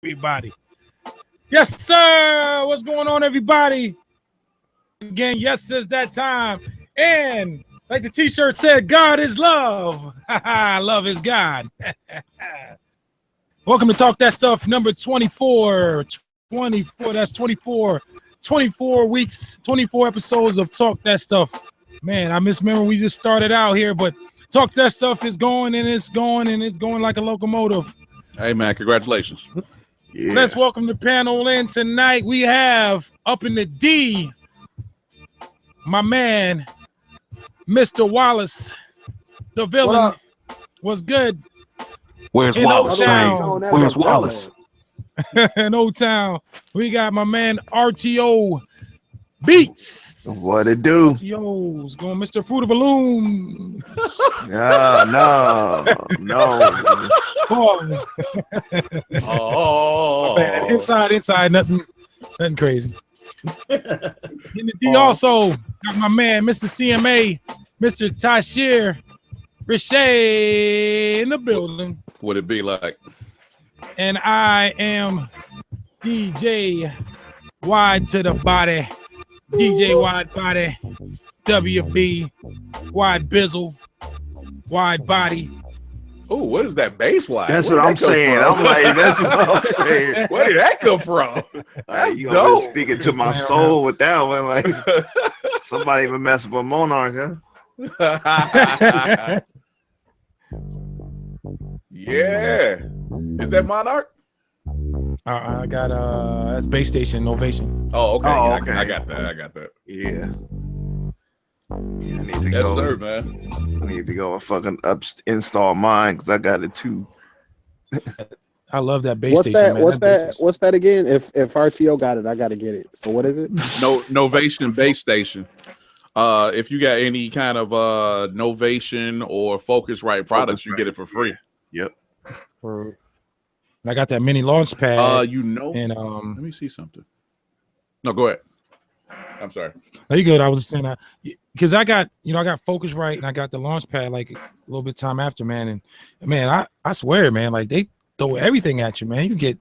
everybody. Yes, sir. What's going on, everybody? Again, yes, it's that time. And like the t-shirt said, God is love. Love is God. Welcome to Talk That Stuff number 24. 24, that's 24. 24 weeks, 24 episodes of Talk That Stuff. Man, I misremember we just started out here, but Talk That Stuff is going and it's going and it's going like a locomotive. Hey, man, congratulations. Yeah. Let's welcome the panel in tonight. We have up in the D, my man, Mr. Wallace, the villain. Was good. Where's Wallace? Where's Wallace? In Old Town, we got my man RTO Beats. What it do? RTO's going Mr. Fruit of a Loom. No. Man, inside, nothing crazy. In the D also got my man, Mr. CMA, Mr. Tashir Richey in the building. What it be like? And I am DJ Wide to the Body, DJ Wide Body, WB, Wide Bizzle, Wide Body. Oh, what is that bass line? That's what I'm saying. I'm like, that's what I'm saying. Where did that come from? That's you dope. Speaking to my soul with that one. Like, somebody even messing with Monarch, huh? Yeah. Is that Monarch? I got that's Base Station Novation. Oh, okay. Oh, Yeah, okay. I got that. Yeah. I need to Yes, go. sir, man. I need to go and fucking install mine because I got it too. I love that Base Station, man. What's that again? If RTO got it, I gotta get it. So what is it? Novation Base Station. If you got any kind of Novation or Focusrite products, you get it for free. Yep. I got that mini launch pad. And let me see something. No, go ahead. I'm sorry. No, you good. I was just saying that because I got Focusrite and I got the launch pad like a little bit time after, man. And man, I swear, man, like they throw everything at you, man. You get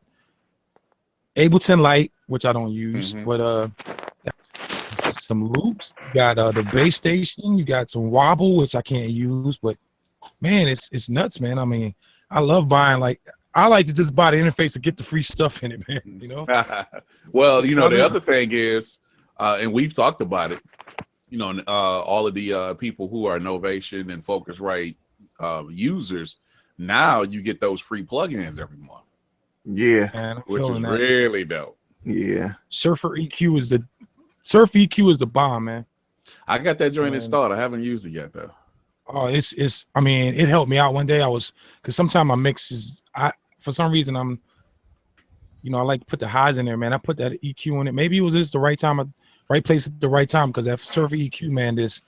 Ableton Light, which I don't use, but some loops. You got the Base Station. You got some wobble, which I can't use, but man, it's nuts, man. I mean, I love buying I like to just buy the interface and get the free stuff in it, man. You know. Well, the other thing is, and we've talked about it. All of the people who are Novation and Focusrite users, now you get those free plugins every month. Yeah, man, which is really dope. Yeah, Surf EQ is the bomb, man. I got that joint installed. I haven't used it yet though. Oh, it's. I mean, it helped me out one day. Because sometimes my mix is. For some reason I like to put the highs in there, man. I put that EQ in it. Maybe it was just the right time, right place at the right time. Because that Surf EQ, man, it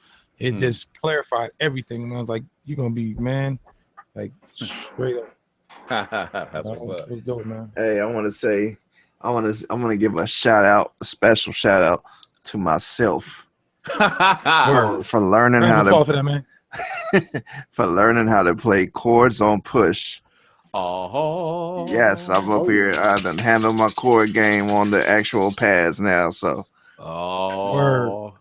just clarified everything. And I was like, you're gonna be, man, like straight up. That's what's up. It was dope, man. Hey, I'm gonna give a special shout out to myself for learning how to for that, man. for learning how to play chords on push. Oh yes, I'm up here. I done handled my chord game on the actual pads now, so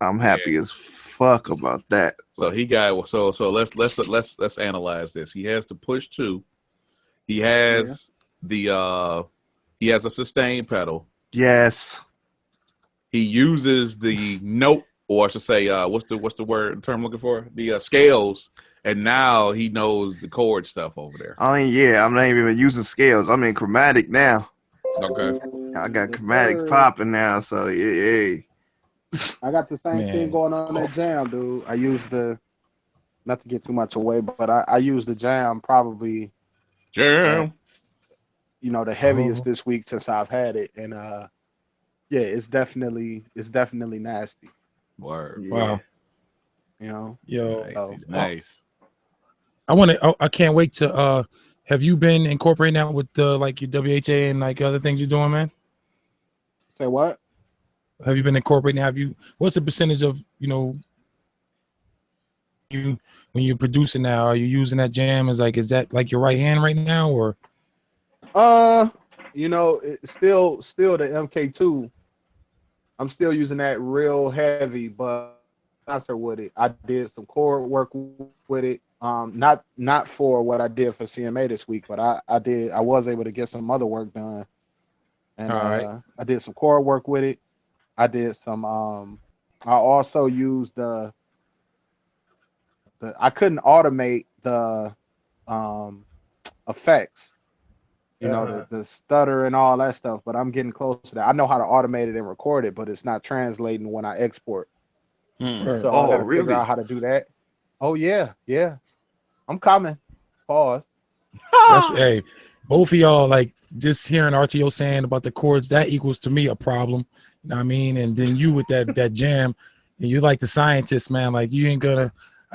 I'm happy as fuck about that. So he got so let's analyze this. He has the push 2. He has he has a sustain pedal. Yes. He uses the note, or I should say, what's the term I'm looking for? The scales. And now he knows the chord stuff over there. I mean, yeah, I'm not even using scales. I'm in chromatic now. Okay. I got chromatic popping now, so yeah. I got the same thing going on that jam, dude. I use not to get too much away, but I use the jam probably. Jam. The heaviest this week since I've had it, and it's definitely nasty. Word. Wow. He's nice. I can't wait to have you been incorporating that with your WHA and other things you're doing, man? Say what? Have you been incorporating? What's the percentage of you when you're producing now? Are you using that jam is that like your right hand right now, or? you know, it's still the MK2. I'm still using that real heavy, but with it. I did some core work with it. Not for what I did for CMA this week, but I was able to get some other work done. And I did some core work with it. I did some I also used the I couldn't automate the effects. You know, the stutter and all that stuff, but I'm getting close to that. I know how to automate it and record it, but it's not translating when I export. So I gotta figure out how to do that. Oh yeah. I'm coming. Pause. Hey, both of y'all, like, just hearing RTO saying about the chords, that equals to me a problem. You know what I mean? And then you with that jam, and you like the scientist, man. Like, you ain't gonna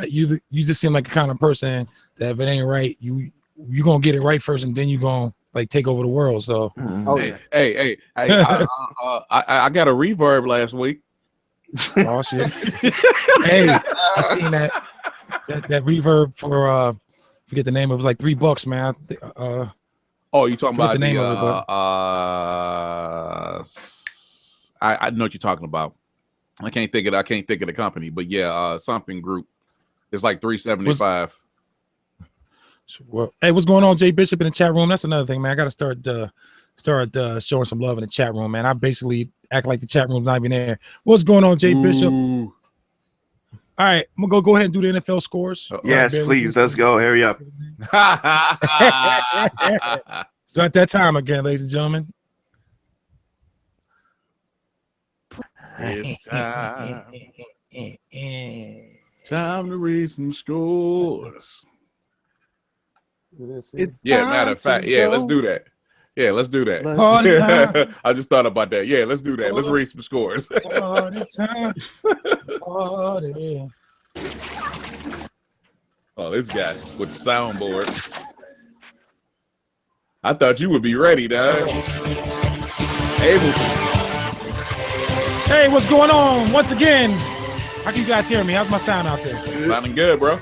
you just seem like the kind of person that if it ain't right, you gonna get it right first, and then you gonna like take over the world. So hey, I got a reverb last week. Oh shit. Hey, I seen that reverb for forget the name. It was like $3, man. Oh, you talking about the name of it, I know what you're talking about. I can't think of the company, but yeah, something group. It's like $375. Well, hey, what's going on, Jay Bishop in the chat room? That's another thing, man. I got to start showing some love in the chat room, man. I basically act like the chat room's not even there. What's going on, Jay Bishop? All right, I'm gonna go ahead and do the NFL scores. Yes, please. Let's go. Hurry up. So at that time again, ladies and gentlemen. It's time. Time to read some scores. Yeah, matter of fact, let's do that. Yeah, let's do that. I just thought about that. Yeah, let's do that. Let's read some scores. Oh, this guy with the soundboard. I thought you would be ready, dog. Able to. Hey, what's going on? Once again, how can you guys hear me? How's my sound out there? Sounding good, bro.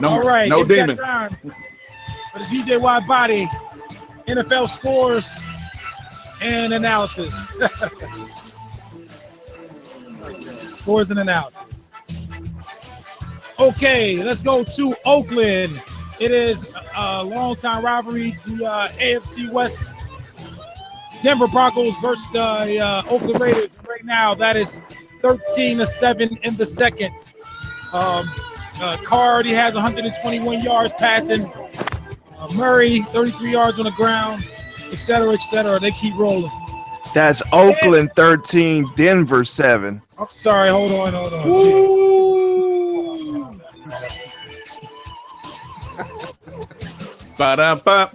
All right, no it's demon. that time for the DJ Wide Body NFL scores and analysis. Scores and analysis. Okay, let's go to Oakland. It is a long-time rivalry, the AFC West Denver Broncos versus the Oakland Raiders. Right now, that is 13-7 in the second. Carr already has 121 yards passing. Murray, 33 yards on the ground, et cetera, et cetera. They keep rolling. That's Oakland 13, Denver 7. I'm sorry. Hold on. Ba-da-ba.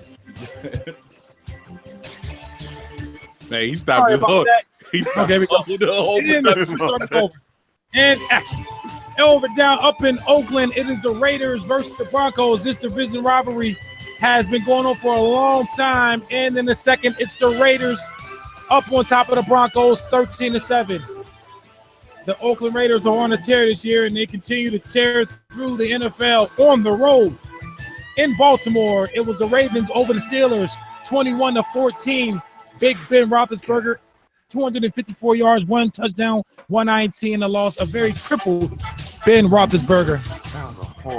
Man, he stopped his whole. He stopped the whole production. And action. Up in Oakland, it is the Raiders versus the Broncos. This division rivalry has been going on for a long time. And in the second, it's the Raiders up on top of the Broncos, 13-7. The Oakland Raiders are on a tear this year, and they continue to tear through the NFL on the road. In Baltimore, it was the Ravens over the Steelers, 21-14. Big Ben Roethlisberger, 254 yards, 1 touchdown, 119 in the loss. A very crippled Ben Roethlisberger.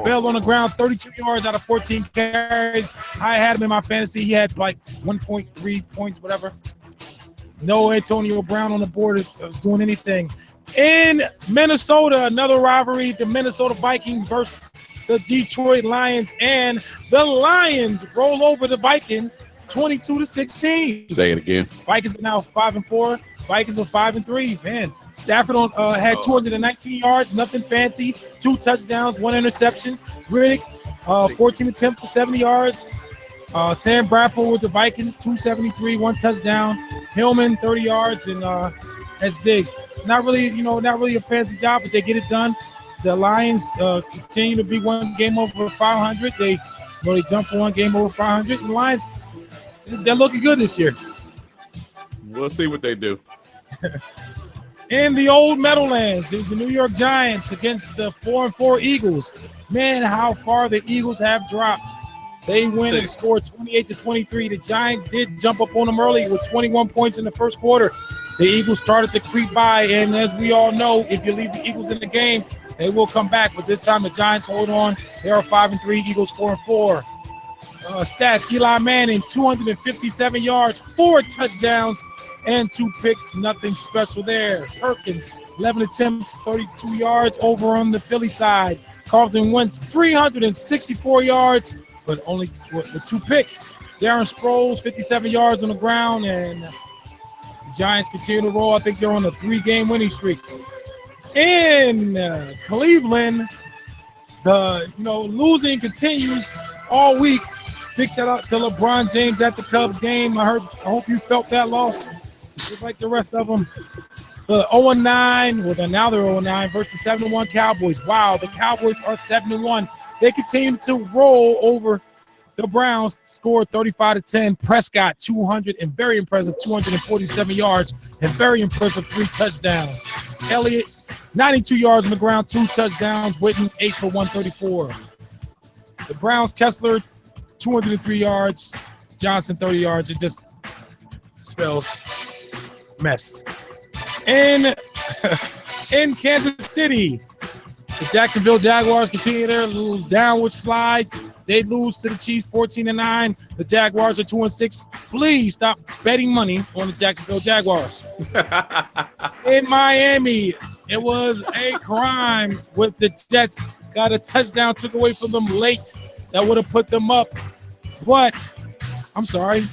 Bell on the ground, 32 yards out of 14 carries. I had him in my fantasy. He had like 1.3 points, whatever. No Antonio Brown on the board was doing anything. In Minnesota, another rivalry, the Minnesota Vikings versus the Detroit Lions. And the Lions roll over the Vikings 22-16. Say it again. Vikings are now 5-4. Vikings are 5-3. Man, Stafford had 219 yards, nothing fancy, 2 touchdowns, 1 interception. Riddick, 14 attempts for 70 yards. Sam Bradford with the Vikings, 273, 1 touchdown. Hillman, 30 yards, and that's Diggs. Not really a fancy job, but they get it done. The Lions continue to be 1 game over 500. They jumped for 1 game over 500. And the Lions, they're looking good this year. We'll see what they do. In the old Meadowlands, there's the New York Giants against the 4-4 Eagles. Man, how far the Eagles have dropped. They win and score 28-23. The Giants did jump up on them early with 21 points in the first quarter. The Eagles started to creep by, and as we all know, if you leave the Eagles in the game, they will come back. But this time the Giants hold on. They are 5-3, Eagles 4-4. Stats, Eli Manning, 257 yards, 4 touchdowns, and 2 picks. Nothing special there. Perkins, 11 attempts, 32 yards over on the Philly side. Carlton Wentz, 364 yards, but only with 2 picks. Darren Sproles, 57 yards on the ground, and the Giants continue to roll. I think they're on a 3-game winning streak. In Cleveland, the losing continues all week. Big shout out to LeBron James at the Cubs game. I hope you felt that loss, just like the rest of them. The 0-9, well, now they're 0-9 versus 7-1 Cowboys. Wow, the Cowboys are 7-1. They continue to roll over the Browns. Scored 35-10. Prescott 200 and very impressive 247 yards and very impressive 3 touchdowns. Elliott 92 yards on the ground, 2 touchdowns. Witten 8 for 134. The Browns, Kessler 203 yards, Johnson 30 yards. It just spells mess. In Kansas City, the Jacksonville Jaguars continue their little downward slide. They lose to the Chiefs 14-9. The Jaguars are 2-6. Please stop betting money on the Jacksonville Jaguars. In Miami, it was a crime with the Jets. Got a touchdown took away from them late. That would have put them up. But, I'm sorry.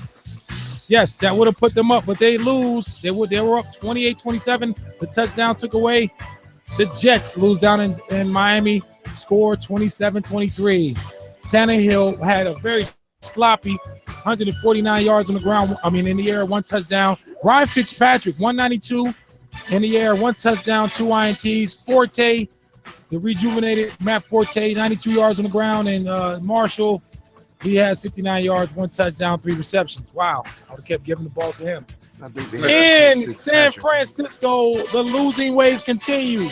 Yes, that would have put them up, but they lose. They were up 28-27. The touchdown took away. The Jets lose down in Miami, score 27-23. Tannehill had a very sloppy 149 yards on the ground. In the air, 1 touchdown. Ryan Fitzpatrick, 192 in the air, 1 touchdown, 2 INTs. Forte, the rejuvenated Matt Forte, 92 yards on the ground. And Marshall, he has 59 yards, 1 touchdown, 3 receptions. Wow. I would have kept giving the ball to him. In San Francisco, the losing ways continue.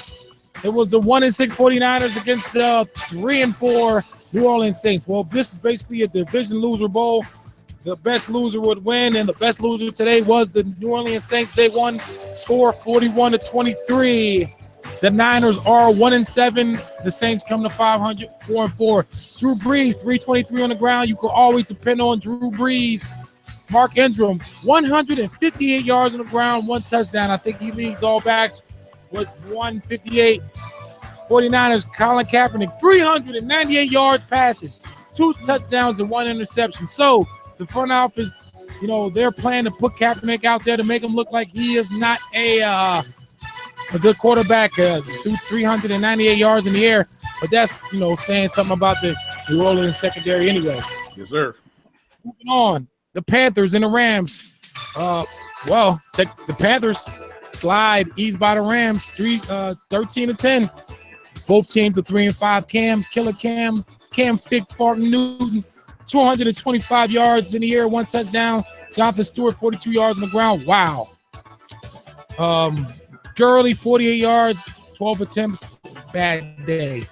It was the 1-6 49ers against the 3-4 New Orleans Saints. Well, this is basically a division loser bowl. The best loser would win, and the best loser today was the New Orleans Saints. They won, score 41-23. The Niners are 1-7. The Saints come to 500, 4-4. Drew Brees, 323 on the ground. You can always depend on Drew Brees. Mark Ingram, 158 yards on the ground, 1 touchdown. I think he leads all backs with 158. 49ers, Colin Kaepernick, 398 yards passing, 2 touchdowns and 1 interception. So the front office, they're planning to put Kaepernick out there to make him look like he is not a good quarterback, threw 398 yards in the air. But that's, saying something about the New Orleans secondary anyway. Yes, sir. Moving on, the Panthers and the Rams. Check the Panthers slide, eased by the Rams, 13-10. Both teams are 3-5. Cam Fick-Newton, 225 yards in the air, 1 touchdown. Jonathan Stewart, 42 yards on the ground. Wow. Gurley, 48 yards, 12 attempts. Bad day.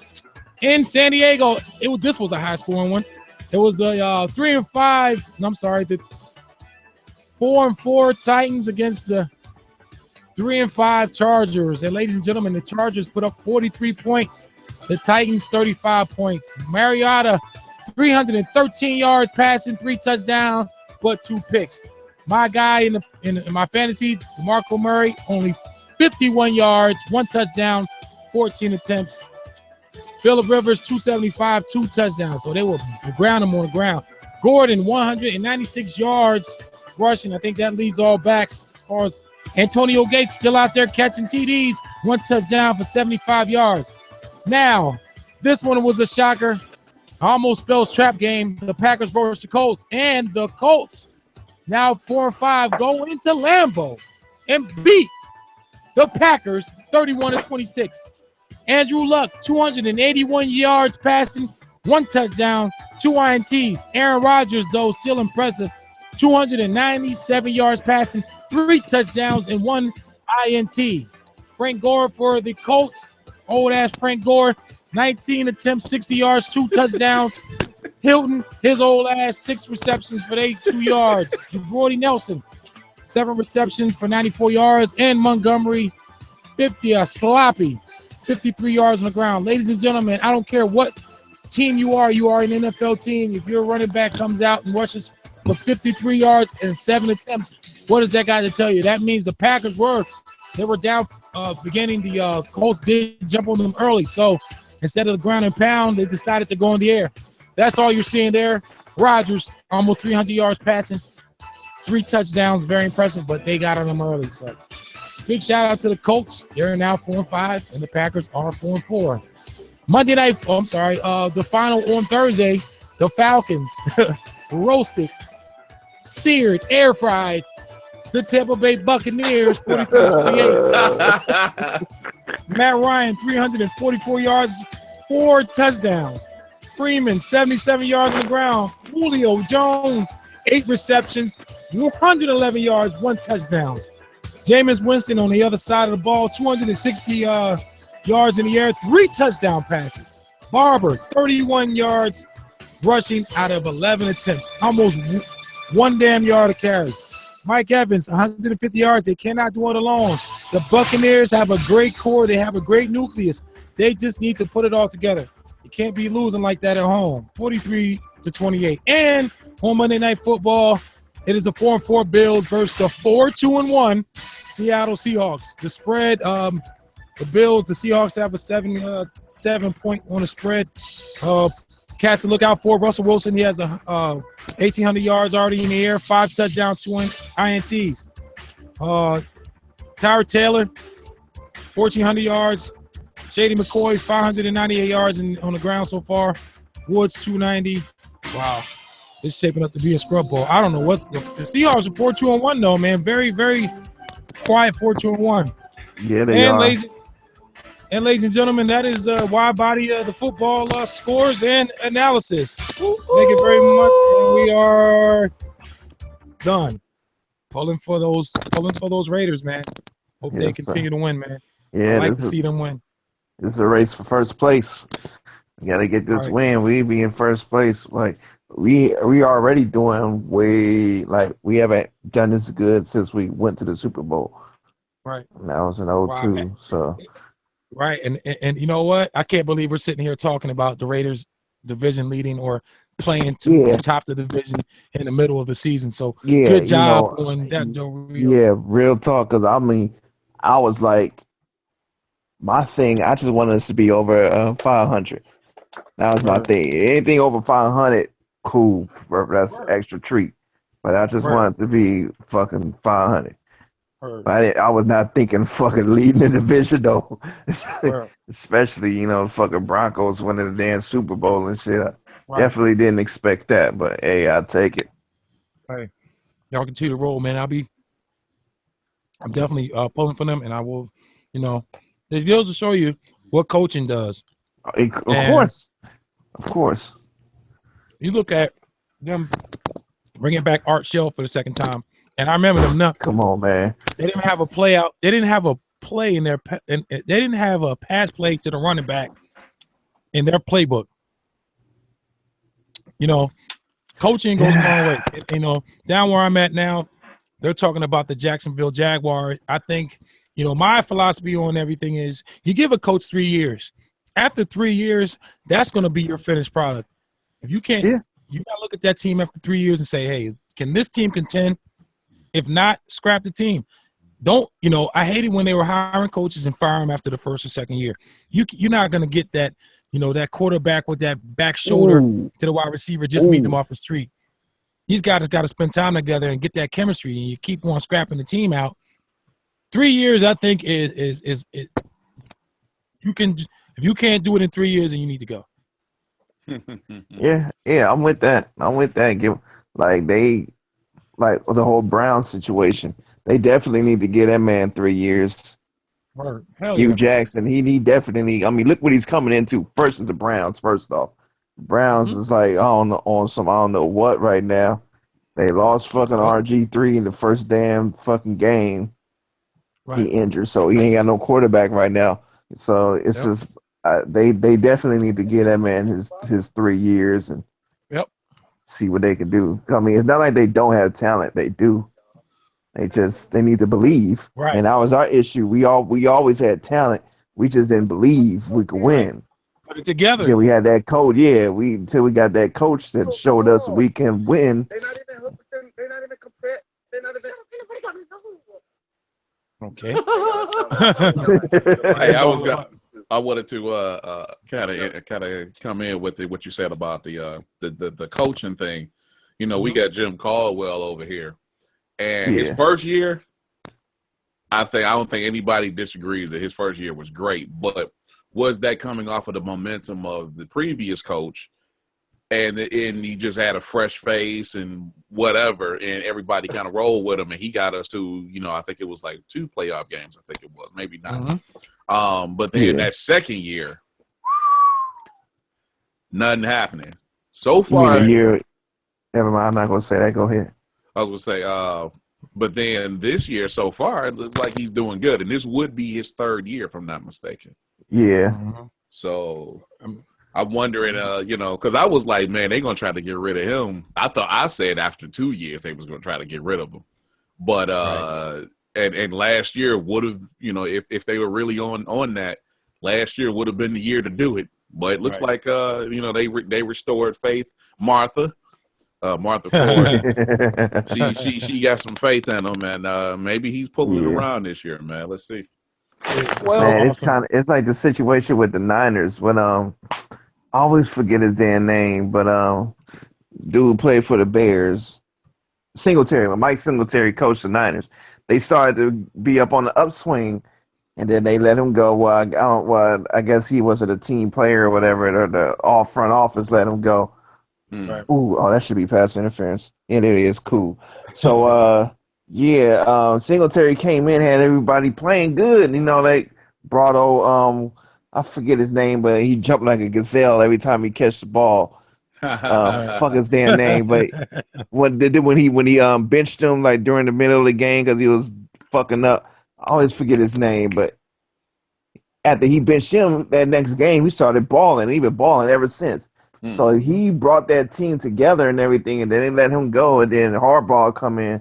In San Diego, this was a high-scoring one. It was the 4-4 Titans against the 3-5 Chargers. And ladies and gentlemen, the Chargers put up 43 points. The Titans 35 points. Mariota, 313 yards passing, 3 touchdowns, but 2 picks. My guy in my fantasy, DeMarco Murray, only 51 yards, 1 touchdown, 14 attempts. Phillip Rivers, 275, 2 touchdowns. So they were ground him on the ground. Gordon, 196 yards rushing. I think that leads all backs as far as Antonio Gates still out there catching TDs, 1 touchdown for 75 yards. Now, this one was a shocker. Almost spells trap game. The Packers versus the Colts. And the Colts, now 4-5, go into Lambeau and beat the Packers 31-26. Andrew Luck, 281 yards passing, 1 touchdown, 2 INTs. Aaron Rodgers, though, still impressive. 297 yards passing, 3 touchdowns, and 1 INT. Frank Gore for the Colts. Old-ass Frank Gore, 19 attempts, 60 yards, 2 touchdowns. Hilton, his old ass, 6 receptions for 82 yards. Brody Nelson, 7 receptions for 94 yards. And Montgomery, 50, a sloppy 53 yards on the ground. Ladies and gentlemen, I don't care what team you are an NFL team. If your running back comes out and rushes for 53 yards and 7 attempts, what does that got to tell you? That means the Packers were down beginning. The Colts did jump on them early. So instead of the ground and pound, they decided to go in the air. That's all you're seeing there. Rodgers, almost 300 yards passing, 3 touchdowns, very impressive, but they got on them early. So big shout out to the Colts. They're now 4-5, and the Packers are 4-4. Monday night, the final on Thursday, the Falcons roasted, seared, air fried the Tampa Bay Buccaneers 43-28. Matt Ryan, 344 yards, 4 touchdowns. Freeman, 77 yards on the ground. Julio Jones, 8 receptions, 111 yards, 1 touchdown. Jameis Winston on the other side of the ball, 260 yards in the air, 3 touchdown passes. Barber, 31 yards rushing out of 11 attempts, almost 1 damn yard a carry. Mike Evans, 150 yards. They cannot do it alone. The Buccaneers have a great core. They have a great nucleus. They just need to put it all together. You can't be losing like that at home. 43-28. And on Monday Night Football, it is the 4-4 Bills versus the 4-2-1 Seattle Seahawks. The spread, the Seahawks have a 7 point on the spread. Cats to look out for. Russell Wilson, he has 1,800 yards already in the air, 5 touchdowns, 2 INTs. Tyra Taylor, 1,400 yards. Shady McCoy, 598 yards on the ground so far. Woods, 290. Wow. It's shaping up to be a scrub ball. I don't know what's the Seahawks are 4-2-1 though, man. Very, very quiet 4-2-1. Yeah, they are. Ladies and gentlemen, that is Wide Body the football scores and analysis. Thank you very much. And we are done. Pulling for those Raiders, man. Hope they continue to win, man. Yeah, I like to see them win. This is a race for first place. We gotta get this win. We be in first place. Like we already doing way, like we haven't done this good since we went to the Super Bowl. Right. And that was in 2002. So right. And you know what? I can't believe we're sitting here talking about the Raiders division leading or playing to top the division in the middle of the season. So good job on that. Yeah, real talk. Because I mean, I was like, my thing, I just wanted us to be over 500. That was my thing. Anything over 500, cool. That's extra treat. But I just wanted to be fucking 500. But I was not thinking fucking leading the division though. Especially, fucking Broncos winning the damn Super Bowl and shit. I definitely didn't expect that, but hey, I'll take it. Hey, y'all continue to roll, man. I'm definitely pulling for them, and I will, it goes to show you what coaching does. Of course. You look at them bringing back Art Shell for the second time, and I remember them. Come on, man. They didn't have a play out. They didn't have a play in their. They didn't have a pass play to the running back in their playbook. Coaching goes a long way. Down where I'm at now, they're talking about the Jacksonville Jaguars. I think, my philosophy on everything is you give a coach 3 years. After 3 years, that's going to be your finished product. If you can't, you got to look at that team after 3 years and say, hey, can this team contend? If not, scrap the team. Don't, I hated when they were hiring coaches and fire them after the first or second year. You're not going to get that, that quarterback with that back shoulder to the wide receiver, just meet them off the street. These guys got to spend time together and get that chemistry, and you keep on scrapping the team out. 3 years, I think, is you can. If you can't do it in 3 years, then you need to go. Yeah, I'm with that. Like the whole Brown situation. They definitely need to give that man 3 years. Hugh Jackson, he definitely. I mean, look what he's coming into. First is the Browns. First off, Browns is like on some I don't know what right now. They lost fucking RG3 in the first damn fucking game. He injured, so he ain't got no quarterback right now. So it's just they definitely need to give that man his 3 years and see what they can do. I mean, it's not like they don't have talent; they do. They need to believe, Right. and that was our issue. We always had talent. We just didn't believe we could win. Put it together. Yeah, we had that coach. Yeah, until we got that coach that showed us we can win. They're not even compared. They're not even. Okay. Hey, I wanted to kind of come in with what you said about the coaching thing. You know, we got Jim Caldwell over here, and his first year, I don't think anybody disagrees that his first year was great. But was that coming off of the momentum of the previous coach, and he just had a fresh face and whatever, and everybody kind of rolled with him, and he got us to, you know, I think it was like 2 playoff games. I think it was, maybe not. But then that second year, nothing happening. So far, never mind. I'm not gonna say that. Go ahead. I was gonna say, but then this year so far, it looks like he's doing good, and this would be his 3rd year, if I'm not mistaken. Yeah. So I'm wondering, you know, because I was like, man, they're gonna try to get rid of him. I said after 2 years they was gonna try to get rid of him, but and last year would have, you know, if they were really on that, last year would have been the year to do it. But it looks like you know, they restored faith. Martha Ford, she got some faith in him, and maybe he's pulling it around this year, man. Let's see. Well, man, it's like the situation with the Niners when I always forget his damn name, but dude played for the Bears. Mike Singletary coached the Niners. They started to be up on the upswing, and then they let him go. I guess he wasn't a team player or whatever, or the front office let him go. Right. Ooh, that should be pass interference. And it is cool. So, Singletary came in, had everybody playing good. You know, they brought I forget his name, but he jumped like a gazelle every time he catch the ball. Fuck his damn name, but when he benched him like during the middle of the game because he was fucking up. I always forget his name, but after he benched him that next game, he started balling. He been balling ever since. So he brought that team together and everything, and then they let him go, and then Harbaugh come in,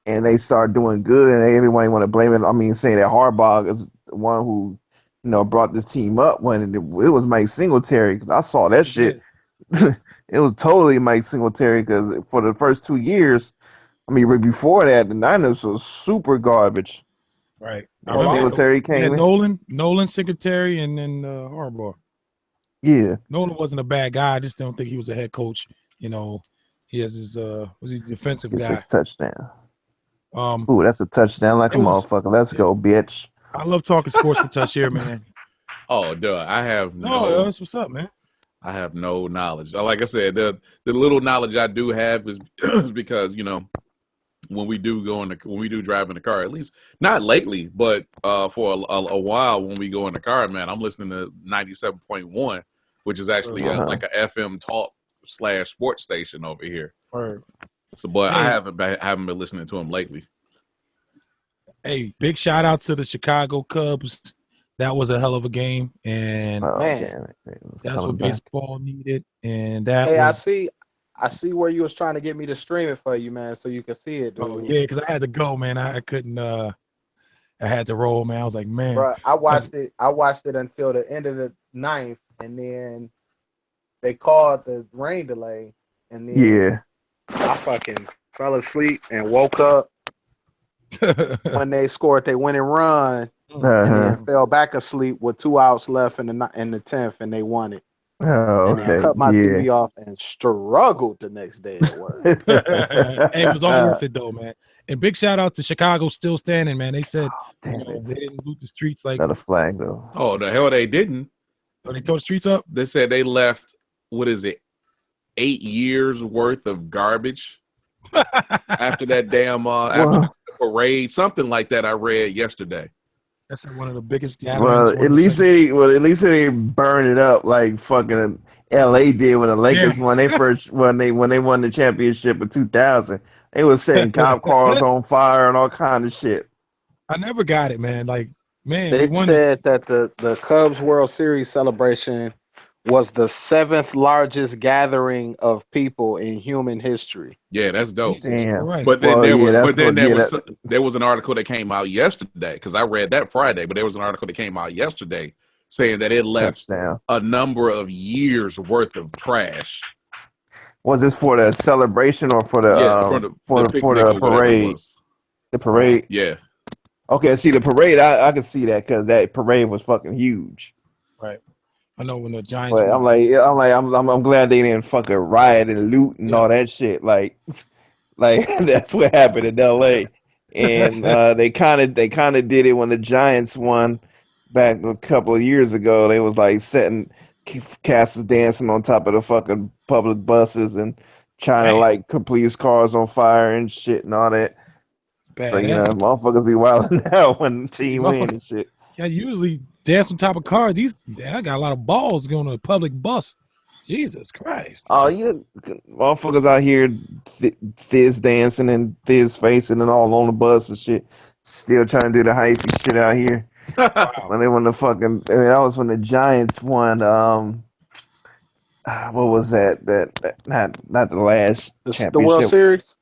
and they start doing good, and everybody want to blame it. I mean, saying that Harbaugh is the one who, you know, brought this team up when it was Mike Singletary. Because I saw that shit. It was totally Mike Singletary because for the first 2 years, I mean, before that, the Niners was super garbage. Right. Singletary came in. Nolan Singletary, and then Harbaugh. Yeah. Nolan wasn't a bad guy. I just don't think he was a head coach. You know, he has his was he a defensive guy? This touchdown. Ooh, that's a touchdown like a motherfucker. Let's go, bitch. I love talking sports with Touch here, man. Oh, duh. I have that's what's up, man. I have no knowledge. Like I said, the little knowledge I do have is because, you know, when we do drive in the car, at least not lately, but for a while when we go in the car, man, I'm listening to 97.1, which is actually like a FM talk / sports station over here. So, but I haven't been listening to him lately. Hey, big shout out to the Chicago Cubs. That was a hell of a game, and that's what baseball needed. And that I see where you was trying to get me to stream it for you, man, so you can see it, dude. Oh, yeah, because I had to go, man. I couldn't. I had to roll, man. I was like, man. Bro, I watched it until the end of the 9th, and then they called the rain delay, and then I fucking fell asleep and woke up when they scored their winning run, and then fell back asleep with 2 outs left in the 10th, and they won it. Oh, okay. And cut my TV off and struggled the next day at work. Hey, it was all worth it though, man. And big shout out to Chicago still standing, man. They said they didn't loot the streets like not a flag though. Oh, the hell they didn't. Oh, they tore the streets up? They said they left 8 years worth of garbage after that damn after the parade, something like that I read yesterday. That's one of the biggest gatherings. Well, at least they didn't burn it up like fucking LA did when the Lakers when they won the championship in 2000. They was setting cop cars on fire and all kind of shit. I never got it, man. Like, man, they said that the Cubs World Series celebration was the 7th largest gathering of people in human history. Yeah, that's dope. Jesus Damn. Christ. But then Well, there was an article that came out yesterday, because I read that Friday, but there was an article that came out yesterday saying that it left touchdown. a number of years worth of trash. Was this for the celebration or for the for the picnic or whatever it parade? was. The parade. Yeah. Okay, see the parade. I can see that because that parade was fucking huge. Right. I know when the Giants. But I'm glad they didn't fucking riot and loot and all that shit. Like that's what happened in L.A. And they kind of did it when the Giants won back a couple of years ago. They was like setting castles dancing on top of the fucking public buses and trying to like police cars on fire and shit and all that. Bad, So motherfuckers be wilding out when the team win and shit. Yeah, usually dance on top of cars. I got a lot of balls going to a public bus. Jesus Christ. Oh, you motherfuckers out here thiz dancing and thiz facing and all on the bus and shit. Still trying to do the hypey shit out here. When they won the fucking, that was when the Giants won. What was that? Not the last championship. The World Series.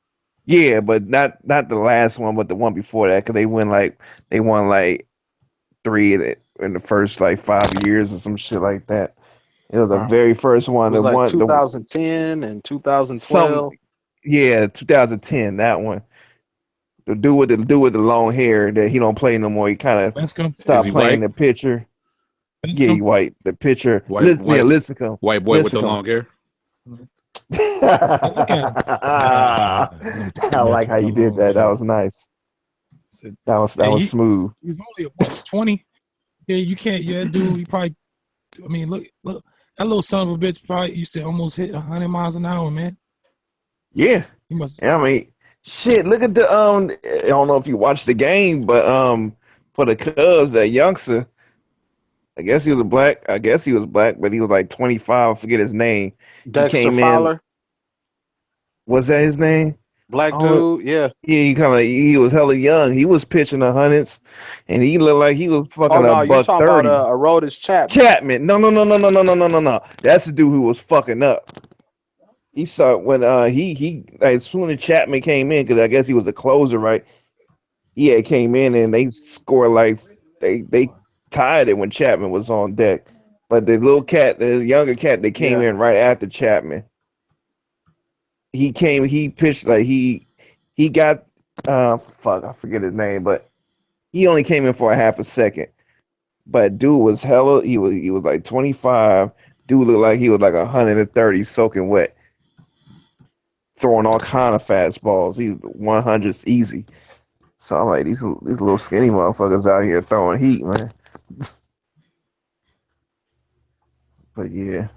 Yeah, but not the last one, but the one before that, because they won like 3 in the first like 5 years or some shit like that. It was the very first one. It was like 2010 and 2012. Yeah, 2010. That one. The dude with the long hair that he don't play no more. He kind of stopped playing white? the pitcher. Yeah, he white. The pitcher. Lincecum. White boy with the long hair. I like how you did that. That was nice. That was smooth. He was only 20. Yeah, you can't. Yeah, dude. You probably. I mean, look. That little son of a bitch probably used to almost hit 100 miles an hour, man. Yeah. He must. I mean, shit. Look at the I don't know if you watched the game, but for the Cubs, that youngster. I guess he was black, but he was like 25. I forget his name. Dexter Fowler. Was that his name? Black dude, yeah. Yeah, he was hella young. He was pitching the hundreds, and he looked like he was fucking a buck 30. About Aroldis Chapman. Chapman. No. That's the dude who was fucking up. He saw when he as soon as Chapman came in, because I guess he was a closer, right? Yeah, came in and they scored like they tied it when Chapman was on deck. But the younger cat, they came in right after Chapman. He pitched like he got I forget his name, but he only came in for a half a second. But dude was hella, he was like 25. Dude looked like he was like 130 soaking wet. Throwing all kind of fastballs. He 100s easy. So I'm like, these little skinny motherfuckers out here throwing heat, man. But yeah.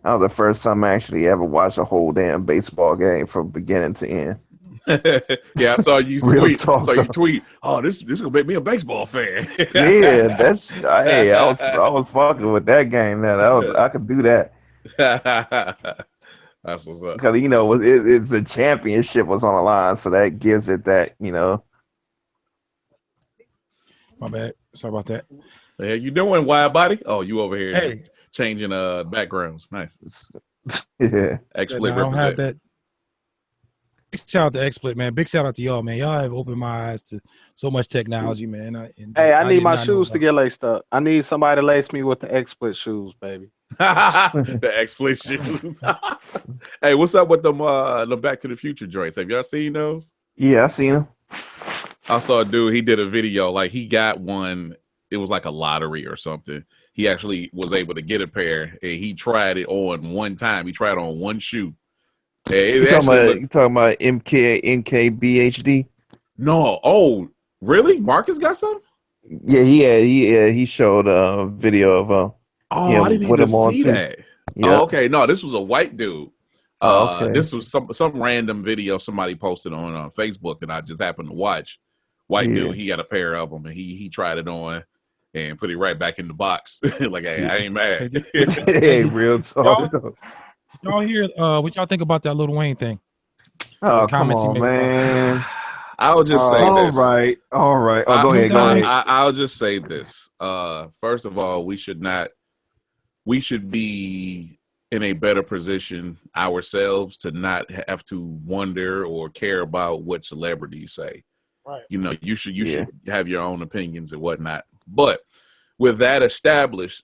That was the first time I actually ever watched a whole damn baseball game from beginning to end. Yeah, I saw you tweet. Oh, this is gonna make me a baseball fan. Yeah, hey, I was fucking with that game. I could do that. That's what's up. Because it's the championship was on the line, so that gives it that. My bad. Sorry about that. Hey, you doing, wide body? Oh, you over here changing backgrounds. Nice. Yeah. XSplit I don't have that. Big shout out to XSplit, man. Big shout out to y'all, man. Y'all have opened my eyes to so much technology, man. I need my shoes to get laced up. I need somebody to lace me with the XSplit shoes, baby. The XSplit shoes. Hey, what's up with them Back to the Future joints? Have y'all seen those? Yeah, I seen them. I saw a dude, he did a video, like he got one, it was like a lottery or something. He actually was able to get a pair, and he tried it on one time. He tried on one shoe. You talking about MKBHD? No. Oh, really? Marcus got some? Yeah, he showed a video of I didn't even see that. Yeah. Oh, okay. No, this was a white dude. Okay. This was some random video somebody posted on Facebook, and I just happened to watch. White dude, he got a pair of them, and he tried it on and put it right back in the box. Like, hey, I ain't mad. Hey, real talk. Y'all hear what y'all think about that Lil Wayne thing? Oh, come on, man. I'll just say this. All right. Oh, go ahead. I'll just say this. First of all, we should not we should be in a better position ourselves to not have to wonder or care about what celebrities say. Right. You know, you should have your own opinions and whatnot. But with that established,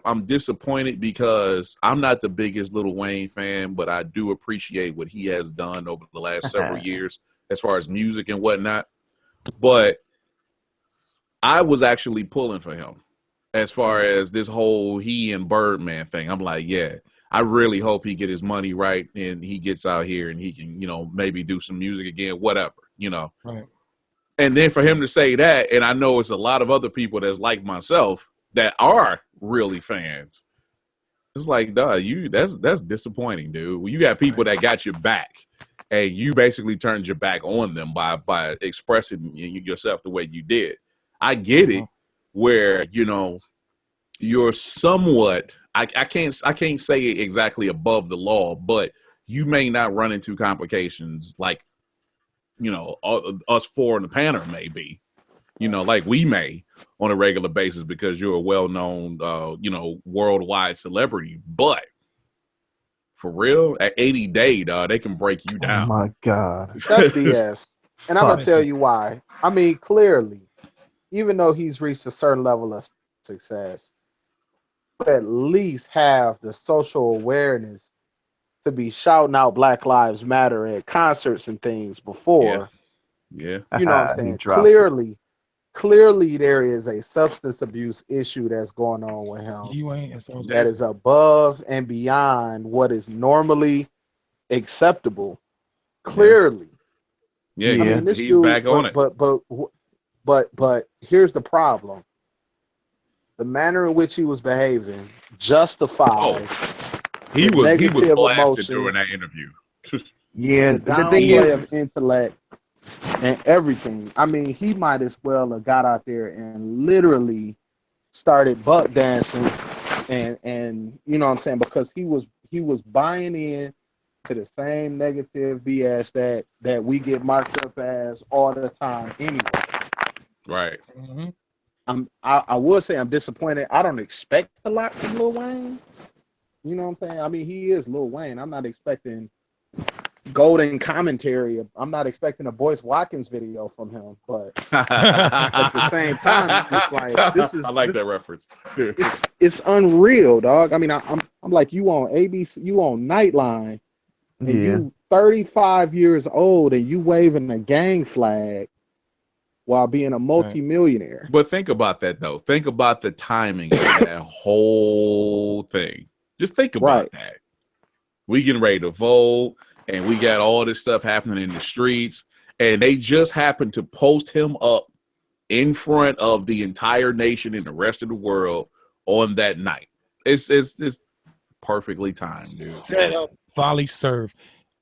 I'm disappointed because I'm not the biggest Lil Wayne fan, but I do appreciate what he has done over the last several years as far as music and whatnot. But I was actually pulling for him as far as this whole he and Birdman thing. I'm like, yeah, I really hope he get his money right and he gets out here and he can, you know, maybe do some music again, whatever, you know. Right. And then for him to say that, and I know it's a lot of other people that's like myself that are really fans. It's like, duh, that's disappointing, dude. Well, you got people that got your back, and you basically turned your back on them by expressing yourself the way you did. I get it, where you know you're somewhat. I can't say it exactly above the law, but you may not run into complications like, you know, us four in the panel may be, you know, like we may on a regular basis because you're a well-known, you know, worldwide celebrity. But for real, at 80 Day, dog, they can break you down. Oh my God. That's BS. And I'm going to tell you why. I mean, clearly, even though he's reached a certain level of success, at least have the social awareness to be shouting out Black Lives Matter at concerts and things before. Yeah. You know what I'm saying? Clearly there is a substance abuse issue that's going on with him that is above and beyond what is normally acceptable. Clearly. Yeah, I mean, this he's dude, back on it. But here's the problem. The manner in which he was behaving justifies he was blasted emotions, during that interview. Yeah, the thing is of intellect and everything. I mean, he might as well have got out there and literally started butt dancing and you know what I'm saying, because he was buying in to the same negative BS that we get marked up as all the time anyway. Right. Mm-hmm. I would say I'm disappointed. I don't expect a lot from Lil Wayne. You know what I'm saying? I mean, he is Lil Wayne. I'm not expecting golden commentary. I'm not expecting a Boyce Watkins video from him. But at the same time, it's like I like that reference. it's unreal, dog. I mean, I'm like, you on ABC, you on Nightline, and you 35 years old, and you waving a gang flag while being a multimillionaire. But think about that, though. Think about the timing of that whole thing. Just think about that. We getting ready to vote, and we got all this stuff happening in the streets, and they just happened to post him up in front of the entire nation and the rest of the world on that night. It's perfectly timed, dude. Set up, volley, serve.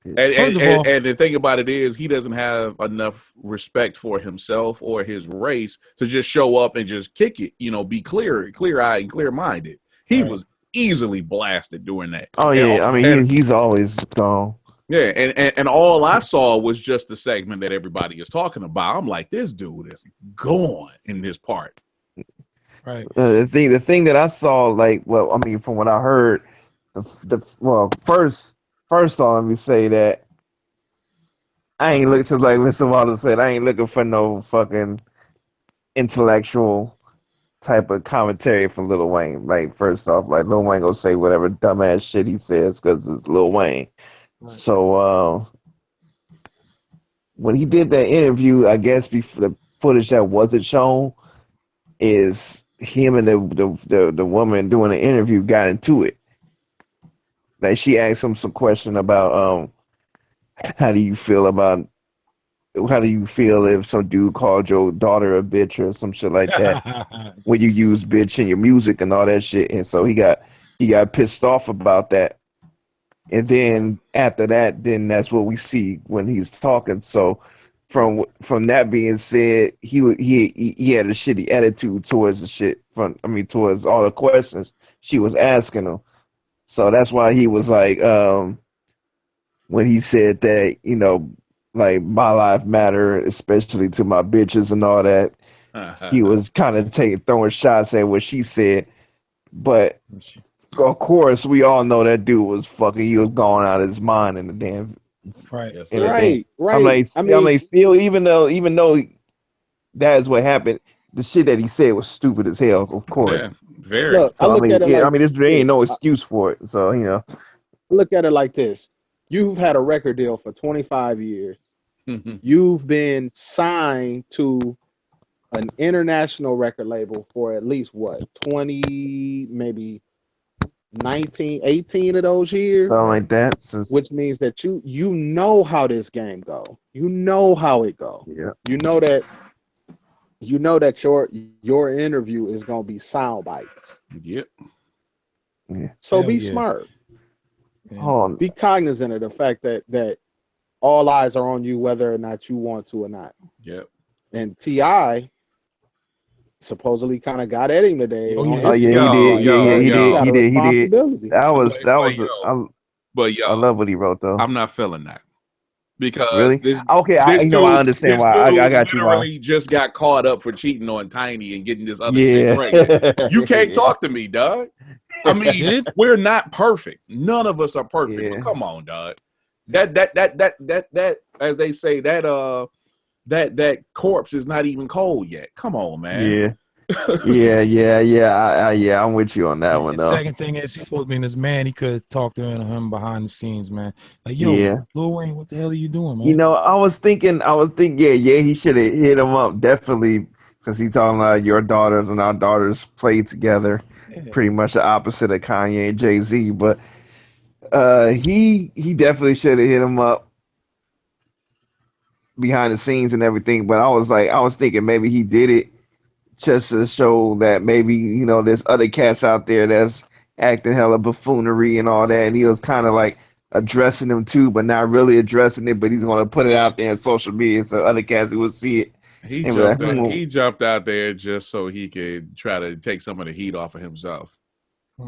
And the thing about it is he doesn't have enough respect for himself or his race to just show up and just kick it, you know, be clear-eyed and clear-minded. He was easily blasted doing that. Oh, yeah. I mean, he's always gone. Yeah, and all I saw was just the segment that everybody is talking about. I'm like, this dude is gone in this part. Right. The thing that I saw, like, well, I mean, from what I heard, First off, let me say that I ain't looking, like Mr. Waller said, I ain't looking for no fucking intellectual type of commentary from Lil Wayne. Like, first off, like, Lil Wayne gonna say whatever dumbass shit he says because it's Lil Wayne. Right. So, when he did that interview, I guess before the footage that wasn't shown is him and the woman doing the interview got into it. Like, she asked him some question about how do you feel if some dude called your daughter a bitch or some shit like that when you use bitch in your music and all that shit. And so he got pissed off about that. And then after that, then that's what we see when he's talking. So from that being said, he had a shitty attitude towards the shit towards all the questions she was asking him. So that's why he was like, when he said that, you know, like, my life matter, especially to my bitches and all that, he was kind of throwing shots at what she said. But of course, we all know that dude was fucking. He was going out of his mind in the damn. Right. Yes, In sir. the damn. Right, right. I mean, Still, even though that is what happened, the shit that he said was stupid as hell. Of Yeah, course. very. look, I So I look mean, at it yeah, I like mean, there ain't this. no I excuse for it. So you know, look at it like this. You've had a record deal for 25 years. You've been signed to an international record label for at least what, 20, maybe 19, 18 of those years, something like that. Since which means that you know how this game go. You know how it go. yeah, You know that your interview is gonna be sound bites. Yep. yeah. So Hell be yeah. smart. Hold on. Be cognizant of the fact that all eyes are on you, whether or not you want to or not. Yep. And Ti supposedly kind of got at him today Oh, on yeah. Oh yeah, he Instagram. did. Like, Yeah, bro, he you did. got He a did. He did. responsibility. That was But, that but was. yo, but I yo, love what he wrote though. I'm not feeling that because Really? Okay, I I understand this why. I dude got you why. literally just got caught up for cheating on Tiny and getting this other chick Yeah. pregnant. You can't talk to me, dog. I He mean, did? we're not perfect. None of us are perfect. Yeah. But come on, dog. That as they say, that corpse is not even cold yet. Come on, man. Yeah. Yeah. I'm with you on that one And though. second thing is, he's supposed to be this man. He could talk to him behind the scenes, man. Like, yo, Yeah. Lil Wayne, what the hell are you doing, man? You know, I was thinking, yeah, he should have hit him up definitely because he's talking about your daughters and our daughters played together, Yeah. pretty much the opposite of Kanye and Jay-Z. But he definitely should have hit him up behind the scenes and everything. But I was thinking maybe he did it just to show that maybe there's other cats out there that's acting hella buffoonery and all that, and he was kind of like addressing them too, but not really addressing it. But he's gonna put it out there in social media so other cats will see it He and be like, jumped out, he jumped out there just so he could try to take some of the heat off of himself.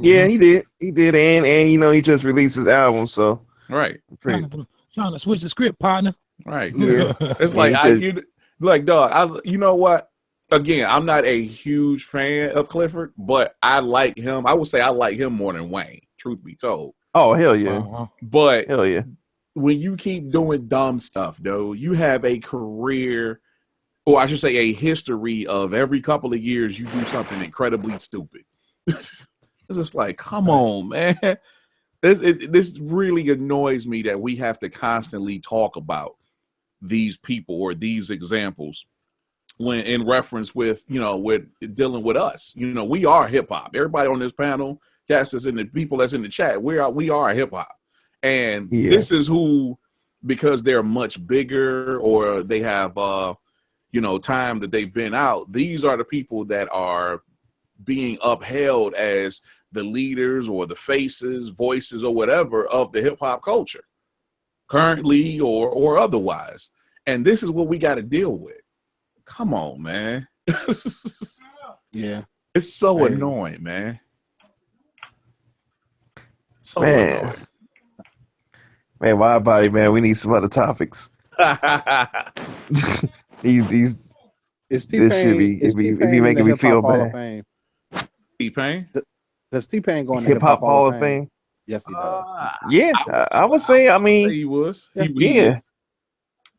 yeah, Mhm. he did, and he just released his album, so Right. pretty, Trying to switch the script, partner. Right. yeah, It's and like he I just, you like dog, you know what? Again, I'm not a huge fan of Clifford, but I like him. I would say I like him more than Wayne, truth be told. oh hell yeah, Uh-huh. But hell yeah, when you keep doing dumb stuff, though, you have a career, or I should say a history of every couple of years you do something incredibly stupid. It's just like, come on, man. This really annoys me that we have to constantly talk about these people or these examples when in reference with with dealing with us. We are hip hop. Everybody on this panel, cast that's in the people that's in the chat, we are hip hop, and yeah, this is who, because they're much bigger or they have time that they've been out. These are the people that are being upheld as the leaders or the faces, voices, or whatever of the hip hop culture, currently or otherwise. And this is what we got to deal with. Come on, man. Yeah. It's so Hey. annoying, man. So man, wide body, man. We need some other topics. These Is this should T-Pain, be is it be T-Pain in the making me Hip feel Hop Hall of bad. Fame? T-Pain? Does T-Pain go in the Hip Hop Hall of Fame. Yes, he does. Yeah, I would say. I say mean, he was. Yeah. yeah,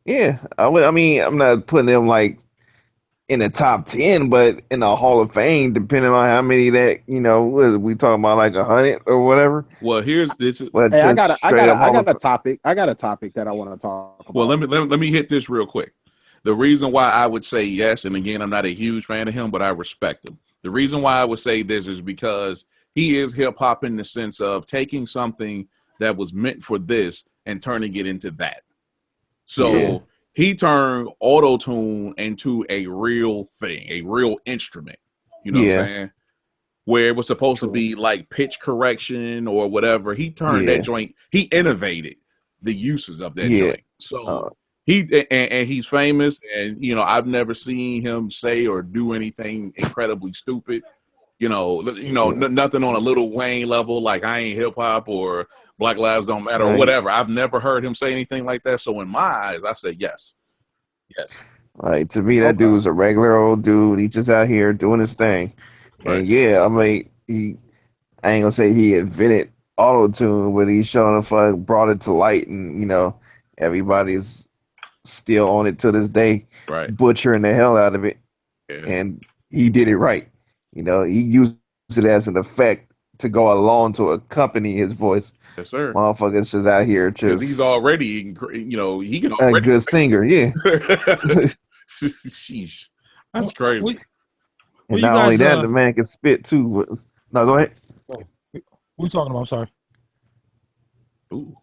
yeah. I would. I mean, I'm not putting him like in the top 10, but in the Hall of Fame, depending on how many that what we talking about, like 100 or whatever. Well, here's this. But Hey, I just got a straight up Hall of topic. I got a topic that I want to talk about. Well, let me hit this real quick. The reason why I would say yes, and again, I'm not a huge fan of him, but I respect him. The reason why I would say this is because he is hip hop in the sense of taking something that was meant for this and turning it into that. So he turned auto-tune into a real thing, a real instrument. You know what I'm saying? Where it was supposed to be like pitch correction or whatever. He turned that joint, he innovated the uses of that joint. So and he's famous, and I've never seen him say or do anything incredibly stupid. Nothing on a Lil Wayne level, like I ain't hip hop or Black Lives Don't Matter or whatever. I've never heard him say anything like that. So in my eyes, I say yes. Like, to me, that dude's a regular old dude. He's just out here doing his thing. Right. And yeah, I mean, I ain't gonna say he invented auto tune, but he showing the fuck brought it to light, and everybody's still on it to this day, Right. butchering the hell out of it. Yeah. And he did it right. He used it as an effect to go along to accompany his voice. Yes, sir. Motherfuckers just out here Because just he's already, he can a already good singer, yeah. Sheesh. That's crazy. And not only that, the man can spit too. No, go ahead. What we talking about? I'm sorry. Ooh.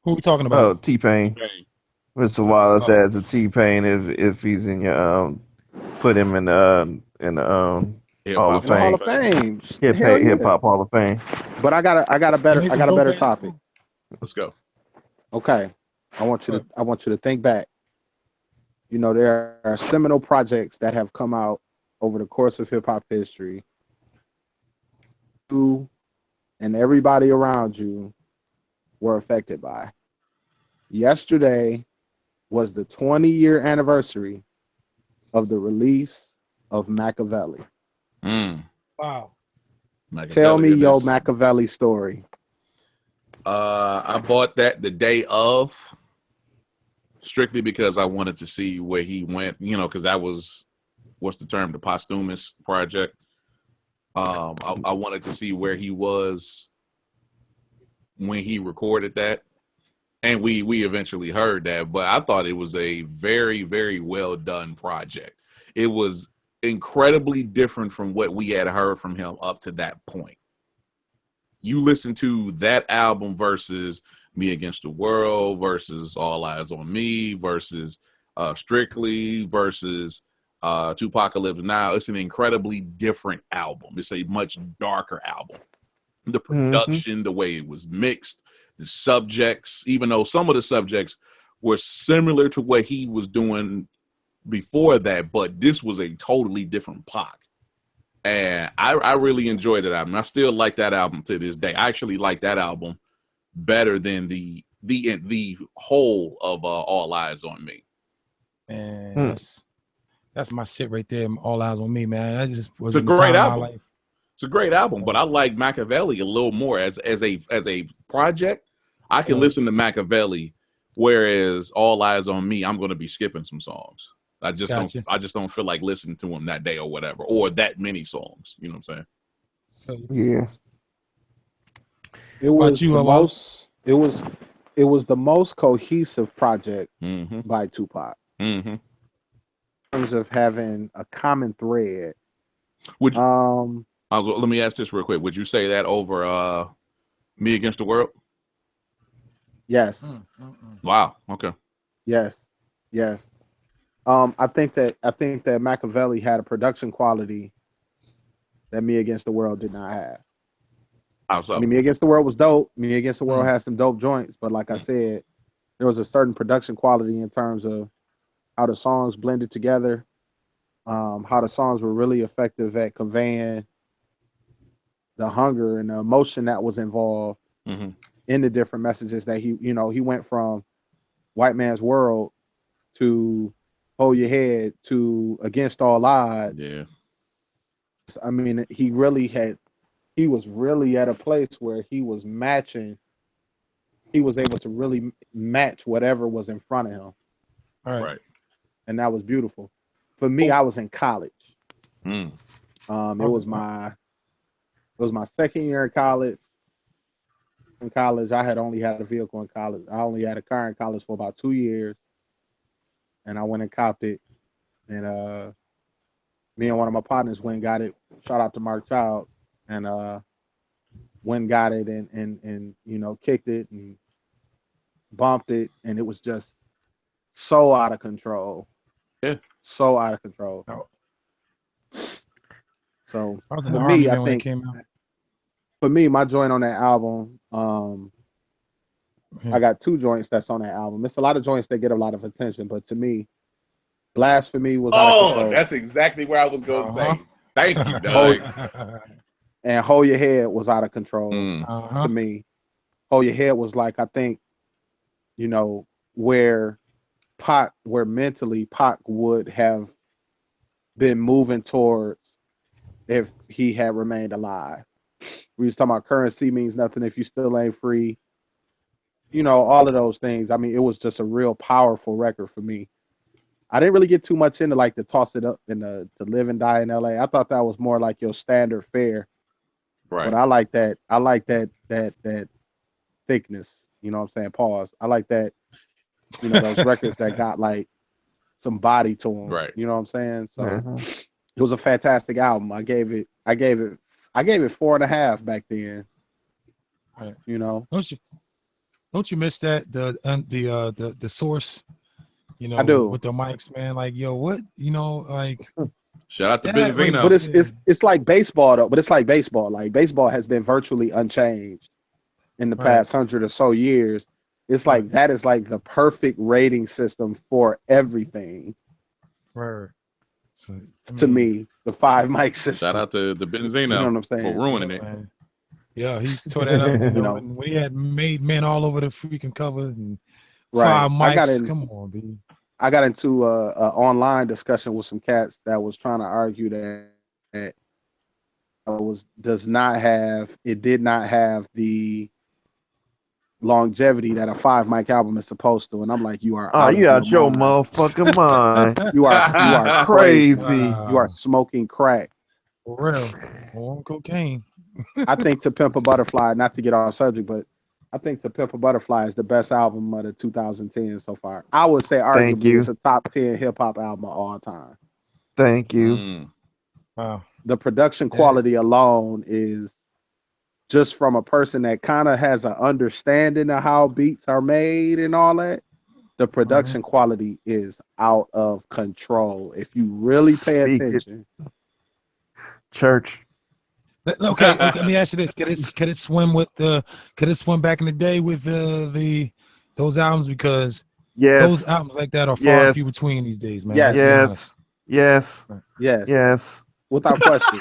Who we talking about? Oh, T-Pain. Mr. Wallace adds a T-Pain if he's in your put him in the Hall of Fame. Hall of Fame. Hip Hop Hall of Fame. But I got a better topic. Let's go. Okay. I want you to think back. There are seminal projects that have come out over the course of hip hop history. You and everybody around you were affected by. Yesterday was the 20-year anniversary of the release of Machiavelli. Wow. Tell me your Machiavelli story. I bought that the day of, strictly because I wanted to see where he went, because that was, what's the term, the posthumous project. I wanted to see where he was when he recorded that. And we eventually heard that, but I thought it was a very, very well done project. It was incredibly different from what we had heard from him up to that point. You listen to that album versus Me Against the World versus All Eyes on Me versus Strictly versus Tupacalypse Now. It's an incredibly different album. It's a much darker album. The production, the way it was mixed, the subjects, even though some of the subjects were similar to what he was doing before that, but this was a totally different Pac. And I really enjoyed that album. I still like that album to this day. I actually like that album better than the whole of All Eyes on Me. Man, that's my shit right there. All Eyes on Me, man. That just was a great album. My life. It's a great album, but I like Machiavelli a little more as a project. I can listen to Machiavelli, whereas All Eyes on Me, I'm going to be skipping some songs. I just don't feel like listening to him that day or whatever, or that many songs. You know what I'm saying? Yeah. It was the most cohesive project by Tupac. In terms of having a common thread. Let me ask this real quick. Would you say that over Me Against the World? Yes. Wow. Okay. Yes. I think that Machiavelli had a production quality that Me Against the World did not have. How so? I mean, Me Against the World was dope. Me Against the World has some dope joints, but like I said, there was a certain production quality in terms of how the songs blended together, how the songs were really effective at conveying the hunger and the emotion that was involved in the different messages that he went from White Man's World to Hold Your Head to Against All Odds. Yeah. I mean, he was really at a place where he was able to really match whatever was in front of him. Right. And that was beautiful. For me, I was in college. It was my second year in college. In college, I had only had a vehicle in college. I only had a car in college for about 2 years. And I went and copped it. And me and one of my partners went and got it. Shout out to Mark Child. And went and got it and kicked it and bumped it. And it was just so out of control. Yeah. So out of control. Oh. So I was in the Army when it came out. For me, my joint on that album, I got 2 joints that's on that album. It's a lot of joints that get a lot of attention, but to me, Blasphemy was out of control. That's exactly where I was going to say. Thank you, Doug. And Hold Your Head was out of control to me. Hold Your Head was like, I think, where mentally Pac would have been moving towards if he had remained alive. We was talking about currency means nothing if you still ain't free. You know, all of those things. I mean, it was just a real powerful record for me. I didn't really get too much into like to toss it up and to live and die in LA. I thought that was more like your standard fare. Right. But I like that. I like that thickness. You know what I'm saying? Pause. I like that. You know, those records that got like some body to them. Right. You know what I'm saying? So Mhm. it was a fantastic album. I gave it 4.5 back then. Right. You know, Don't you miss that the source? You I know, do. with the mics, man. Like, yo, what? You know, like Shout out to that, like, Benzino. But it's like baseball though. But it's like baseball. Like baseball has been virtually unchanged in the Right. past 100 or so years. It's like Right. that is like the perfect rating system for everything. Right. So, I To mean, me, the 5 mic system. Shout out to the You know Benzino what I'm for saying? ruining yeah, it. man. Yeah, he tore that up. You You know, know, and when he had made men all over the freaking cover and right. 5 mics. Come on, B. I got into a online discussion with some cats that was trying to argue that it did not have the longevity that a 5 mic album is supposed to, and I'm like, you are Oh, out of you your out your mind. motherfucking mind. You are crazy. Crazy. You are smoking crack. For real. On cocaine. I think To Pimp a Butterfly, not to get off subject, but I think To Pimp a Butterfly is the best album of the 2010 so far. I would say Thank arguably it's you. a top 10 hip hop album of all time. Thank you. Mm. Wow. The production Yeah. quality alone is just from a person that kind of has an understanding of how beats are made and all that. The production quality is out of control. If you really pay Speak it, attention, church. Okay, let me ask you this: Could it swim with the? Could it swim back in the day with those albums? Because those Yes. albums like that are far and few Yes. between these days, man. Yes. Let's be honest. Yes. Yes. yes, Yes. without question.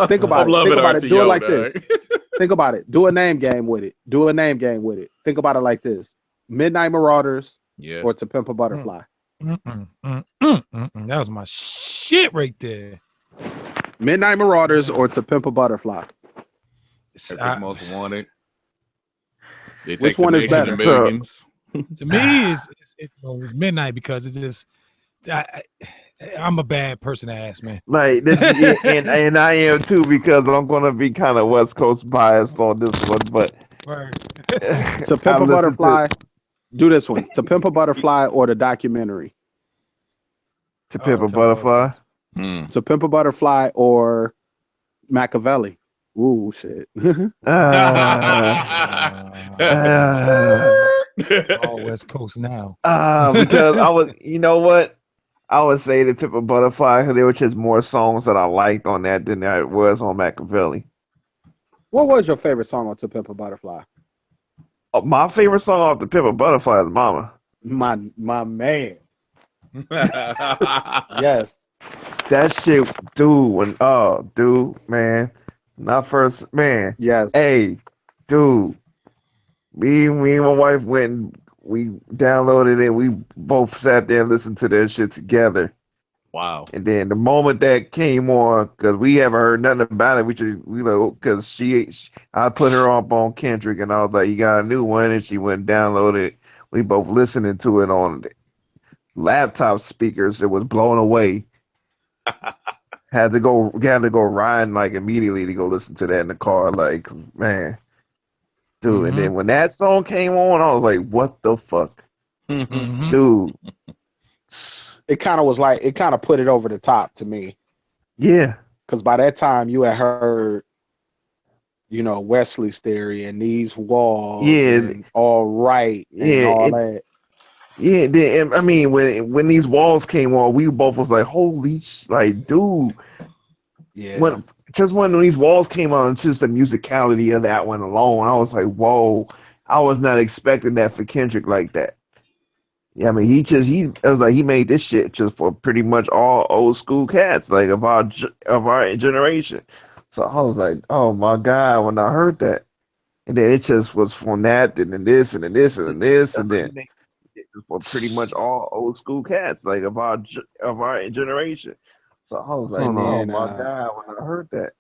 Think I'm about it. loving Think about it. Do it RTO, like dog. this. Think about it. Do a name game with it. Do a name game with it. Think about it like this: Midnight Marauders Yes. or To Pimp a Butterfly. That was my shit right there. Midnight Marauders or To Pimp a Butterfly. America's Most Wanted. It Which takes a one is nation better? of millions. To me, it's midnight because it's just. I'm a bad person to ask, man. Like this, and I am too because I'm gonna be kind of West Coast biased on this one, but Right. To Pimp a Butterfly. Do this one. To Pimp a Butterfly or the documentary. To Pimp a Butterfly. Mm. To Pimp a Butterfly or Machiavelli. Ooh, shit. All West Coast now. Because I was, you know what? I would say to Pimp a Butterfly because there were just more songs that I liked on that than there was on Machiavelli. What was your favorite song on To Pimp a Butterfly? Oh, my favorite song off the Pimp a Butterfly is Mama. My man. Yes. That shit, dude, man. Not first, man. Yes. Hey, dude. Me and my wife went and we downloaded it. We both sat there and listened to that shit together. Wow. And then the moment that came on, because we haven't heard nothing about it, because I put her up on Kendrick, and I was like, "You got a new one," and she went and downloaded it. We both listening to it on laptop speakers. It was blown away. Had to go riding like immediately to go listen to that in the car. Like, man, dude. And then when that song came on, I was like, "What the fuck, dude?" It kind of put it over the top to me. Yeah. Because by that time you had heard, Wesley's Theory and These Walls and All Right and all that. Yeah, I mean, when These Walls came on, we both was like, "Holy like, dude!" Yeah. When These Walls came on, just the musicality of that one alone, I was like, "Whoa!" I was not expecting that for Kendrick like that. Yeah, I mean, he made this shit just for pretty much all old school cats, like of our generation. So I was like, "Oh my god!" When I heard that, and then it just was from that, and then this, and then this, and then this, and then it was for pretty much all old school cats, like of our generation. So I was like, And "Oh then, my god!" When I heard that,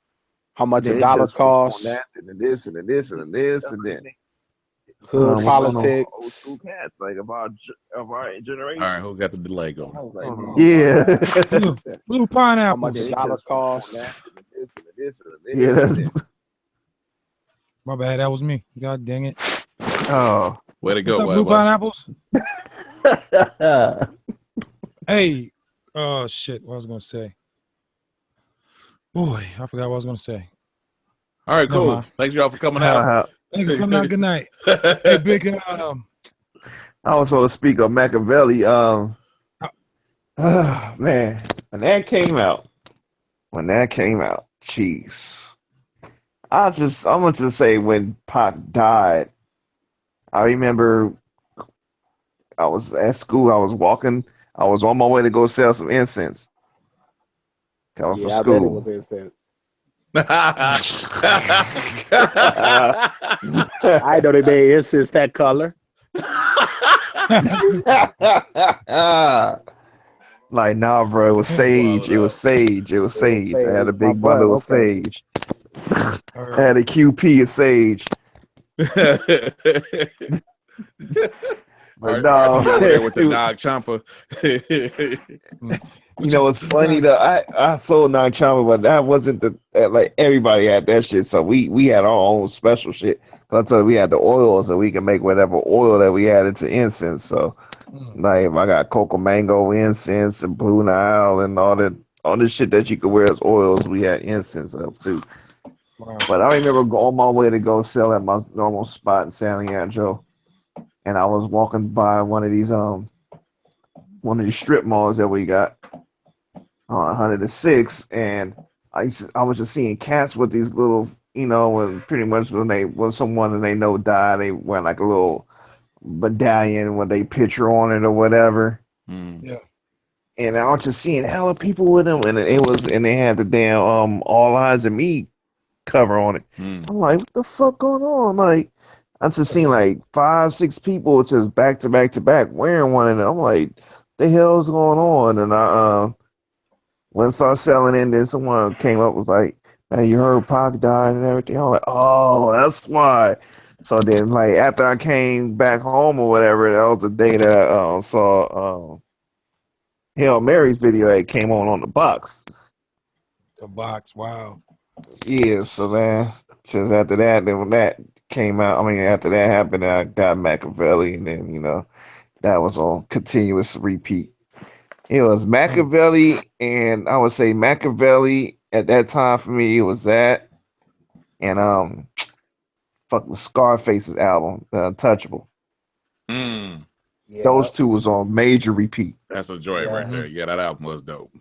how much Then a it dollar just went on costs, that, and then this, and then this, and then this, and then hood politics. Old school cats like of our generation. All right, who got the delay I going? was like, yeah, Blue How much pineapples. a dollar costs. yeah. That's, My bad, that was me. God dang it. oh, Way to What's go, up, Blue What? pineapples? Hey, oh shit, what I was gonna say. Boy, I forgot what I was gonna say. All right, Never cool. mind. Thanks y'all for coming out. Thanks for coming out. Good night. Hey, big. I was going to speak of Machiavelli. Man, when that came out, jeez. I'm gonna just say when Pac died, I remember I was at school. I was walking. I was on my way to go sell some incense. Coming from Yeah, I bet it school. was instant. Uh, I know they made incense that color. like, nah, bro. It was sage. It was sage. It was sage. I had a My big boy, bundle of okay. sage. I had a QP of sage. But no, RT over there with the Nog Chomper. you know, it's funny though. I sold Nine Chama, but that wasn't like everybody had that shit. So we had our own special shit. So I told you we had the oil, so we can make whatever oil that we had into incense. So like I got cocoa mango incense and blue Nile and all this shit that you could wear as oils. We had incense of too. Wow. But I remember on my way to go sell at my normal spot in San Leandro, and I was walking by one of these strip malls that we got on 106, and I was just seeing cats with these little, and pretty much when someone that they know died, they wear like a little medallion with a picture on it or whatever. Yeah. And I was just seeing hella people with them, and they had the damn All Eyes on Me cover on it. I'm like, what the fuck going on? Like, I just seen like 5-6 people just back to back to back wearing one of them. I'm like, the hell's going on? And I when I started selling it, then someone came up with like, man, you heard Pac died and everything. I'm like, oh, that's why. So then, like, after I came back home or whatever, that was the day that I saw Hail Mary's video that came on the box. The box, wow. Yeah, so man, just after that, then when that came out, after that happened, I got Machiavelli, and then, that was on continuous repeat. It was Machiavelli, and I would say Machiavelli at that time for me, it was that, and fuck the Scarface's album, The Untouchable. Yeah. Those two was on major repeat. That's a joy right there. Yeah, that album was dope.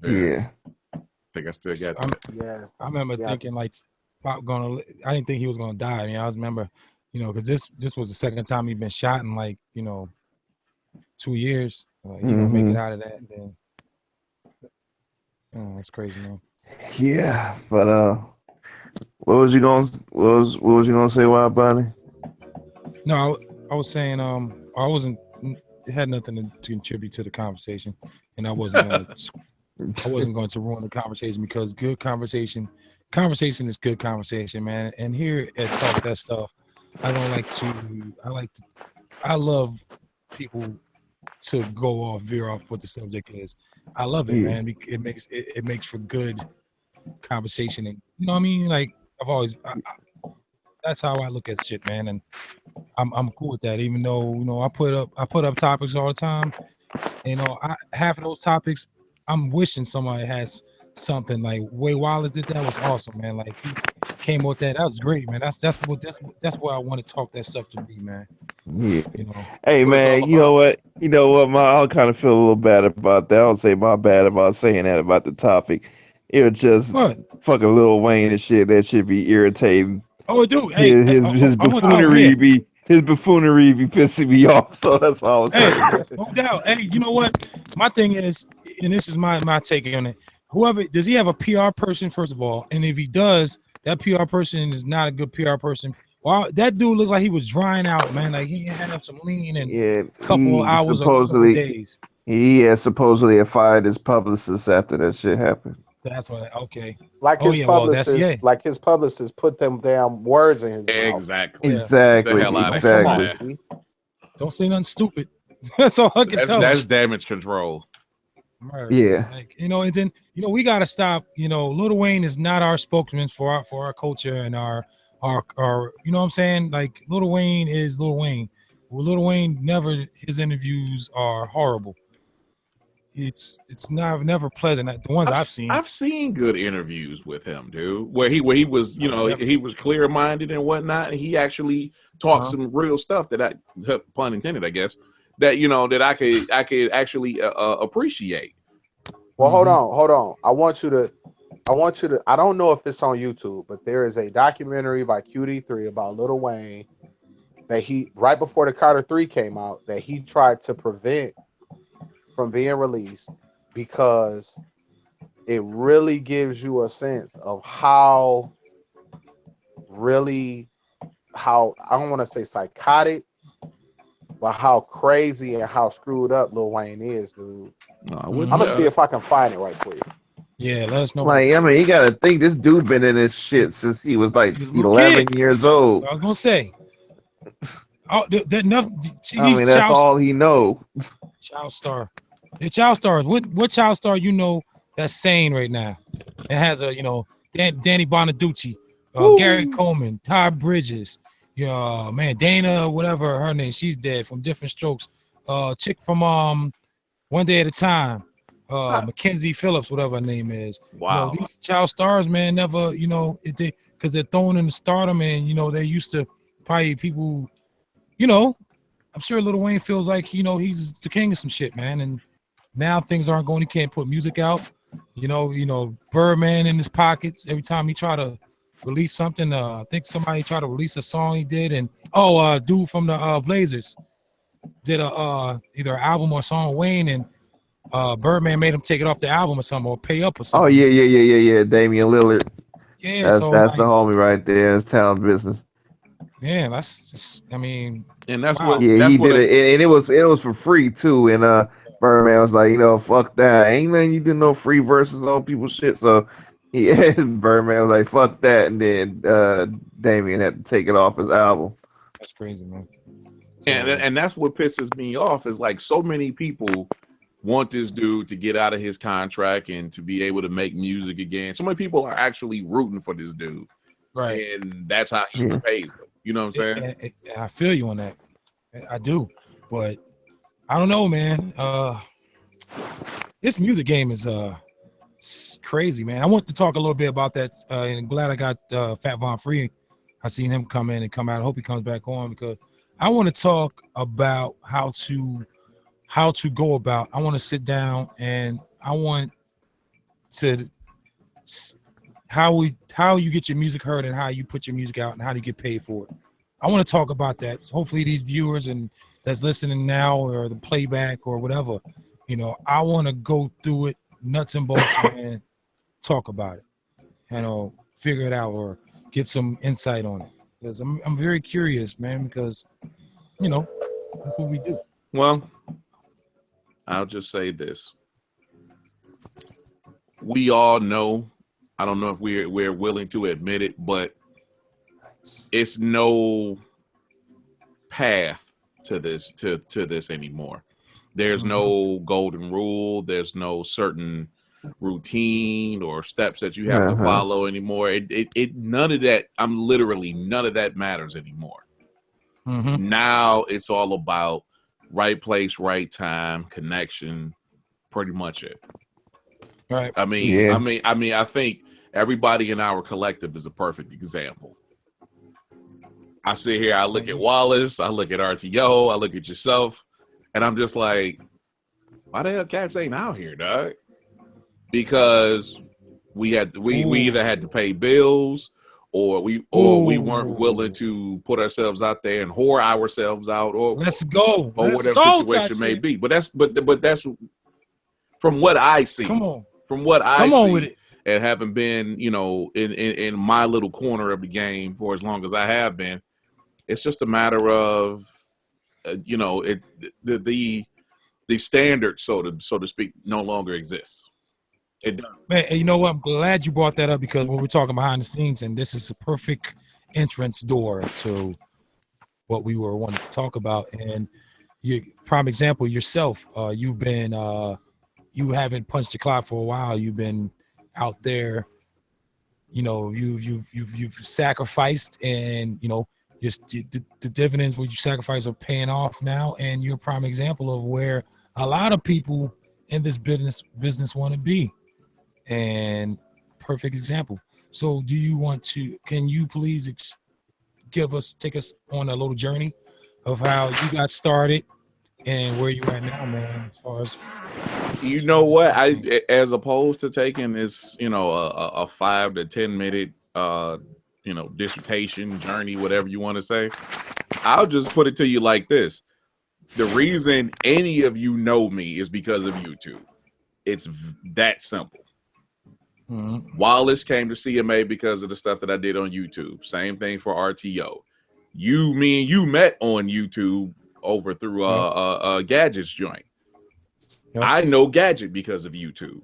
Yeah. I think I still got that. I remember thinking like Pop I didn't think he was gonna die. I mean, I was remember, because this was the second time he'd been shot in like 2 years. He gonna make it out of that. And then, that's crazy, man. Yeah, but what was you gonna say, Wild Bunny? No, I was saying I wasn't. It had nothing to contribute to the conversation, and I wasn't going to ruin the conversation because good conversation is good conversation, man. And here at Talk That Stuff, I love people to veer off what the subject is. I love it, man. It makes for good conversation, and you know what I mean. Like I've always, that's how I look at shit, man. And I'm cool with that. Even though I put up topics all the time. Half of those topics, I'm wishing somebody has something like Way Wallace did. That was awesome, man. Like he came with that. That was great, man. That's what I want to talk that stuff to be, man. Yeah. Hey, man. You know what? I kind of feel a little bad about that. I don't say my bad about saying that about the topic. It was just fucking Lil Wayne and shit. That should be irritating. Oh, dude. His buffoonery be pissing me off. So that's why I was saying. No doubt. Hey, you know what? My thing is, and this is my take on it. Whoever does he have a PR person first of all? And if he does, that PR person is not a good PR person. Wow, that dude looked like he was drying out, man. Like he had some lean and a couple of hours or a couple of days. He has supposedly fired his publicist after that shit happened. That's what. Okay. Like Oh his yeah. Well, that's publicist put them damn words in his mouth. Exactly. Yeah. Get the Exactly. hell out of Exactly. here, man. Don't say nothing stupid. That's all I can tell. That's damage control. Right. Yeah. Like, and then we got to stop. Lil Wayne is not our spokesman for our culture and our you know what I'm saying? Like, Lil Wayne is Lil Wayne. Well, Lil Wayne his interviews are horrible. It's never pleasant. The ones I've seen. I've seen good interviews with him, dude, where he was, he was clear minded and whatnot, and he actually talked some real stuff that pun intended, I guess, that that I could actually appreciate. Well, hold on. I want you to. I don't know if it's on YouTube, but there is a documentary by QD3 about Lil Wayne that he, right before the Carter 3 came out, that he tried to prevent from being released because it really gives you a sense of how I don't want to say psychotic, but how crazy and how screwed up Lil Wayne is, dude. No, I I'm wouldn't. gonna see if I can find it right quick. Yeah, let us know. Like, I mean, you gotta think this dude been in this shit since he was like 11 years old. I was gonna say. Oh, that nothing. I mean, that's all he know. Child star. The child stars. What child star that's sane right now? It has Danny Bonaducci, Gary Coleman, Todd Bridges, man, Dana, whatever her name, she's dead from Different Strokes. Chick from One Day at a Time, Mackenzie Phillips, whatever her name is. Wow. These child stars, man, never, because they're thrown into stardom, and they're used to probably people, I'm sure Lil Wayne feels like he's the king of some shit, man, and now things aren't going. He can't put music out. Birdman in his pockets every time he try to release something. I think somebody tried to release a song he did, and dude from the Blazers did either an album or song with Wayne, and Birdman made him take it off the album or something, or pay up or something. Oh yeah. Damian Lillard. Yeah, that's so the homie right there. It's talent business. Yeah, that's just. I mean, and that's wow. what. Yeah, that's he what did it, and it was for free too. And Birdman was like, fuck that. Ain't nothing you do no free verses on people's shit. So Birdman was like, fuck that, and then Damian had to take it off his album. That's crazy, man. So, and that's what pisses me off is like so many people want this dude to get out of his contract and to be able to make music again. So many people are actually rooting for this dude, right? And that's how he pays them. You know what I'm saying? I feel you on that. I do, but I don't know, man. This music game is crazy, man. I want to talk a little bit about that, and glad I got Fat Von Free. I seen him come in and come out. I hope he comes back on because I want to talk about how to go about. I want to sit down and I want to how you get your music heard and how you put your music out and how do you get paid for it. I want to talk about that. Hopefully these viewers and that's listening now or the playback or whatever, I want to go through it nuts and bolts and talk about it, figure it out or get some insight on it. Because I'm very curious, man, because, that's what we do. Well, I'll just say this. We all know, I don't know if we're willing to admit it, but it's no path to this anymore. There's no golden rule. There's no certain routine or steps that you have to follow anymore. It none of that. None of that matters anymore. Now it's all about right place, right time, connection, pretty much it. Right. I think everybody in our collective is a perfect example. I sit here, I look at Wallace, I look at RTO, I look at yourself, and I'm just like, why the hell cats ain't out here, dog? Because we either had to pay bills or we weren't willing to put ourselves out there and whore ourselves out or let's go or whatever situation may be. But that's from what I see. From what I see and having been, in my little corner of the game for as long as I have been, it's just a matter of the standard, so to speak, no longer exists. It does. Man, and you know what? I'm glad you brought that up because when we're talking behind the scenes, and this is a perfect entrance door to what we were wanting to talk about. And you, prime example, yourself, you've been, you haven't punched the clock for a while. You've been out there, you know, you've sacrificed, and you know, just the dividends what you sacrifice are paying off now, and you're a prime example of where a lot of people in this business want to be. And perfect example. So do you want to, can you please take us on a little journey of how you got started and where you at now, man, as far as You know what? As opposed to taking this, you know, a 5 to 10 minute, you know, dissertation journey, whatever you want to say, I'll just put it to you like this. The reason any of you know me is because of YouTube. It's that simple. Mm-hmm. Wallace came to CMA because of the stuff that I did on YouTube. Same thing for RTO. Me and you met on YouTube over through Gadget's joint. Yep. I know Gadget because of YouTube.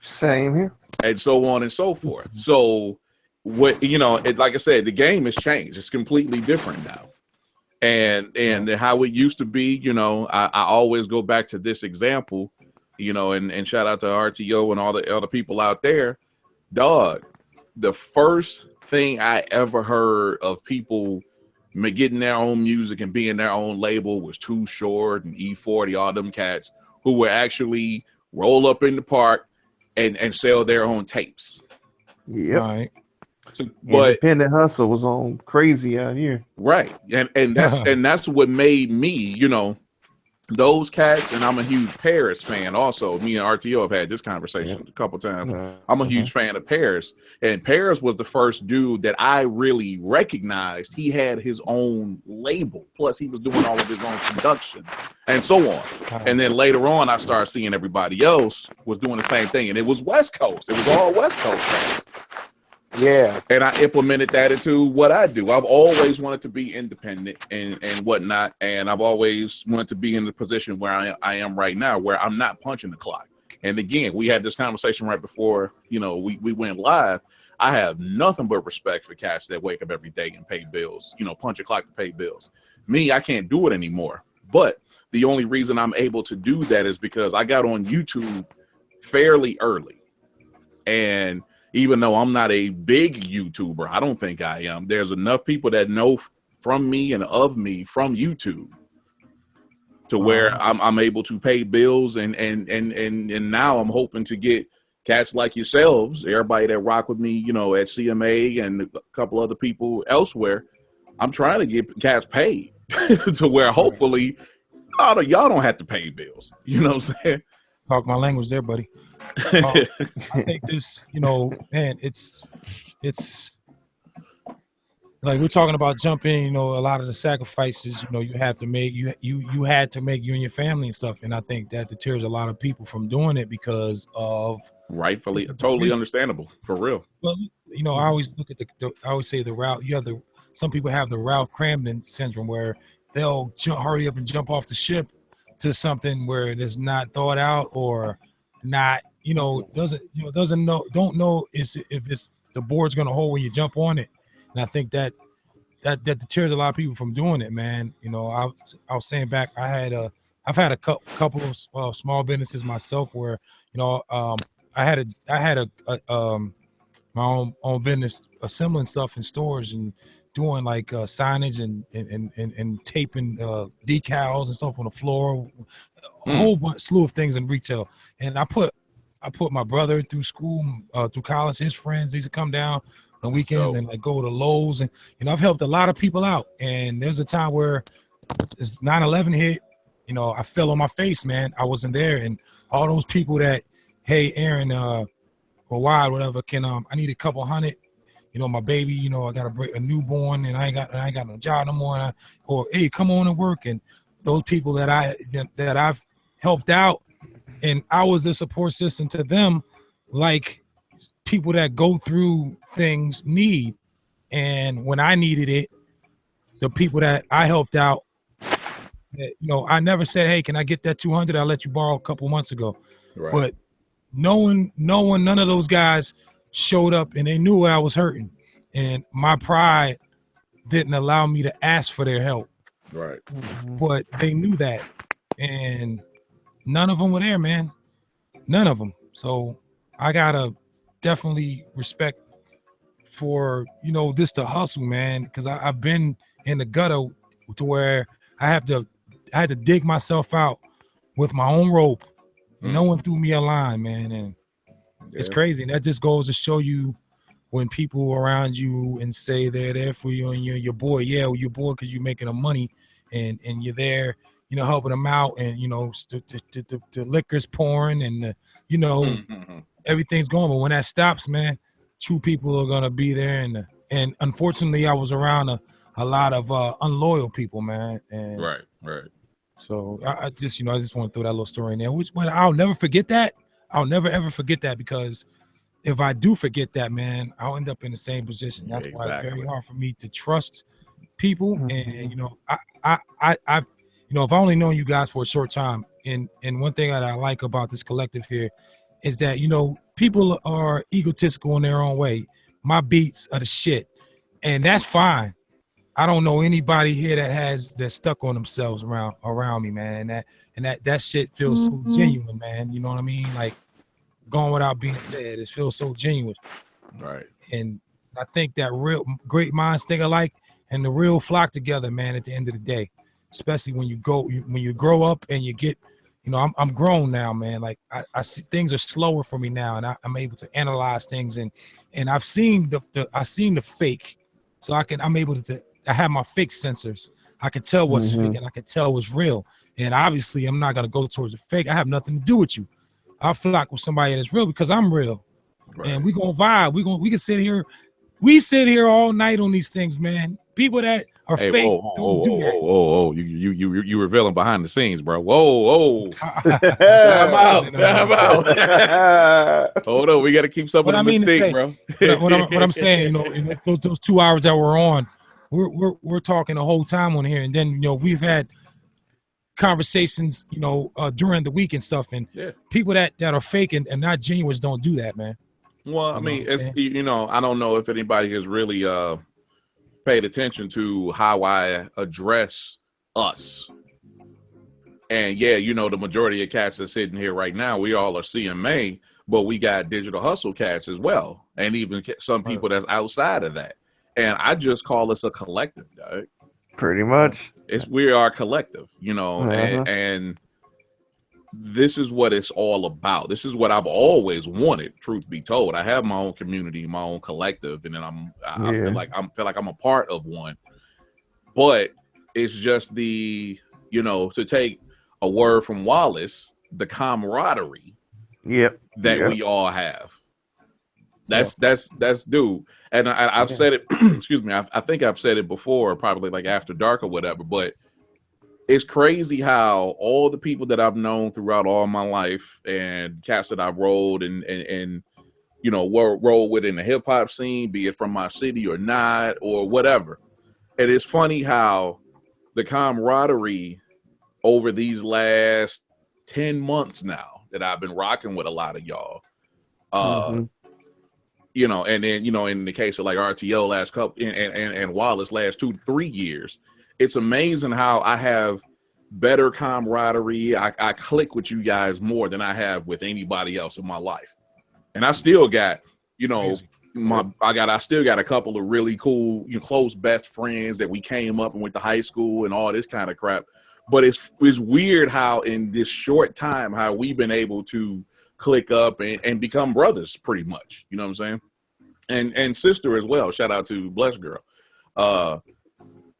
Same here. And so on and so forth. So what, you know, like I said, the game has changed. It's completely different now. And how it used to be, you know, I always go back to this example, you know, and shout out to RTO and all the other people out there. Dog, the first thing I ever heard of people getting their own music and being their own label was Too Short and E40, all them cats who would actually roll up in the park and sell their own tapes. Yep. All right. So, but independent hustle was on crazy out here. right, and that's what made me, you know, those cats. And I'm a huge Paris fan. Also, me and RTO have had this conversation a couple times. I'm a huge fan of Paris, and Paris was the first dude that I really recognized. He had his own label, plus he was doing all of his own production and so on. And then later on, I started seeing everybody else was doing the same thing, and it was West Coast. It was all West Coast cats. Yeah. And I implemented that into what I do. I've always wanted to be independent and whatnot. And I've always wanted to be in the position where I am right now, where I'm not punching the clock. And again, we had this conversation right before, you know, we went live. I have nothing but respect for cats that wake up every day and pay bills, you know, punch a clock to pay bills. Me, I can't do it anymore. But the only reason I'm able to do that is because I got on YouTube fairly early. And even though I'm not a big YouTuber, I don't think I am. There's enough people that know from me and of me from YouTube to where I'm able to pay bills, and now I'm hoping to get cats like yourselves, everybody that rock with me, you know, at CMA and a couple other people elsewhere. I'm trying to get cats paid to where hopefully y'all don't have to pay bills. You know what I'm saying? Talk my language there, buddy. I think this, you know, man, it's like we're talking about jumping, you know, a lot of the sacrifices, you know, you have to make, you had to make, you and your family and stuff. And I think that deters a lot of people from doing it because of rightfully, totally understandable, for real. Well, you know, I always look at I always say the route. You have some people have the Ralph Cramden syndrome where they'll hurry up and jump off the ship to something where it's not thought out or not, you know, don't know if it's the board's going to hold when you jump on it. And I think that deters a lot of people from doing it, man. You know, I was saying back, I've had a couple of small businesses myself where, you know, I had my own business assembling stuff in stores and doing like signage and taping decals and stuff on the floor, a whole slew of things in retail. And I put my brother through school, through college. His friends used to come down on weekends and like go to Lowe's, and you know, I've helped a lot of people out. And there's a time where this 9/11 hit, you know, I fell on my face, man. I wasn't there, and all those people that, hey, Aaron, or Wide, whatever, I need a couple hundred. You know, my baby, you know, I got a newborn, and I ain't got no job no more. Or hey, come on and work. And those people that I've helped out, and I was the support system to them, like people that go through things need. And when I needed it, the people that I helped out, you know, I never said, hey, can I get that 200 I let you borrow a couple months ago? Right. none of those guys showed up, and they knew I was hurting, and my pride didn't allow me to ask for their help. Right. But they knew that, and none of them were there, man. None of them. So I gotta definitely respect for this to hustle, man, because I've been in the gutter to where I had to dig myself out with my own rope. No one threw me a line, man, and it's crazy. And that just goes to show you when people around you and say they're there for you and you're your boy. Yeah, well, you're boy because you're making them money, and you're there, helping them out, and the liquor's pouring, and everything's going. But when that stops, man, true people are gonna be there, and unfortunately, I was around a lot of unloyal people, man. And right. So I just I just want to throw that little story in there. But I'll never forget that. I'll never ever forget that, because if I do forget that, man, I'll end up in the same position. That's why it's very hard for me to trust people. And I've if I only known you guys for a short time, and one thing that I like about this collective here is that people are egotistical in their own way. My beats are the shit, and that's fine. I don't know anybody here that's stuck on themselves around me, man. And that shit feels so genuine, man. You know what I mean? Like, going without being said, it feels so genuine. Right. And I think that real great minds think alike, and the real flock together, man, at the end of the day. Especially when you grow up and you get, I'm grown now, man. Like, I see things are slower for me now, and I'm able to analyze things, and I've seen the fake, so I'm able to. I have my fake sensors. I can tell what's fake, and I can tell what's real. And obviously, I'm not gonna go towards the fake. I have nothing to do with you. I'll flock with somebody that's real because I'm real, and we gonna vibe. We can sit here. We sit here all night on these things, man. People that are fake don't do that. Whoa! You revealing behind the scenes, bro. Whoa! Time out! Hold on, we got to keep some of the mystique, bro. what I'm saying, in those 2 hours that we're on, we're talking the whole time on here, and then we've had conversations, during the week and stuff, and people that are fake and not genuine don't do that, man. Well, I mean, it's I don't know if anybody has really paid attention to how I address us. And the majority of cats that's sitting here right now, we all are CMA, but we got digital hustle cats as well, and even some people that's outside of that. And I just call us a collective, dog. Pretty much. We are a collective, and this is what it's all about. This is what I've always wanted, truth be told. I have my own community, my own collective, and then I feel like I'm a part of one. But it's just to take a word from Wallace, the camaraderie that we all have. That's dude. And I've said it, excuse me, I think I've said it before, probably like after dark or whatever, but it's crazy how all the people that I've known throughout all my life and cats that I've rolled and rolled with in the hip hop scene, be it from my city or not, or whatever. And it's funny how the camaraderie over these last 10 months now that I've been rocking with a lot of y'all, and then, in the case of like RTO last couple and Wallace last 2 to 3 years, it's amazing how I have better camaraderie. I click with you guys more than I have with anybody else in my life. And I still got, I still got a couple of really cool, close best friends that we came up and went to high school and all this kind of crap. But it's weird how in this short time, how we've been able to click up and become brothers pretty much. You know what I'm saying? And sister as well. Shout out to Bless Girl.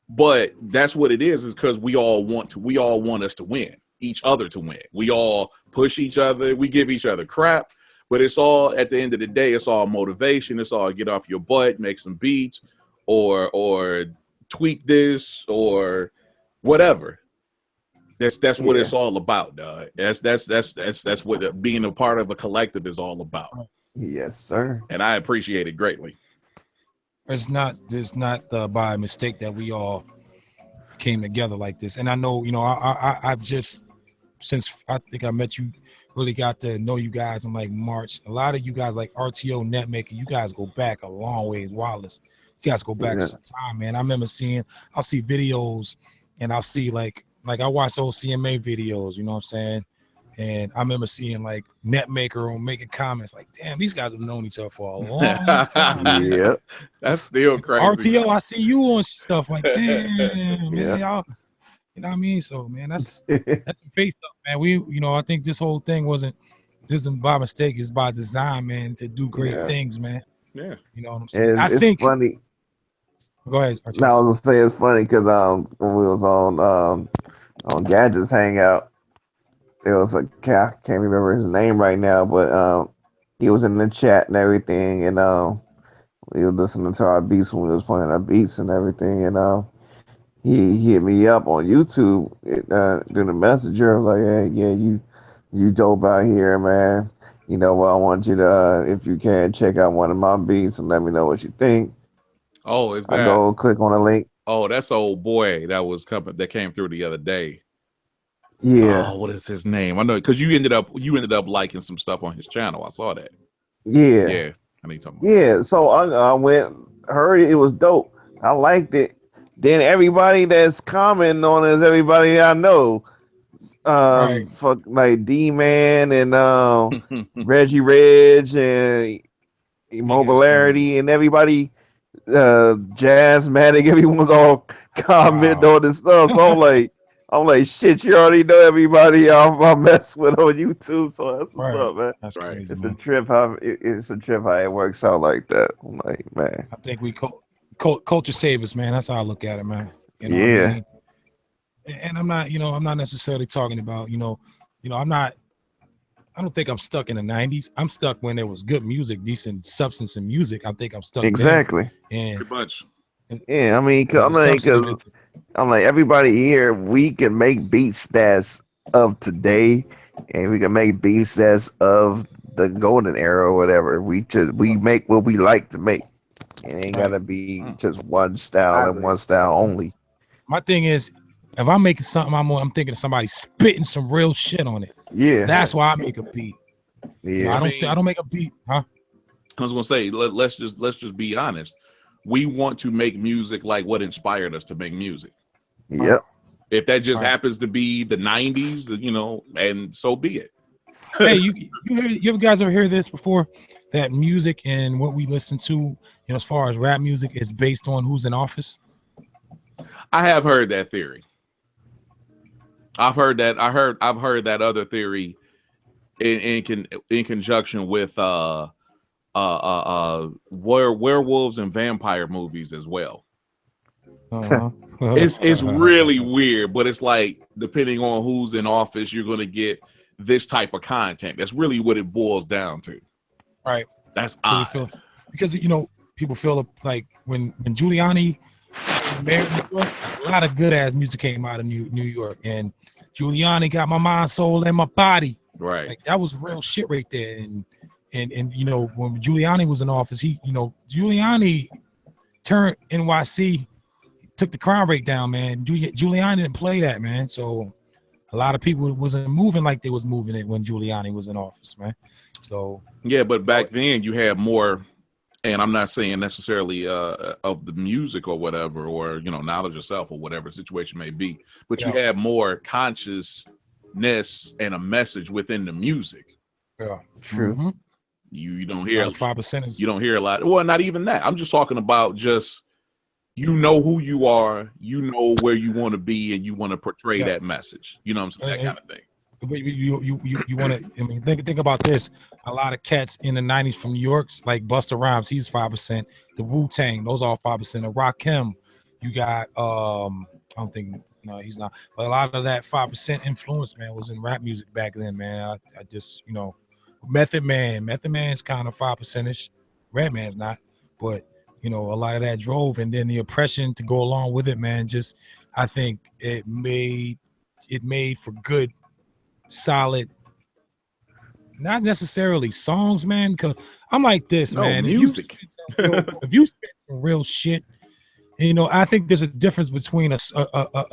But that's what it is because we all want us to win, each other to win. We all push each other. We give each other crap. But it's all, at the end of the day, it's all motivation. It's all get off your butt, make some beats, or tweak this, or whatever. That's what it's all about, dog. That's what being a part of a collective is all about. Yes, sir. And I appreciate it greatly. It's not by mistake that we all came together like this. And I know, I've just, since I think I met you really got to know you guys in like March. A lot of you guys like RTO Netmaker, you guys go back a long ways. Wallace, you guys go back some time, man. I remember I'll see videos, and I'll see like I watch old CMA videos, you know what I'm saying? And I remember seeing like Netmaker or making comments like, damn, these guys have known each other for a long time. Yeah. That's still crazy. RTO, I see you on stuff like, damn, Yeah. man, y'all, you know what I mean? So, man, that's some faith stuff, man. I think this whole thing wasn't by mistake. It's by design, man, to do great things, man. Yeah. You know what I'm saying? And it's funny. Go ahead. No, I was gonna say it's funny because when we was on Gadgets Hangout, there was a cat, I can't remember his name right now, but he was in the chat and everything, and we were listening to our beats when we was playing our beats and everything, and he hit me up on YouTube through the messenger, like, hey, yeah, you dope out here, man. You know, well, I want you to, if you can, check out one of my beats and let me know what you think. Oh, is that? I go click on the link. Oh, that's old boy that came through the other day. Yeah. Oh, what is his name? I know because you ended up liking some stuff on his channel. I saw that. Yeah. Yeah. I need something. Yeah. So I went, heard it was dope. I liked it. Then everybody that's commenting on it is everybody I know. Fuck like D-Man and Reggie Reg and Immobilarity and everybody, Jazzmatic, everyone's all commenting on this stuff. So I'm like, shit, you already know everybody I mess with on YouTube, so that's what's up, man. That's crazy, it's man. It's a trip how it works out like that. I'm like, man. I think we culture savers, man. That's how I look at it, man. You know yeah. What I mean? And I'm not necessarily talking about, I don't think I'm stuck in the 90s. I'm stuck when there was good music, decent substance in music. I think I'm stuck exactly. And pretty much. Yeah, I mean, I'm like everybody here, we can make beats that's of today, and we can make beats that's of the golden era or whatever. We make what we like to make. It ain't gotta be just one style and one style only. My thing is, if I'm making something, I'm thinking of somebody spitting some real shit on it. Yeah, that's why I make a beat. Yeah, I don't make a beat, huh? I was gonna say, let's just be honest. We want to make music like what inspired us to make music. Yep. If that just happens to be the 90s, and so be it. Hey, you guys ever hear this before? That music and what we listen to, as far as rap music, is based on who's in office. I have heard that theory. I've heard that other theory in conjunction with werewolves and vampire movies as well. It's really weird, but it's like depending on who's in office, you're going to get this type of content. That's really what it boils down to. Right. That's odd. Because people feel like when Giuliani married New York, a lot of good ass music came out of New York, and Giuliani got my mind, soul, and my body. Right. Like that was real shit right there. And when Giuliani was in office, Giuliani turned NYC, took the crime rate down, man. Giuliani didn't play that, man. So a lot of people wasn't moving like they was moving it when Giuliani was in office, man. So yeah, but back then you had more, and I'm not saying necessarily of the music or whatever, or knowledge yourself or whatever situation may be, but you had more consciousness and a message within the music. Yeah, true. Mm-hmm. You don't hear 5%. You don't hear a lot. Well, not even that. I'm just talking about just who you are, where you want to be, and you want to portray that message. You know what I'm saying? That kind of thing. You want to? I mean, think about this. A lot of cats in the '90s from New York, like Busta Rhymes, he's 5%. The Wu-Tang, those are all 5%. The Rakim, you got I don't think. No, he's not. But a lot of that 5% influence, man, was in rap music back then, man. I just, Method Man's kind of 5%ish. Redman's not, but a lot of that drove, and then the oppression to go along with it, man. Just, I think it made for good, solid, not necessarily songs, man. Because I'm like this, man. Music. If you spit some real shit. I think there's a difference between a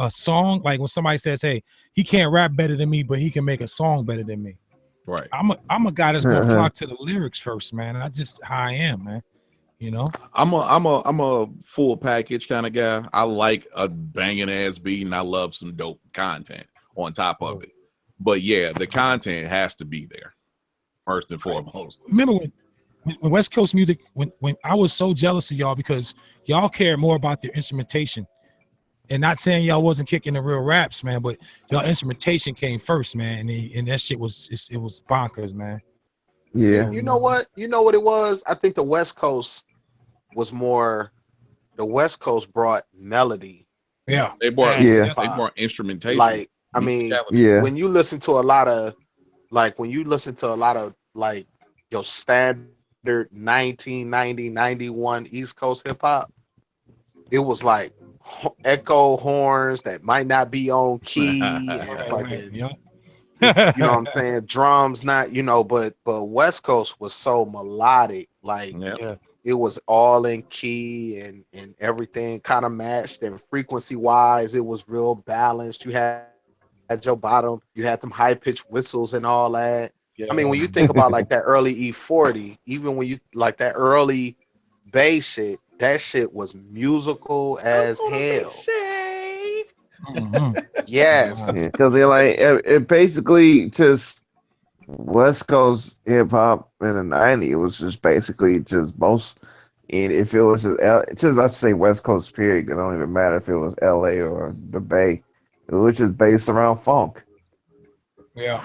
song, like when somebody says, hey, he can't rap better than me, but he can make a song better than me. Right. I'm a guy that's gonna flock to the lyrics first, man. I just how I am, man. You know, I'm a full package kind of guy. I like a banging ass beat, and I love some dope content on top of it. But yeah, the content has to be there first and foremost. remember when West Coast music, when I was so jealous of y'all because y'all cared more about their instrumentation. And not saying y'all wasn't kicking the real raps, man, but y'all instrumentation came first, man, and that shit was it was bonkers, man. Yeah. You know what? You know what it was? I think the West Coast was more. The West Coast brought melody. Yeah, They brought Yeah. they brought instrumentation. Like, I mean, Yeah. when you listen to a lot of, like, like your standard 1990, 91 East Coast hip hop, it was like echo horns that might not be on key and fucking, yeah. you know what I'm saying? Drums, not, but West Coast was so melodic, like Yeah. it was all in key and everything kind of matched, and frequency wise, it was real balanced. You had your bottom, you had them high pitched whistles and all that. I mean, when you think about like that early E40, even when you like that early bass shit, that shit was musical as hell. Yes. Yeah, because they're like it basically just West Coast hip hop in the '90s. It was just basically just most. And if it was just let's say West Coast period, it don't even matter if it was L.A. or the Bay. It was just based around funk. Yeah.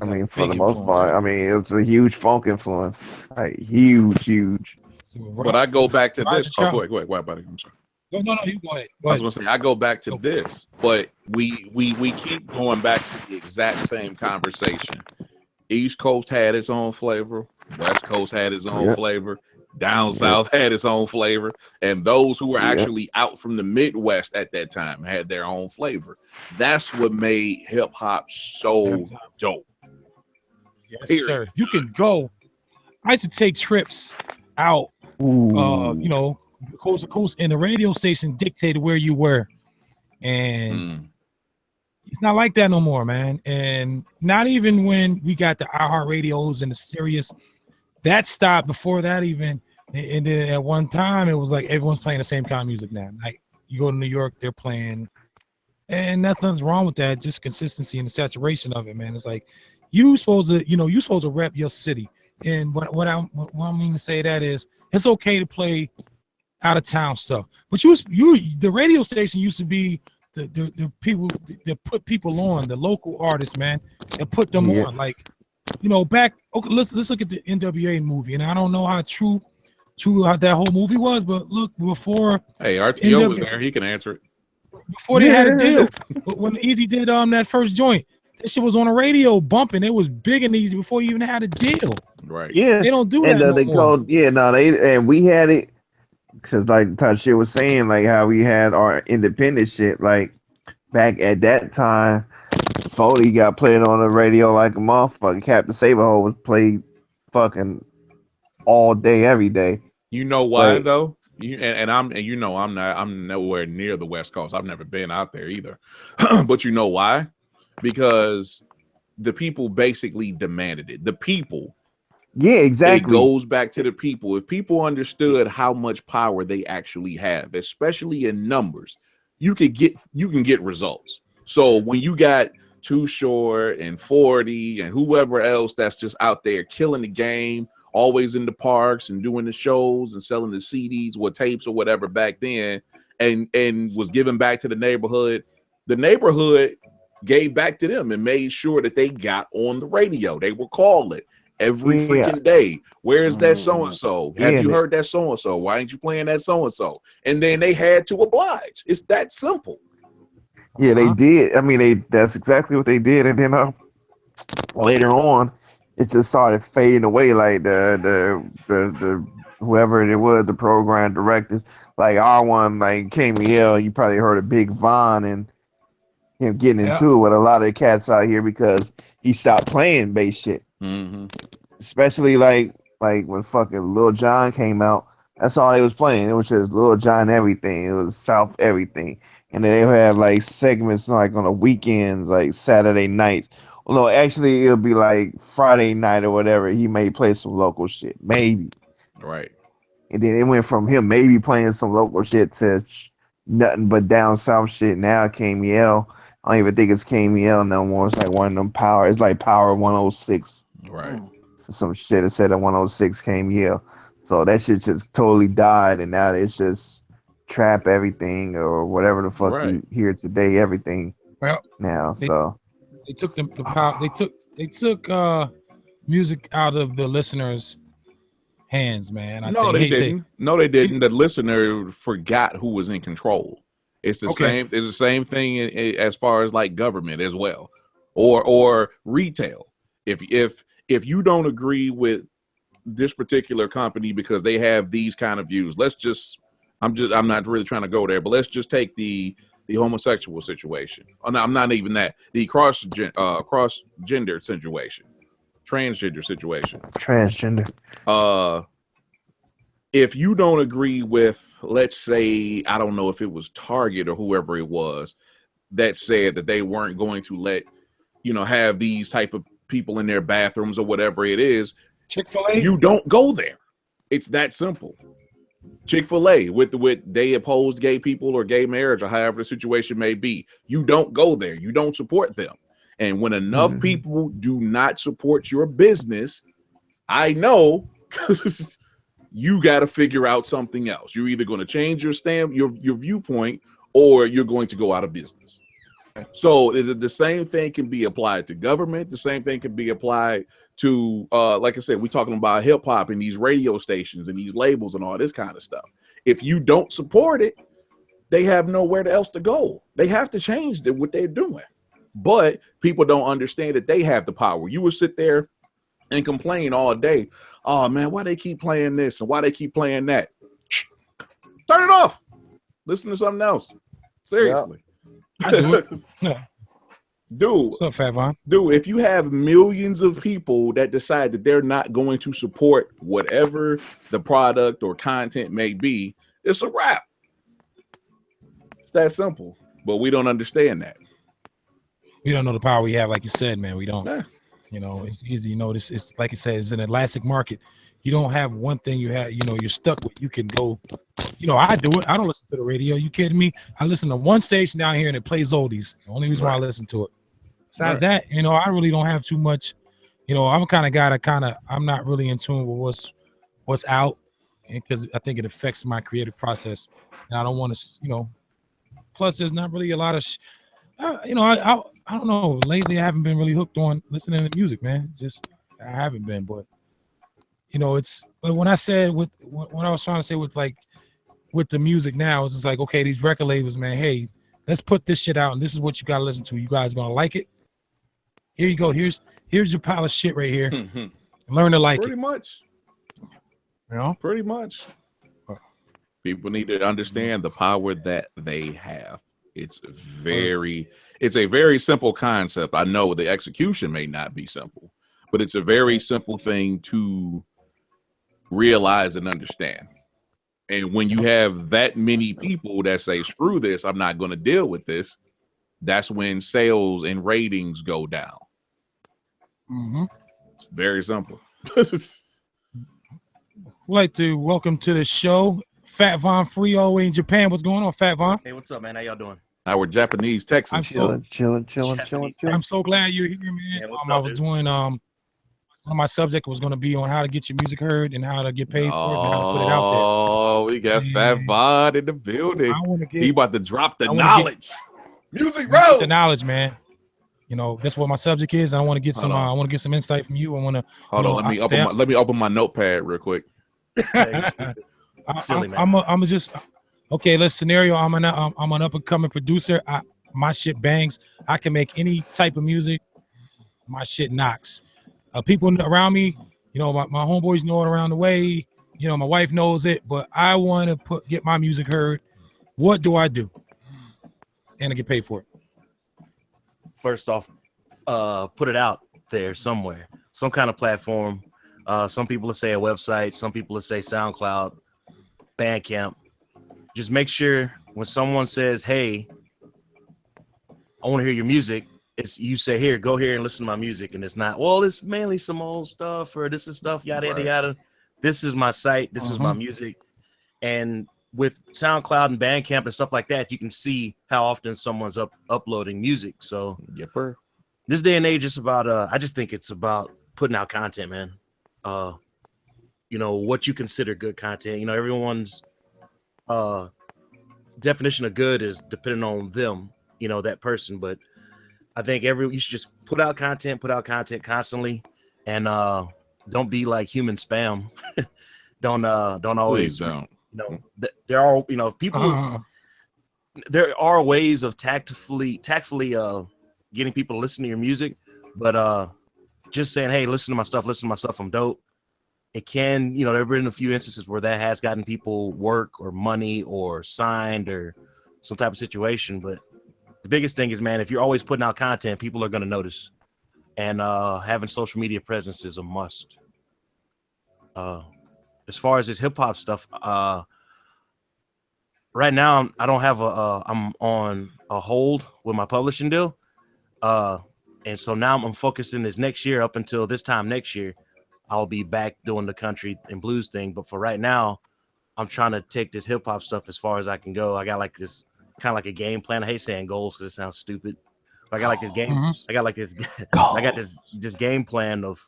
I mean, for Big the most influence, part, I mean, it was a huge funk influence, like huge. But I go back to this. Roger Oh, go ahead, buddy. I'm sorry. No, you go ahead. I was gonna say I go back to this, but we keep going back to the exact same conversation. East Coast had its own flavor, West Coast had its own flavor, down south had its own flavor, and those who were actually out from the Midwest at that time had their own flavor. That's what made hip hop so dope. Yes, sir. You can go. I used to take trips out, coast to coast, and the radio station dictated where you were, and it's not like that no more, man. And not even when we got the iHeart radios and the Sirius, that stopped before that even. And then at one time, it was like everyone's playing the same kind of music now. Like you go to New York, they're playing, and nothing's wrong with that. Just consistency and the saturation of it, man. It's like you supposed to rep your city. And what I mean to say that is it's okay to play out of town stuff, but the radio station used to be the people that put people on, the local artists, man, and put them on. Like, back. Okay, let's look at the NWA movie, and I don't know how true how that whole movie was, but look, before RTO was there, he can answer it. Before they had a deal, but when Easy did that first joint, that shit was on the radio bumping. It was big and easy before you even had a deal. Right. Yeah. They don't do that no more. And we had it because like Tasha was saying, like how we had our independent shit. Like back at that time, Foley got played on the radio like a motherfucker. Captain Saberhole was played fucking all day, every day. You know why though? I'm nowhere near the West Coast. I've never been out there either. But you know why? Because the people basically demanded it. The people. Yeah, exactly. It goes back to the people. If people understood how much power they actually have, especially in numbers, you can get results. So when you got Too Short and 40 and whoever else that's just out there killing the game, always in the parks and doing the shows and selling the CDs or tapes or whatever back then, and was giving back to the neighborhood gave back to them and made sure that they got on the radio. They were calling every freaking day. Where's that so-and-so? Have you heard that so-and-so? Why ain't you playing that so-and-so? And then they had to oblige. It's that simple. Yeah, they did. I mean, that's exactly what they did. And then later on, it just started fading away. Like the whoever it was, the program directors, like our one, like KML, you probably heard of Big Von and him getting into it with a lot of the cats out here because he stopped playing bass shit. Mm-hmm. Especially like when fucking Lil Jon came out, that's all they was playing. It was just Lil Jon everything. It was South everything. And then they had like segments like on the weekends, like Saturday nights, No, actually, it'll be like Friday night or whatever. He may play some local shit, maybe. Right. And then it went from him maybe playing some local shit to nothing but down south shit. Now KML, I don't even think it's KML no more. It's like one of them power. It's like Power 106, Right. some shit instead of 106 KML. So that shit just totally died, and now it's just trap everything or whatever the fuck Right. you hear today. Everything Well, now. they, So they took the power. They took music out of the listeners' hands, man. I No, think. they Hey, say, didn't. No, they didn't. The listener forgot who was in control. It's the Okay. same. It's the same thing as far as like government as well, or retail. If you don't agree with this particular company because they have these kind of views, I'm not really trying to go there, but let's just take the homosexual situation. Oh, no, I'm not even that. The cross gender situation, transgender situation. transgender. If you don't agree with, let's say, I don't know if it was Target or whoever it was that said that they weren't going to let, have these type of people in their bathrooms or whatever it is, Chick-fil-A. you don't go there. It's that simple. Chick-fil-A with they opposed gay people or gay marriage or however the situation may be. You don't go there. You don't support them. And when enough people do not support your business, I know you got to figure out something else. You're either going to change your your viewpoint, or you're going to go out of business. So the same thing can be applied to government. The same thing can be applied to, like I said, we're talking about hip hop and these radio stations and these labels and all this kind of stuff. If you don't support it, they have nowhere else to go. They have to change what they're doing. But people don't understand that they have the power. You would sit there and complain all day. Oh man, why they keep playing this and why they keep playing that? Turn it off. Listen to something else. Seriously. Yeah. Dude, What's up, Fat Von? Dude, if you have millions of people that decide that they're not going to support whatever the product or content may be, it's a wrap. It's that simple. But we don't understand that. We don't know the power we have, like you said, man. We don't. Yeah. It's easy. It's like I said, it's an elastic market. You don't have one thing you have. You're stuck with. You can go. I do it. I don't listen to the radio. You kidding me? I listen to one station down here and it plays oldies. The only reason why I listen to it. Besides that, I really don't have too much. I'm kind of guy that I'm not really in tune with what's out, because I think it affects my creative process, and I don't want to. Plus, there's not really a lot of. I don't know. Lately, I haven't been really hooked on listening to music, man. Just I haven't been, but But when I said what I was trying to say with the music now, it's just like, okay, these record labels, man. Hey, let's put this shit out, and this is what you gotta listen to. You guys gonna like it? Here you go. Here's your pile of shit right here. Learn to like Pretty it. much. Pretty much. People need to understand the power that they have. It's a very simple concept. I know the execution may not be simple, but it's a very simple thing to realize and understand. And when you have that many people that say, screw this, I'm not going to deal with this, that's when sales and ratings go down. It's very simple. We'd like to welcome to the show Fat Von Free all the way in Japan. What's going on, Fat Von? Hey, what's up, man? How y'all doing? Our Japanese Texans. Chilling. I'm so glad you're here, man. Yeah, what's I up, was dude? doing one of my subject was going to be on how to get your music heard and how to get paid for it and how to put it out there. Oh, we got Fat Von in the building. He about to drop the knowledge. Music road. The knowledge, man. That's what my subject is. I want to get some. I want to get some insight from you. I want to. Hold on. Let me open my notepad real quick. Silly, man. I'm just okay. Let's scenario. I'm an up and coming producer. My shit bangs. I can make any type of music. My shit knocks. People around me, my homeboys know it around the way. My wife knows it, but I want to get my music heard. What do I do? And I get paid for it. First off, put it out there somewhere, some kind of platform. Some people will say a website. Some people will say SoundCloud, Bandcamp. Just make sure when someone says, hey, I want to hear your music, it's you say here, go here and listen to my music, and it's not. Well, it's mainly some old stuff, or this is stuff yada yada yada. This is my site. This is my music, and with SoundCloud and Bandcamp and stuff like that, you can see how often someone's uploading music. So this day and age, it's about I just think it's about putting out content, man. You know, what you consider good content. You know, everyone's definition of good is depending on them, you know, that person. But I think you should just put out content constantly, and don't be like human spam. don't always. Please don't. You know, there are, you know, people. There are ways of tactfully getting people to listen to your music, but just saying, hey, listen to my stuff, I'm dope. It can, you know, there have been a few instances where that has gotten people work or money or signed or some type of situation. But the biggest thing is, man, if you're always putting out content, people are going to notice, and having social media presence is a must. As far as this hip hop stuff, right now I don't have I'm on a hold with my publishing deal, and so now I'm focusing this next year. Up until this time next year, I'll be back doing the country and blues thing. But for right now, I'm trying to take this hip hop stuff as far as I can go. I got like this kind of like a game plan. I hate saying goals because it sounds stupid. But I got like this game. I got like this. I got this game plan of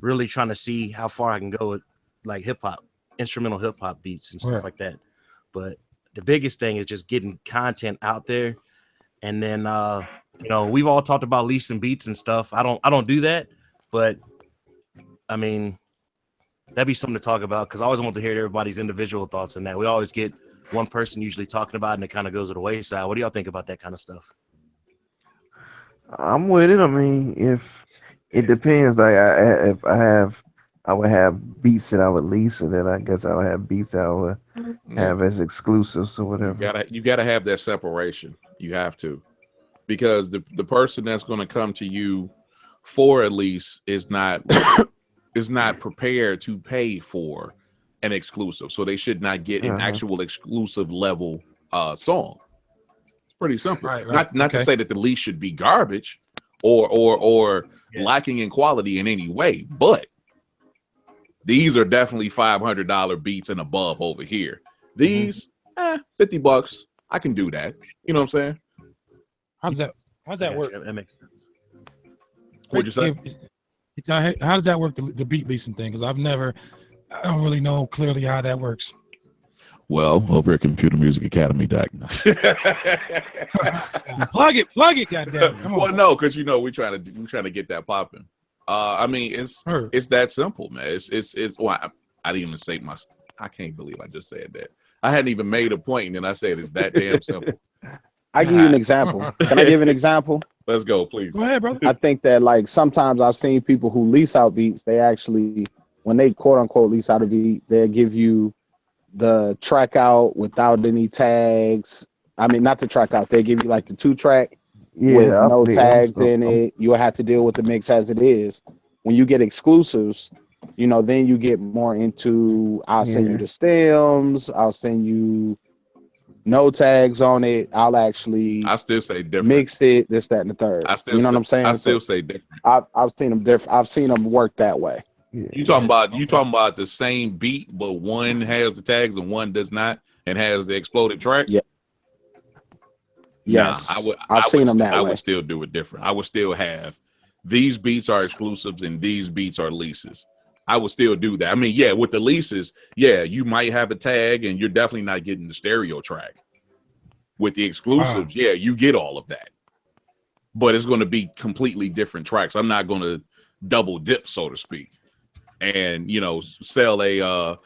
really trying to see how far I can go with like hip hop, instrumental hip hop beats and stuff like that. But the biggest thing is just getting content out there. And then you know, we've all talked about leasing beats and stuff. I don't do that, but I mean, that'd be something to talk about, because I always want to hear everybody's individual thoughts on that. We always get one person usually talking about it, and it kind of goes to the wayside. What do y'all think about that kind of stuff? I'm with it. I mean, if it depends, like I would have beats that I would lease, and then I guess I would have beats that I would have as exclusives or whatever. You gotta have that separation. You have to, because the person that's going to come to you for a lease is not prepared to pay for an exclusive, so they should not get an actual exclusive level song. It's pretty simple. Not to say that the lease should be garbage or lacking in quality in any way, but these are definitely $500 beats and above over here. These $50, I can do that. You know what I'm saying? How's that work? That makes sense. What'd you say? How does that work, the beat leasing thing? Because I don't really know clearly how that works. Well, over at computermusic.academy.com. plug it, goddamn. Come on. Well, no, because you know we're trying to get that popping. I mean, it's that simple, man. It's well, I didn't even say I can't believe I just said that. I hadn't even made a point, and then I said it's that damn simple. I give you an example. Can I give an example? Let's go, please. Go ahead, brother. I think that, like, sometimes I've seen people who lease out beats, they actually, when they quote unquote lease out a beat, they'll give you the track out without any tags. I mean, not the track out, they give you like the 2-track with no tags in it. You'll have to deal with the mix as it is. When you get exclusives, you know, then you get more into, I'll send you the stems, I'll send you no tags on it. I still say different. Mix it, this, that, and the third. You know what I'm saying? I still say different. I've seen them different. I've seen them work that way. You talking about the same beat, but one has the tags and one does not, and has the exploded track? Yeah. Yes. Nah, I've seen them that way. I would still do it different. I would still have these beats are exclusives and these beats are leases. I would still do that. I mean, yeah, with the leases, yeah, you might have a tag and you're definitely not getting the stereo track. With the exclusives, yeah, you get all of that. But it's going to be completely different tracks. I'm not going to double dip, so to speak, and, you know, sell a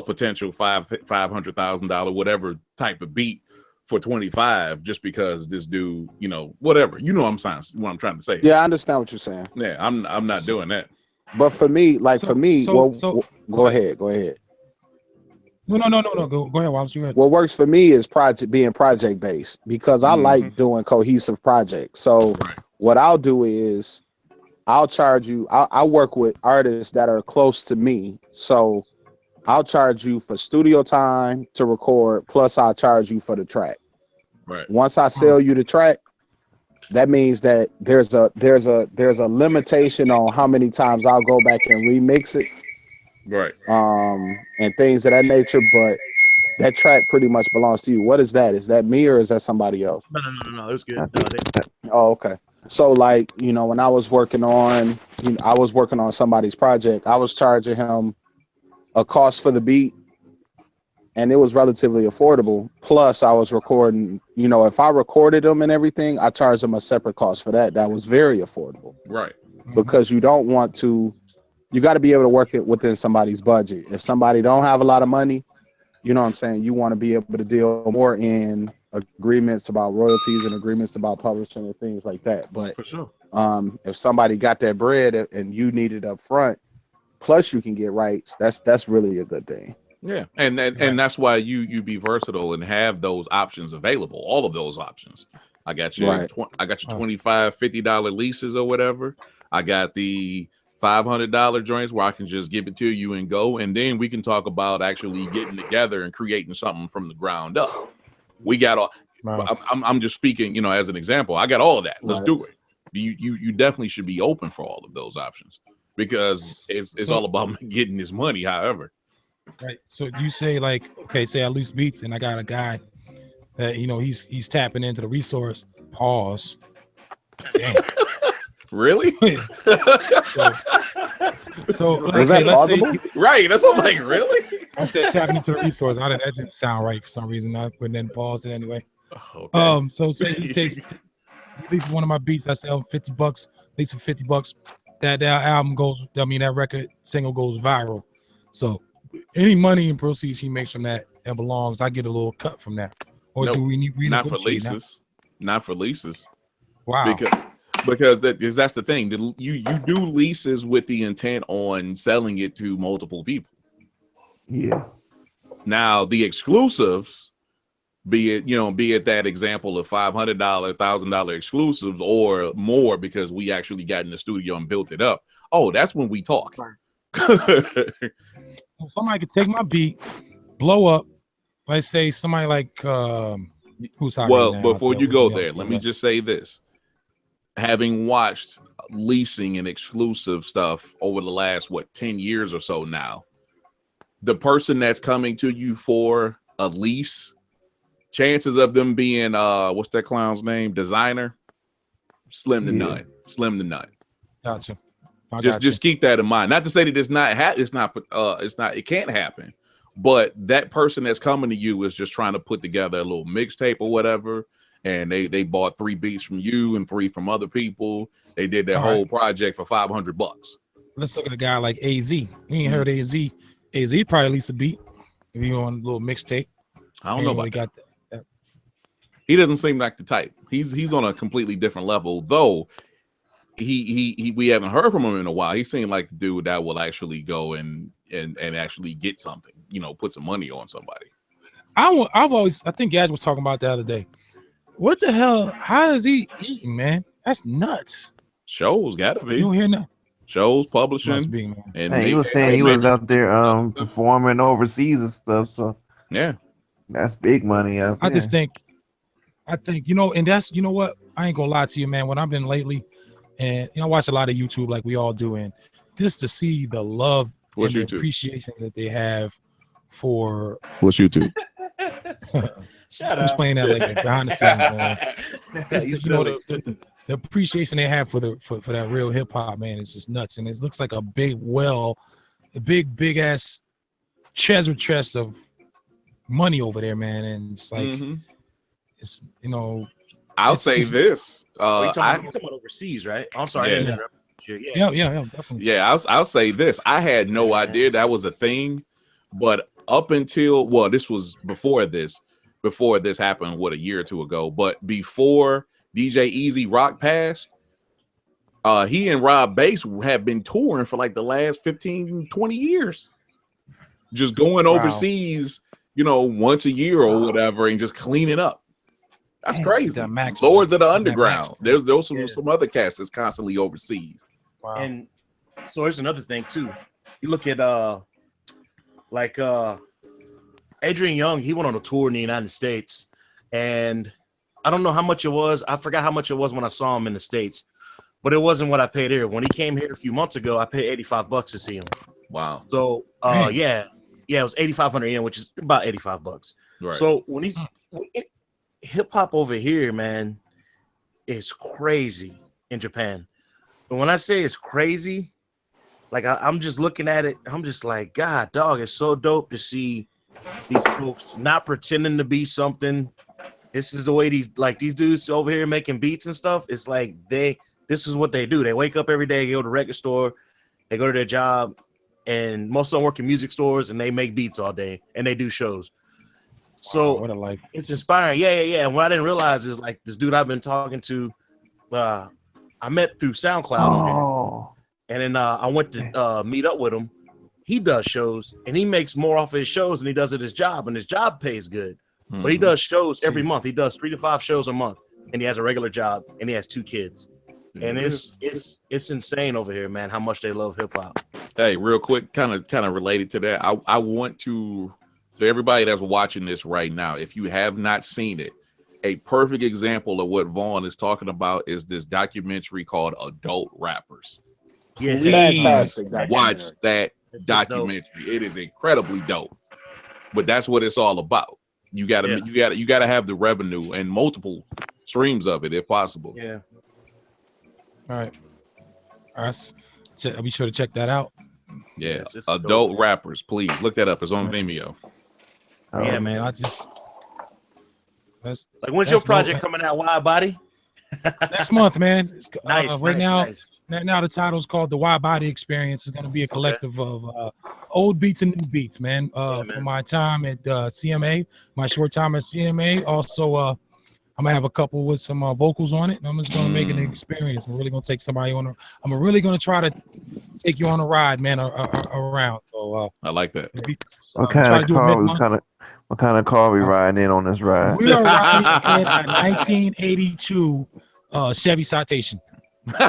potential $500,000 whatever type of beat for 25 just because this dude, you know, whatever. You know what I'm trying to say. Yeah, I understand what you're saying. Yeah, I'm not doing that. But for me, go ahead. No. Go ahead, Wallace. You ahead. What works for me is being project based, because I like doing cohesive projects. So what I'll do is I'll charge you. I work with artists that are close to me, so I'll charge you for studio time to record. Plus, I'll charge you for the track. Right. Once I sell you the track, that means that there's a limitation on how many times I'll go back and remix it, Right. and things of that nature. But that track pretty much belongs to you. What is that? Is that me or is that somebody else? No. It was good. Oh, okay. So like, when I was working on, I was working on somebody's project, I was charging him a cost for the beat, and it was relatively affordable. Plus I was recording, if I recorded them and everything, I charged them a separate cost for that. That was very affordable Right. because you don't want to, you got to be able to work it within somebody's budget. If somebody don't have a lot of money, you know what I'm saying, you want to be able to deal more in agreements about royalties and agreements about publishing and things like that. But For sure. if somebody got that bread and you need it up front, plus you can get rights, that's really a good thing. Yeah, and that's why you be versatile and have those options available. All of those options. I got you. Right. I got you $25, $50 leases or whatever. I got the $500 joints where I can just give it to you and go, and then we can talk about actually getting together and creating something from the ground up. We got all. Wow. I'm just speaking, as an example. I got all of that. Let's Right. do it. You definitely should be open for all of those options because it's all about getting this money. However. Right. So you say like, okay, say I lease beats and I got a guy that he's tapping into the resource. Pause. Damn. Really? so Was that let's say plausible? Right. That's what I'm like, really? I said tapping into the resource. That didn't sound right for some reason. But then pause it anyway. Okay. So say he leases one of my beats. I sell $50, lease him $50. That album goes. I mean that record single goes viral. So any money and proceeds he makes from that belongs, I get a little cut from that. Or Nope, do we need not for leases? Not for leases. Wow. Because that's the thing. You do leases with the intent on selling it to multiple people. Yeah. Now the exclusives, be it that example of $500, $1,000 exclusives or more because we actually got in the studio and built it up. Oh, that's when we talk. Somebody could take my beat, blow up. Let's say somebody like who's out well, here now, before you go there, let me just say this. Having watched leasing and exclusive stuff over the last 10 years or so now, the person that's coming to you for a lease, chances of them being what's that clown's name? Designer, slim to none. Slim to none. Gotcha. Just keep that in mind. Not to say that it can't happen, but that person that's coming to you is just trying to put together a little mixtape or whatever, and they bought 3 beats from you and 3 from other people. They did their whole project for $500. Let's look at a guy like AZ. You ain't heard AZ. AZ probably lease a beat if you on a little mixtape. I don't know about got that. He doesn't seem like the type. He's on a completely different level, though. He we haven't heard from him in a while. He seemed like the dude that will actually go and actually get something, put some money on somebody. I think Gaz was talking about the other day. What the hell? How is he eating, man? That's nuts. Shows gotta be. You don't hear nothing. Shows, publishing. Must be, man. And he was saying he was out there performing overseas and stuff. So yeah, that's big money out there. I think, and that's what, I ain't gonna lie to you, man. When I've been lately, and I watch a lot of YouTube like we all do, and just to see the love and the appreciation that they have for what's YouTube? Shut I'm just up. playing that like behind the scenes, man. The appreciation they have for that real hip hop, man, it's just nuts. And it looks like a big ass treasure chest of money over there, man. And it's like it's I'll say this. You're talking about overseas, right? I'm sorry. Yeah, definitely. Yeah, I'll say this. I had no idea that was a thing, but up until this was before this happened, a year or two ago. But before DJ Easy Rock passed, he and Rob Bass have been touring for like the last 15, 20 years. Just going overseas, once a year or whatever, and just cleaning up. That's crazy. Lords of the Underground. There's some other cats that's constantly overseas. Wow. And so there's another thing too. You look at Adrian Young, he went on a tour in the United States, and I don't know how much it was. I forgot how much it was when I saw him in the States, but it wasn't what I paid here. When he came here a few months ago, I paid $85 to see him. Wow. So yeah, it was 8,500 yen, which is about $85. Right. So when he's hip hop over here, man, is crazy in Japan. And when I say it's crazy, like I'm just looking at it, I'm just like, God, dog, it's so dope to see these folks not pretending to be something. This is the way these dudes over here making beats and stuff. It's like this is what they do. They wake up every day, go to the record store, they go to their job, and most of them work in music stores, and they make beats all day, and they do shows. So what a life. It's inspiring. Yeah. And what I didn't realize is like this dude I've been talking to, I met through SoundCloud on here. And then I went to meet up with him. He does shows, and he makes more off of his shows than he does at his job, and his job pays good. Mm-hmm. But he does shows every month. He does 3 to 5 shows a month, and he has a regular job, and he has 2 kids. And it's insane over here, man, how much they love hip hop. Hey, real quick, kind of related to that. I want to everybody that's watching this right now, if you have not seen it, a perfect example of what Vaughn is talking about is this documentary called Adult Rappers. Yeah, please watch that documentary. It is incredibly dope. But that's what it's all about. You gotta have the revenue and multiple streams of it if possible. Yeah. All right. I'll be sure to check that out. Yeah. Adult Rappers, please look that up. It's on Vimeo. Yeah, man. When's your project coming out, Wide Body? Next month, man. It's, nice. Now the title is called The Wide Body Experience. It's going to be a collective of old beats and new beats, man. From my time at CMA, my short time at CMA. Also, I'm going to have a couple with some vocals on it. And I'm just going to make it an experience. I'm really going to take somebody on. I'm really going to try to take you on a ride, man, around. So I like that. What kind of car we riding in on this ride? We are riding in a 1982 Chevy Citation. With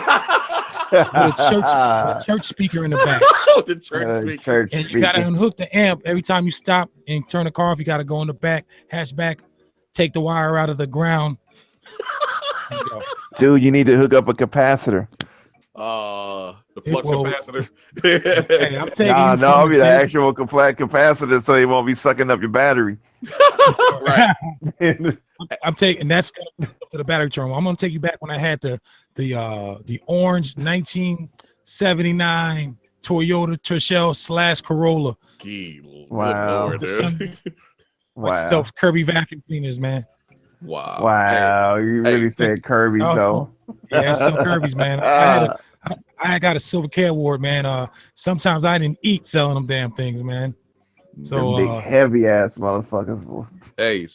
a church speaker in the back. The church speaker. And you got to unhook the amp every time you stop and turn the car off. You got to go in the back, hatchback, take the wire out of the ground. Dude, you need to hook up a capacitor. The flux capacitor. Hey, I'm taking no, the actual capacitor, so it won't be sucking up your battery. Right. I'm taking that's to the battery terminal. I'm gonna take you back when I had the orange 1979 Toyota Tercel / Corolla. Wow. Myself Kirby vacuum cleaners, man. Wow. Hey, you really said Kirby though. Yeah, some Kirby's, man. I got a Silver K Award, man. Sometimes I didn't eat selling them damn things, man. So big heavy ass motherfuckers. Hey,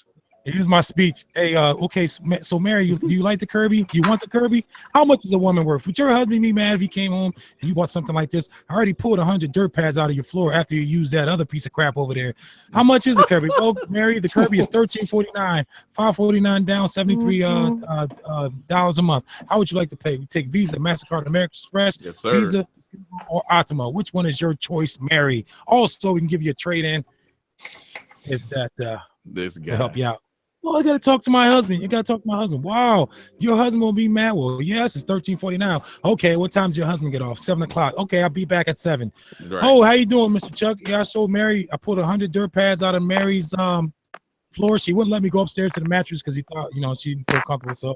here's my speech. Hey, okay, so Mary, do you like the Kirby? Do you want the Kirby? How much is a woman worth? Would your husband be mad if he came home and you bought something like this? I already pulled 100 dirt pads out of your floor after you used that other piece of crap over there. How much is a Kirby? Well, Mary, the Kirby is $13.49, $5.49 down, $73 dollars a month. How would you like to pay? We take Visa, MasterCard, American Express, yes, sir. Visa, or Optima. Which one is your choice, Mary? Also, we can give you a trade-in if that this guy will help you out. Well, I gotta talk to my husband. You gotta talk to my husband. Wow, your husband will be mad. Well, yes, it's $13.49. Okay, what time does your husband get off? 7 o'clock. Okay, I'll be back at 7. Right. Oh, how you doing, Mr. Chuck? Yeah, I showed Mary. I pulled 100 dirt pads out of Mary's floor. She wouldn't let me go upstairs to the mattress because he thought, she didn't feel comfortable. So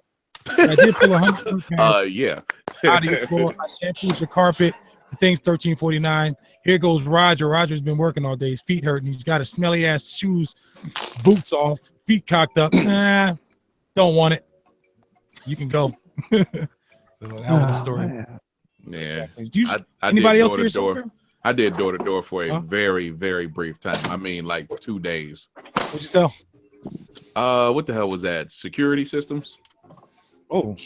I did pull 100 dirt pads out of your floor. I shampooed your carpet. The thing's $13.49. Here goes Roger. Roger's been working all day. His feet hurt, and he's got his smelly ass shoes, boots off, feet cocked up. Don't want it. You can go. So that was the story. Yeah. Anybody else here? I did door to door for a very, very brief time. I mean, like 2 days. What'd you sell? What the hell was that? Security systems. Oh,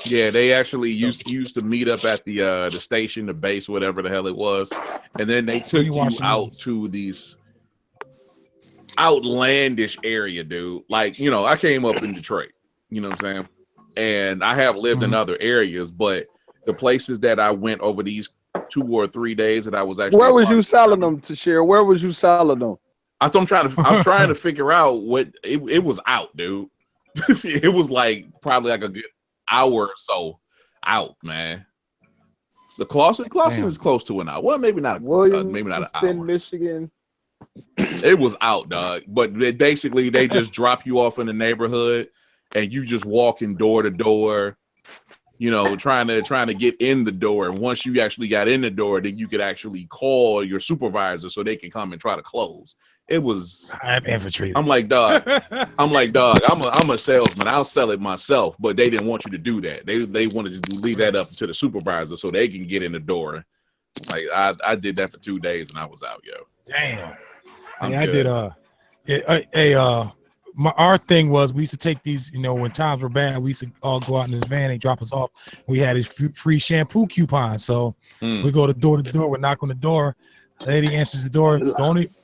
yeah, they actually used to meet up at the station, the base, whatever the hell it was, and then they took you out to these outlandish area, dude. Like, I came up in Detroit, you know what I'm saying, and I have lived in other areas, but the places that I went over these 2 or 3 days that I was actually, where was you selling them to share? Where was you selling them? I'm trying to figure out what it was out, dude. It was like probably like a good hour or so out, man. So Clawson is close to an hour. Well, maybe not maybe not an hour. Michigan. It was out, dog. But basically, they just drop you off in the neighborhood, and you just walking door to door, you know, trying to get in the door. And once you actually got in the door, then you could actually call your supervisor so they can come and try to close. It was. I'm infantry. I'm like, dog. I'm a salesman. I'll sell it myself. But they didn't want you to do that. They wanted to leave that up to the supervisor so they can get in the door. Like I did that for 2 days and I was out, yo. Damn. I did. Our thing was we used to take these, you know, when times were bad, we used to all go out in this van and drop us off. We had these free shampoo coupons, so we go door to door. We knock on the door. Lady answers the door.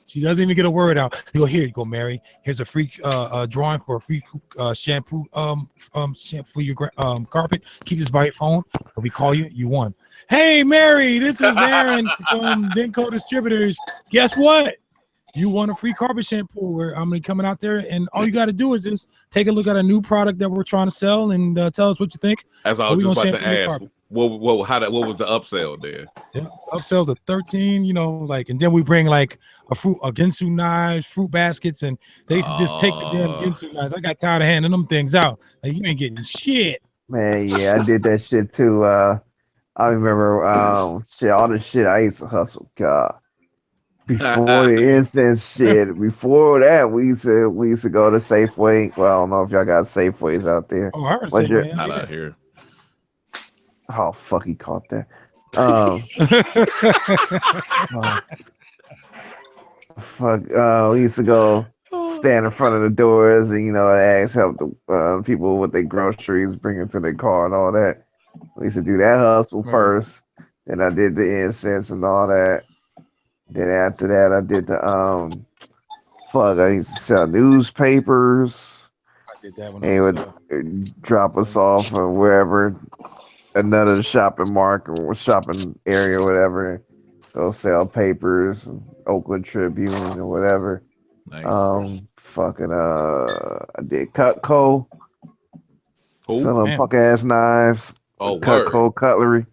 She doesn't even get a word out. You go, here you go, Mary. Here's a free drawing for a free shampoo for your carpet. Keep this by your phone. If we call you, you won. Hey, Mary, this is Aaron from Denko Distributors. Guess what? You want a free carpet shampoo? Where I'm gonna be coming out there, and all you got to do is just take a look at a new product that we're trying to sell, and tell us what you think. As I was just about to ask, what was the upsell there? Yeah, upsells of 13, you know, like, and then we bring like a Ginsu knives, fruit baskets, and they used to just take the damn Ginsu knives. I got tired of handing them things out. Like, you ain't getting shit. Man, yeah, I did that shit too. I remember all the shit I used to hustle. God. Before the instance shit, before that, we used to go to Safeway. Well, I don't know if y'all got Safeways out there. Oh, I heard Safeway. Not out here. Oh, fuck, he caught that. We used to go stand in front of the doors and, you know, ask help the people with their groceries, bring them to their car and all that. We used to do that hustle first. Then I did the incense and all that. Then after that, I did the I used to sell newspapers. I did that when they would drop us off or wherever, another shopping area or whatever. They'll sell papers, Oakland Tribune or whatever. Nice. I did Cutco. Selling punk ass knives. Oh, Cutco cutlery.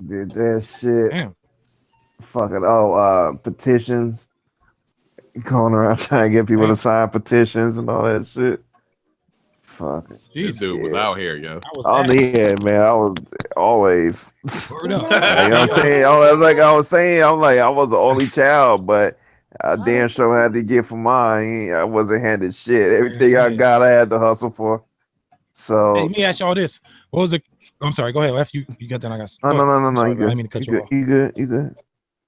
Did that shit. Damn. Petitions. Going around trying to get people to sign petitions and all that shit. Fuck it. This dude was out here, yo. Yeah, man. I was always. Word up. You know what I'm saying? I was the only child, but I damn sure had to get for mine. I wasn't handed shit. Everything I got, I had to hustle for. So hey, let me ask y'all this. What was it? I'm sorry. Go ahead. After you got that, I got. No. Sorry, You good. I didn't mean to cut you off. You good.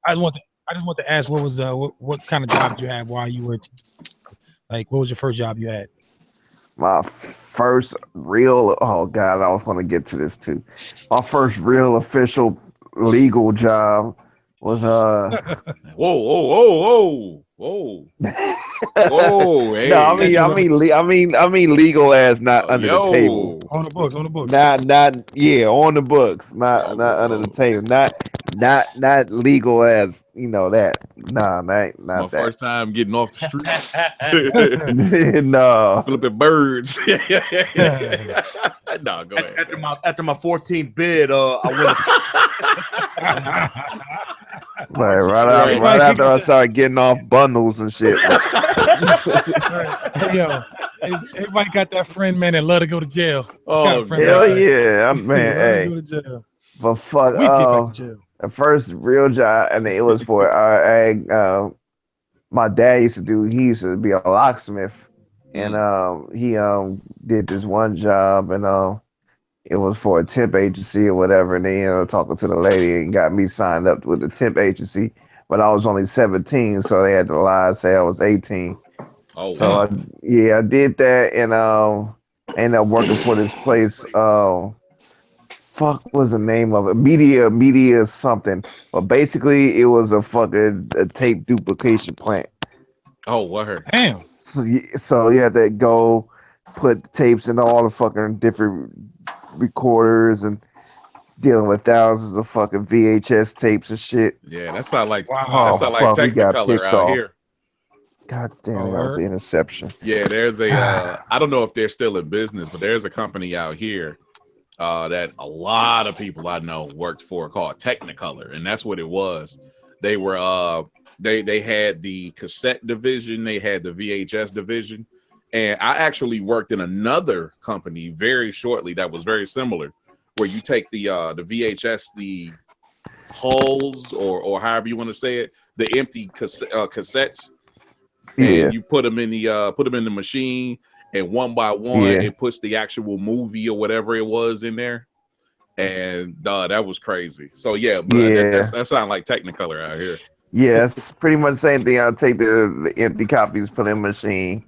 I just want to ask, what was what kind of job did you have while you were like, what was your first job you had? My first real I was going to get to this too. My first real official legal job was whoa. Whoa, hey. No, I mean legal as not under the table. On the books. Not on the books. Not under the table. Not legal as, you know, that. Nah, not my that. first time getting off the street. No. Flipping birds. No, go ahead. After my 14th bid, I went right after I started getting off bundles and shit. Hey, yo, everybody got that friend, man, that love to go to jail. Oh, hell yeah, man. Hey, go to jail. But fuck, the first real job, and it was for my dad used to be a locksmith, and he did this one job, and it was for a temp agency or whatever, and they ended up talking to the lady and got me signed up with the temp agency, but I was only 17, so they had to lie and say I was 18. Oh, so wow. I did that, and ended up working for this place. Fuck was the name of it? Media something. But basically, it was a tape duplication plant. Oh, word. Damn. So you had to go put tapes in all the fucking different recorders and dealing with thousands of fucking VHS tapes and shit. Yeah, that sound like Technicolor out here. God damn Oh, it, that was an interception. Yeah, there's a I don't know if they're still in business, but there's a company out here that a lot of people I know worked for called Technicolor, and that's what it was. They were they had the cassette division, they had the VHS division, and I actually worked in another company very shortly that was very similar, where you take the VHS, the hulls or however you want to say it, the empty cassettes, and you put them in the machine, and one by one it puts the actual movie or whatever it was in there, and that was crazy. So yeah, but that sounds like Technicolor out here. Yeah, it's pretty much the same thing. I'll take the empty copies, put in the machine,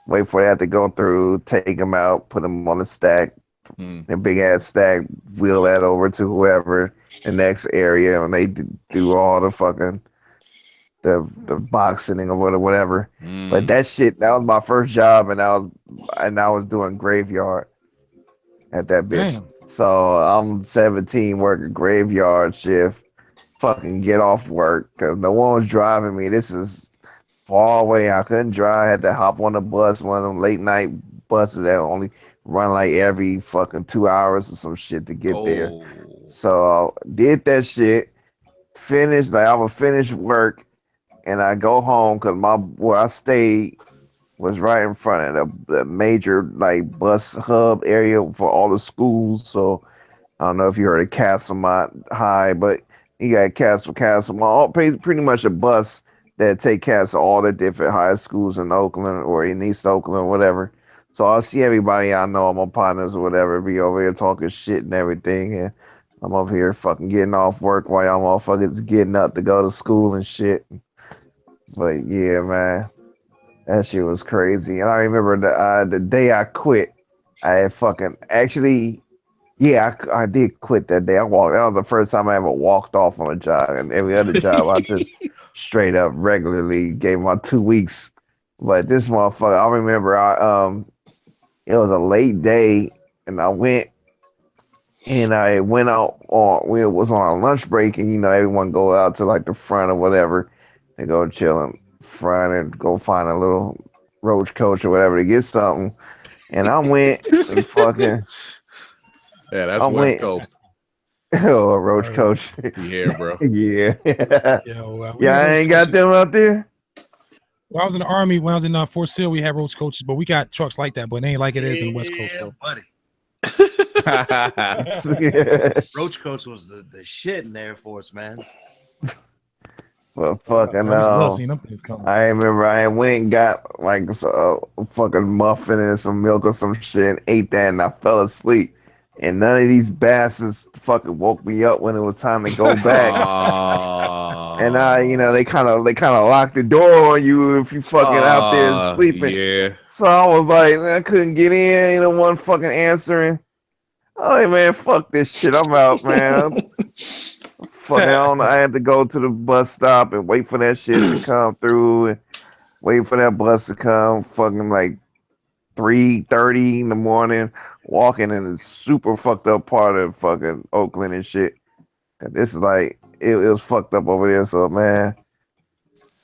wait for that to go through, take them out, put them on the stack, a big ass stack, wheel that over to whoever the next area, and they do all the fucking the boxing or whatever. But that was my first job, and I was doing graveyard at that bitch. Damn. So I'm 17 working graveyard shift. Fucking get off work because no one was driving me. This is far away. I couldn't drive. I had to hop on the bus, one of them late night buses that only run like every fucking 2 hours or some shit to get there. So did that shit, finished, like I would finish work and I go home because where I stayed was right in front of the major like bus hub area for all the schools. So I don't know if you heard of Castlemont High, but you got Castlemont, pretty much a bus that take cats to all the different high schools in Oakland or in East Oakland or whatever. So I'll see everybody I know, my partners or whatever, be over here talking shit and everything. And I'm over here fucking getting off work while y'all motherfuckers getting up to go to school and shit. But yeah, man, that shit was crazy. And I remember the day I quit, I had fucking actually. Yeah, I did quit that day. That was the first time I ever walked off on a job, and every other job I just straight up regularly gave my 2 weeks. But this motherfucker, I remember it was a late day, and I went out we was on our lunch break, and everyone go out to like the front or whatever, and go chill in front and go find a little Roach Coach or whatever to get something. And I went and fucking. Yeah, that's West Coast. Oh, Roach Coach. Yeah, bro. Yeah. Yeah, I ain't got them out there. Well, I was in the Army. When I was in Fort Sill, we had Roach Coaches, but we got trucks like that, but it ain't like it is in the West Coast. Buddy. Roach Coach was the shit in the Air Force, man. Well, fucking I remember I went and got like a fucking muffin and some milk or some shit and ate that, and I fell asleep. And none of these bastards fucking woke me up when it was time to go back. And they kind of locked the door on you if you fucking out there sleeping. Yeah. So I was like, I couldn't get in. One fucking answering. Oh, hey, man, fuck this shit. I'm out, man. Fucking, I had to go to the bus stop and wait for that shit to come through and wait for that bus to come. Fucking like 3:30 in the morning. Walking in a super fucked up part of fucking Oakland and shit. And this is like, it was fucked up over there. So, man,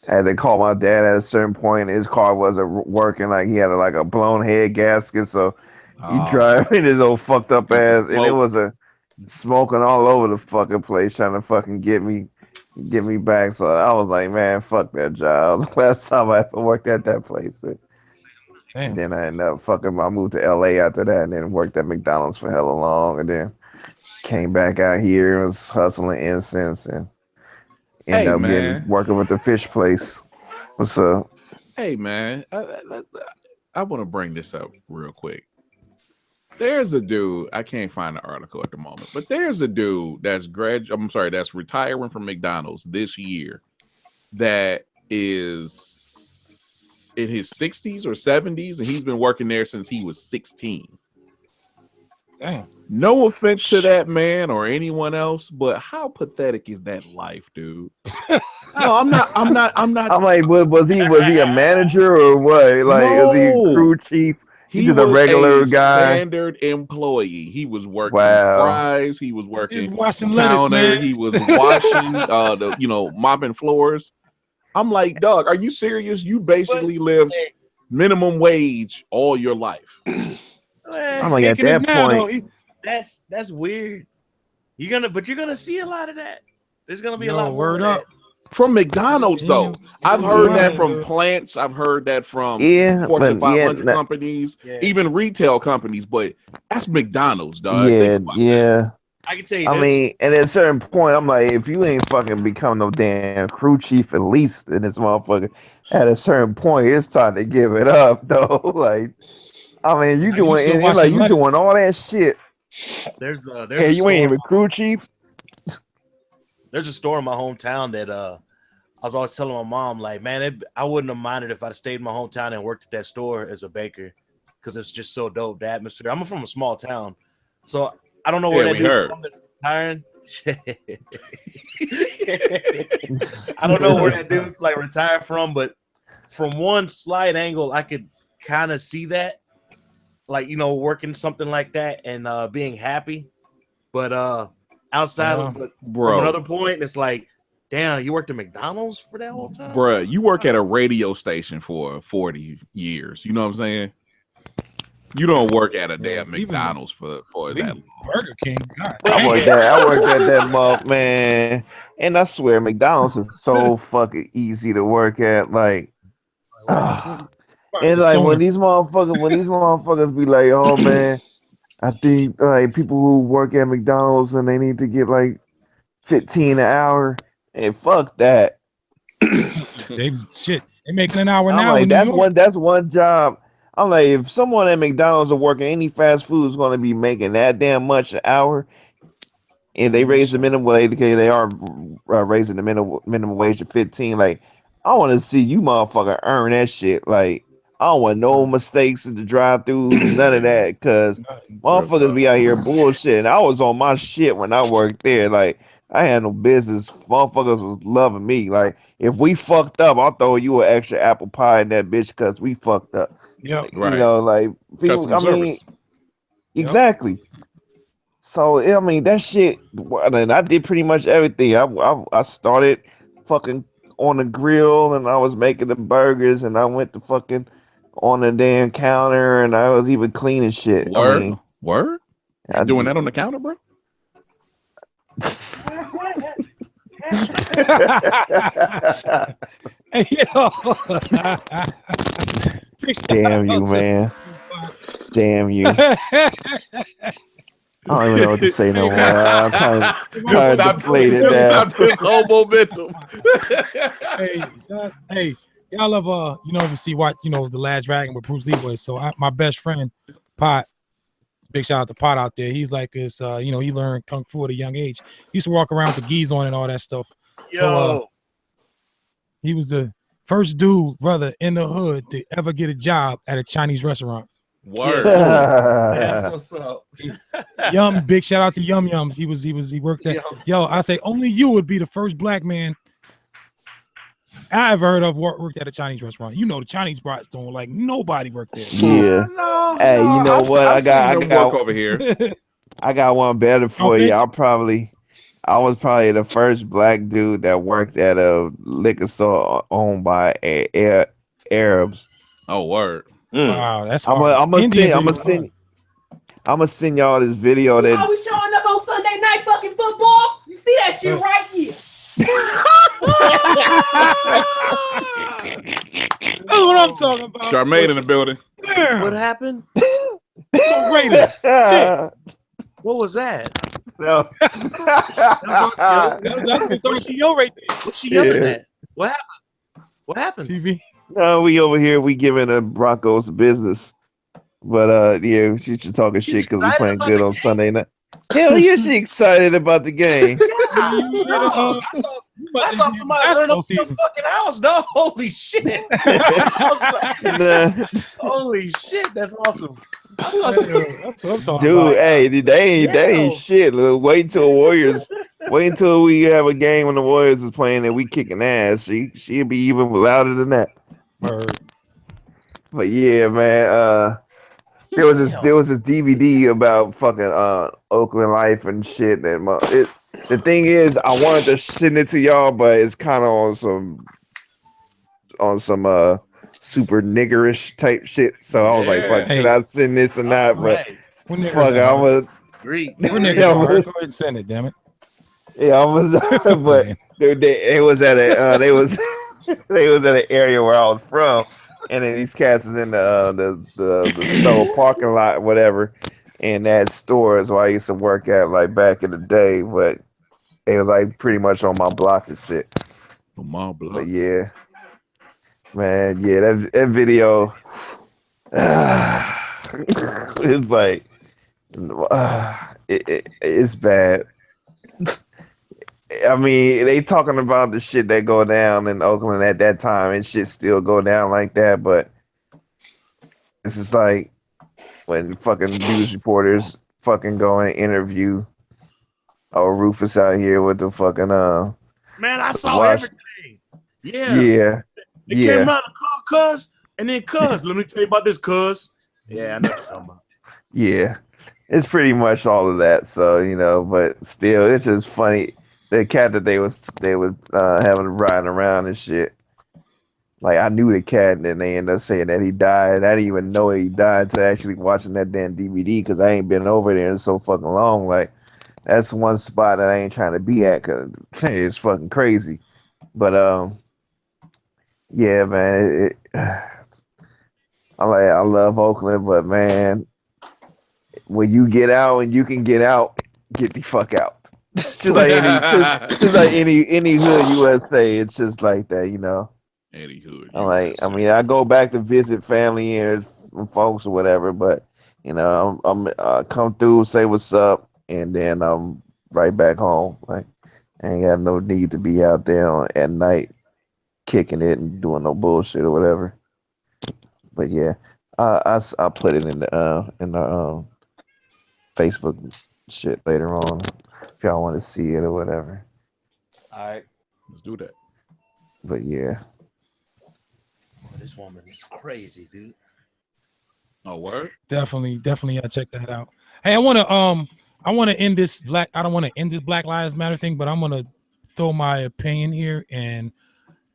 I had to call my dad at a certain point. His car wasn't working. Like, he had a blown head gasket. So, he driving his old fucked up ass. And it was smoking all over the fucking place trying to fucking get me back. So, I was like, man, fuck that job. Last time I ever worked at that place. And then I ended up I moved to LA after that and then worked at McDonald's for hella long and then came back out here and was hustling incense and ended up working with the fish place. What's up? Hey, man, I want to bring this up real quick. There's a dude, I can't find the article at the moment, but there's a dude that's retiring from McDonald's this year that is in his 60s or 70s, and he's been working there since he was 16. Damn. No offense to that man or anyone else, but how pathetic is that life, dude? No, I'm not. I'm like, was he a manager or what? Like, is he a crew chief? He's a regular guy, standard employee. He was working fries. He was working washing counter. lettuce, man. He was washing, mopping floors. I'm like, dog, are you serious? You basically lived minimum wage all your life. I'm like, at Making it that now, though, point, That's weird. You're gonna see a lot of that. There's gonna be a Yo, lot more word of up. that. From McDonald's, though. I've heard that from plants. I've heard that from yeah, Fortune but 500 companies, even retail companies. But that's McDonald's, dog. yeah, yeah. I can tell you I this. mean, and at a certain point, I'm like, if you ain't fucking become no damn crew chief, at least in this motherfucker, at a certain point, it's time to give it up, though. Like, I mean, you Now you doing, still and like, watching you Lettuce. doing all that shit, There's and a you ain't store. even crew chief. There's a store in my hometown that I was always telling my mom, like, man, I wouldn't have minded if I'd stayed in my hometown and worked at that store as a baker, because it's just so dope, the atmosphere. I'm from a small town, so I don't know where that dude's from that's retiring. I don't know where that dude like retired from, but from one slight angle, I could kind of see that, like, you know, working something like that and being happy. But outside of from another point, it's like, damn, you worked at McDonald's for that whole time? Bruh, you work at a radio station for 40 years. You know what I'm saying? You don't work at a damn McDonald's for that long. Burger King. God. I worked at that mug, man. And I swear, McDonald's is so fucking easy to work at. Like, and like when these motherfuckers be like, oh man, I think like people who work at McDonald's and they need to get like 15 an hour. And fuck that. They making an hour I'm now. like, that's one job. I'm like, if someone at McDonald's or working any fast food is going to be making that damn much an hour, and they raise the minimum wage, okay, they are raising the minimum wage to 15. Like, I want to see you motherfucker earn that shit. Like, I don't want no mistakes in the drive-throughs, none of that, because motherfuckers be out here bullshitting. I was on my shit when I worked there. Like, I had no business. Motherfuckers was loving me. Like, if we fucked up, I'll throw you an extra apple pie in that bitch because we fucked up. Yep. You know, like people. Customer service. Exactly. So I mean, that shit. And I did pretty much everything. I started fucking on the grill, and I was making the burgers, and I went to fucking on the damn counter, and I was even cleaning shit. Word. You doing that on the counter, bro? Hey, yo. Damn you, man. Damn you. I don't even know what to say no more. I'm kind of deflated. Just stop this whole momentum. hey, y'all ever, watch, The Last Dragon with Bruce Lee was. So my best friend, Pot, big shout out to Pot out there. He's like this, he learned Kung Fu at a young age. He used to walk around with the gis on and all that stuff. So he was the first dude, brother, in the hood to ever get a job at a Chinese restaurant. Word. That's what's up. Big shout out to Yum Yums. He worked at. Yo, I say only you would be the first black man I ever heard of worked at a Chinese restaurant. The Chinese brats don't like nobody worked there. Yeah. Hey, you know what? I got work over here. I got one better for you. I was probably the first black dude that worked at a liquor store owned by Arabs. Oh, word. Wow, that's I'm gonna send y'all this video that. Are we showing up on Sunday night fucking football? You see that shit right here. That's what I'm talking about. Charmaine in the building. What happened? Raiders. Shit. What was that? No. That's CEO right there. What's she yelling at? What happened? What happened? TV. No, we over here. We giving the Broncos business, but yeah, she's talking shit because we playing good on Sunday night. Hell yeah, she excited about the game. I thought somebody ran up the fucking house. No, holy shit! Holy shit, that's awesome. That's what I'm talking Dude, about. hey, they ain't shit. Look, wait until we have a game when the Warriors is playing and we kicking ass. She'll be even louder than that. But yeah, man. There was this DVD about fucking Oakland life and shit. The thing is, I wanted to send it to y'all, but it's kind of on some on some super niggerish type shit. So I was like, fuck, Yeah. should I send this or not? But Right. We're niggers fuck, at I heart. was Agreed. We're niggas Yeah, at heart. Go ahead and send it, damn it. yeah, I was, but Playing. it was at a they was they was at an area where I was from, and then these cats is in the store parking lot, or whatever, and that stores where I used to work at like back in the day, but it was like pretty much on my block and shit. Mont But Blanc. yeah, man, yeah, that video, it's like it's bad. I mean, they talking about the shit that go down in Oakland at that time, and shit still go down like that. But it's just like when fucking news reporters fucking go and interview Rufus out here with the fucking Man, I saw watch. everything. Yeah. Yeah, It came yeah, out of the car, cuz, and then cuz. Let me tell you about this, cuz. Yeah, I know what you're talking about. yeah. It's pretty much all of that. So but still, it's just funny. The cat that they was having riding around and shit. Like I knew the cat, and then they ended up saying that he died. I didn't even know he died until actually watching that damn DVD because I ain't been over there in so fucking long. Like that's one spot that I ain't trying to be at because it's fucking crazy. But yeah, man, I love Oakland, but man, when you get out and you can get out, get the fuck out. just like any hood USA, it's just like that. Anywho, I mean, I go back to visit family and folks or whatever, but I'm come through, say what's up, and then I'm right back home. Like, I ain't got no need to be out there at night kicking it and doing no bullshit or whatever. But yeah, I put it in the Facebook shit later on if y'all want to see it or whatever. All right. let's do that. But yeah. Oh, this woman is crazy, dude. Oh, word? Definitely, I check that out. Hey, I wanna end this I don't want to end this Black Lives Matter thing, but I'm gonna throw my opinion here, and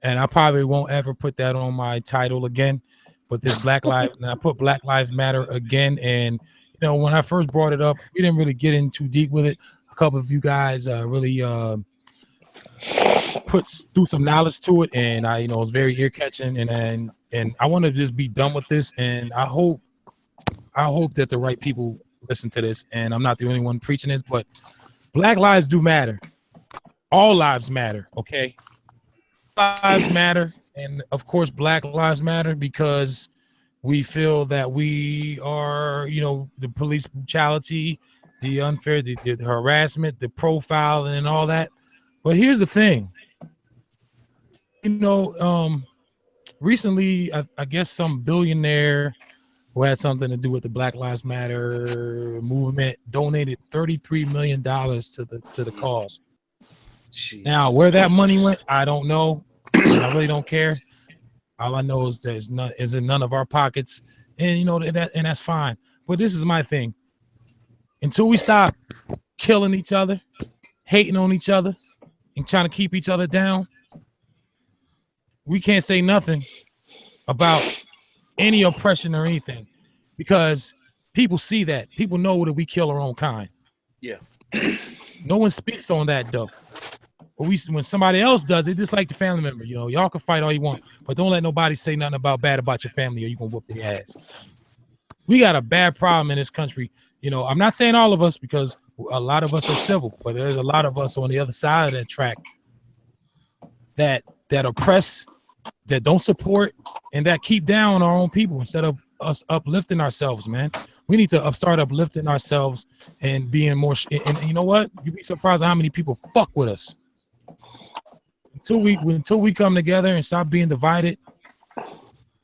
I probably won't ever put that on my title again. But this Black Lives, and I put Black Lives Matter again, and when I first brought it up, we didn't really get in too deep with it. A couple of you guys really threw some knowledge to it, and I, it was very ear catching, and I want to just be done with this, and I hope that the right people listen to this, and I'm not the only one preaching this, but Black lives do matter. All lives matter, okay? Lives matter, and of course Black lives matter because we feel that we are, the police brutality, the unfair, the harassment, the profiling, and all that. But here's the thing, recently, I guess some billionaire who had something to do with the Black Lives Matter movement donated $33 million to the cause. Jesus. Now, where that money went, I don't know. And I really don't care. All I know is that it's in none of our pockets, and and that's fine. But this is my thing. Until we stop killing each other, hating on each other, and trying to keep each other down, we can't say nothing about any oppression or anything, because people see that. People know that we kill our own kind. Yeah. No one speaks on that though. But when somebody else does it, just like the family member, y'all can fight all you want, but don't let nobody say nothing bad about your family, or you're gonna whoop their ass. We got a bad problem in this country. I'm not saying all of us, because a lot of us are civil, but there's a lot of us on the other side of that track that oppress, that don't support, and that keep down our own people instead of us uplifting ourselves, man. We need to start uplifting ourselves and being more. And you know what? You'd be surprised how many people fuck with us. Until we come together and stop being divided,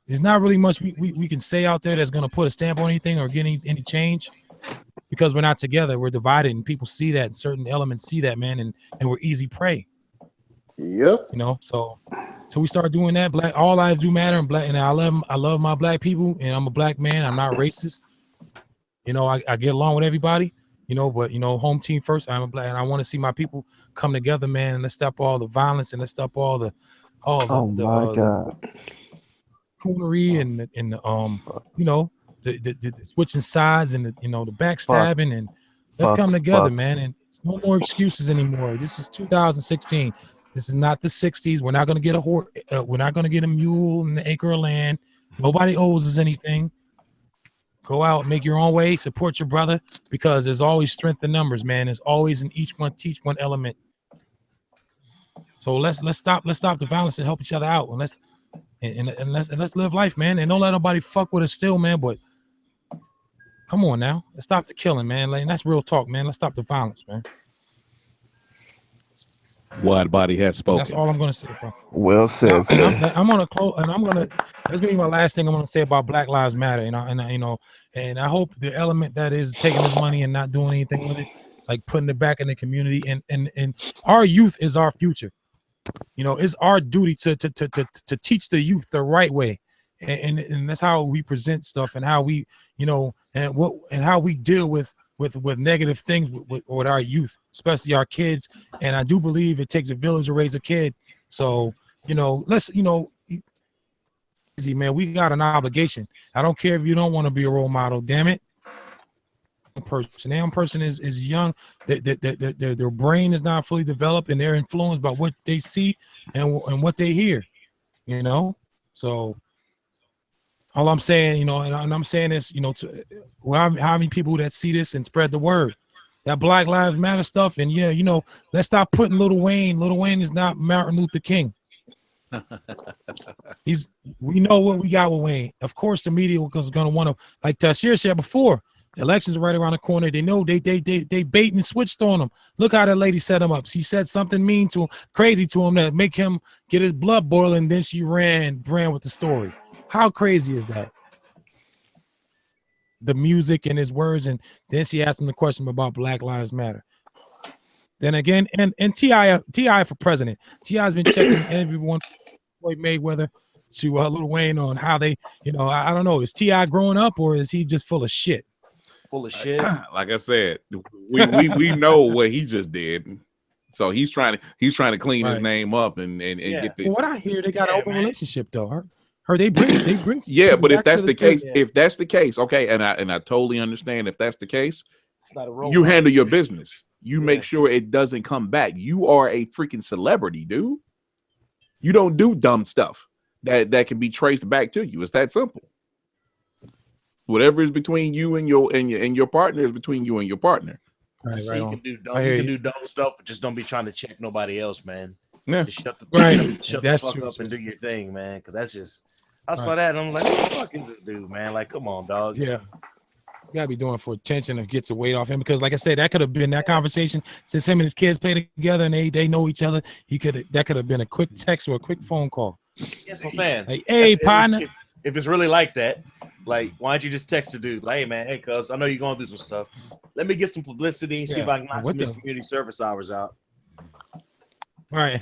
there's not really much we can say out there that's going to put a stamp on anything or get any change, because we're not together. We're divided, and people see that. Certain elements see that, man, and we're easy prey. Yep. So we start doing that. All lives do matter, and I love my black people, and I'm a black man. I'm not racist. I get along with everybody. But home team first. I'm a black, and I want to see my people come together, man, and let's stop all the violence, and let's stop all the all Oh my the God. coonery and the you know, the switching sides and the the Fuck. backstabbing, and let's Fuck. come together, Fuck. man. And it's no more excuses anymore. This is 2016. This is not the 60s. We're not gonna get a horse. We're not gonna get a mule and an acre of land. Nobody owes us anything. Go out, make your own way, support your brother, because there's always strength in numbers, man. There's always in each one teach one element. So let's stop the violence and help each other out, and let's live life, man. And don't let nobody fuck with us still, man. But come on now, let's stop the killing, man. Like, that's real talk, man. Let's stop the violence, man. Wide body has And spoken. that's all I'm gonna say, bro. Well said, sir. I'm gonna close, and that's gonna be my last thing I'm gonna say about Black Lives Matter. And I hope the element that is taking this money and not doing anything with it, like putting it back in the community, and our youth is our future. It's our duty to teach the youth the right way, and that's how we present stuff, and how we and how we deal with negative things with our youth, especially our kids. And I do believe it takes a village to raise a kid. So let's easy, man. We got an obligation. I don't care if you don't want to be a role model. Damn it. Person is young. Their brain is not fully developed, and they're influenced by what they see and what they hear. So all I'm saying, and I'm saying this, to how many people that see this and spread the word, that Black Lives Matter stuff. And let's stop putting Lil Wayne. Lil Wayne is not Martin Luther King. We know what we got with Wayne. Of course, the media is going to want to, like Tashir said before, the elections are right around the corner. They know they bait and switched on him. Look how that lady set him up. She said something mean to him, crazy to him, that make him get his blood boiling. Then she ran with the story. How crazy is that? The music and his words, and then she asked him the question about Black Lives Matter. Then again, and T.I. for president. T.I.'s been checking everyone, Floyd Mayweather, to Lil Wayne on how they, I don't know, is T.I. growing up, or is he just full of shit? Full of shit. Like I said, we know what he just did. So he's trying to clean his name up and get the. From what I hear, they got an open relationship though. Or they bring. Yeah, but if that's the case, okay, and I totally understand if that's the case, you handle your business. You make sure it doesn't come back. You are a freaking celebrity, dude. You don't do dumb stuff that can be traced back to you. It's that simple. Whatever is between you and your partner is between you and your partner. Right, you can do dumb stuff, but just don't be trying to check nobody else, man. Yeah. Just shut the fuck up and do your thing, man. Because that's just, I saw that and I'm like, what the fuck is this dude, man? Like, come on, dog. Yeah. You gotta be doing it for attention or gets a weight off him, because like I said, that could have been that conversation since him and his kids play together and they know each other. That could have been a quick text or a quick phone call. That's what I'm saying. Like, hey, partner. If it's really like that, like, why don't you just text the dude? Like, hey, man, hey, cuz, I know you're going to do some stuff. Let me get some publicity and see if I can knock some community service hours out. Right.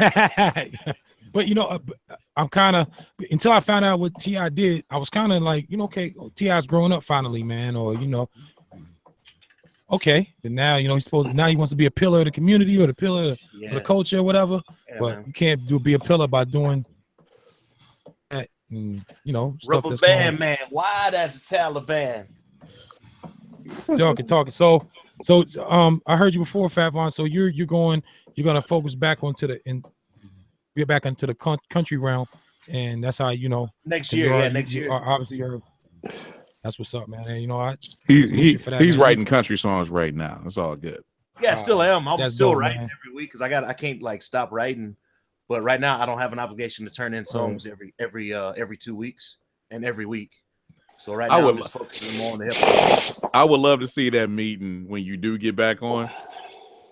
But, I'm kind of, until I found out what T.I. did, I was kind of like, okay, T.I.'s growing up finally, man. Or, okay. But now, he wants to be a pillar of the community or the pillar of the culture or whatever. Yeah, but man, you can't be a pillar by doing that. And, stuff Rubber band man, wide as a Taliban. Talking. So I heard you before, Fat Von. So you're gonna focus back get back into the country realm, and that's how next year. Next year. Obviously, that's what's up, man. And he's writing country songs right now. It's all good. Yeah, I still am. I'm still writing every week because I can't like stop writing. But right now, I don't have an obligation to turn in songs every 2 weeks and every week. So right now, I'm just focusing more on the hip hop. I would love to see that meeting when you do get back on,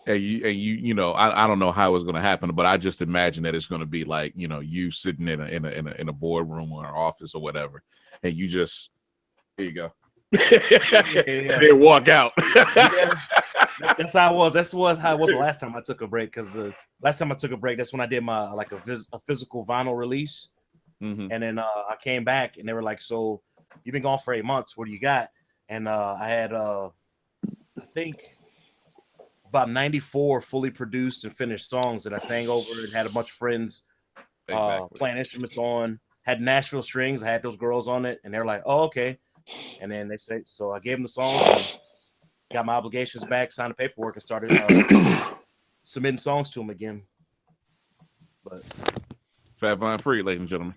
and you I don't know how it's going to happen, but I just imagine that it's going to be like you sitting in a boardroom or an office or whatever, and you just here you go, and then walk out. That's how I was. How it was the last time I took a break. Because the last time I took a break, that's when I did my a physical vinyl release. Mm-hmm. And then I came back and they were like, "So you've been gone for 8 months. What do you got?" And I had I think about 94 fully produced and finished songs that I sang over and had a bunch of friends Exactly. Playing instruments on. Had Nashville strings. I had those girls on it, and they're like, "Oh, okay." And then they say, so I gave them the songs, and got my obligations back, signed the paperwork, and started submitting songs to them again. But Fat Von Free, ladies and gentlemen,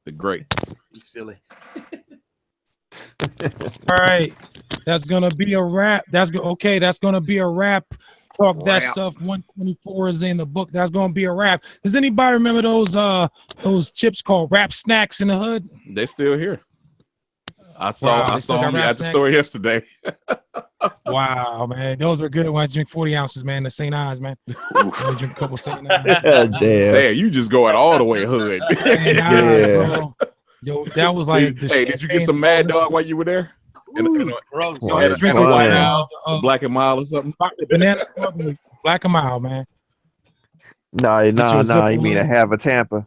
the great. he's silly. All right, that's gonna be a wrap. That's gonna be a wrap. Talk That Stuff 124 is in the book. That's gonna be a wrap. Does anybody remember those chips called Rap Snacks in the hood? They're still here. I saw them at the store yesterday. Wow, man, those were good. When I drink 40 ounces, man, the St. Ives, man. I drink a couple St. Ives. Damn, you just going all the way hood. Bro. Yo, that was like. Did you get some Mad Dog while you were there? Bro, drink a White Owl, Black and Mild or something. Banana Black and Mild, man. No, you mean a half a Tampa.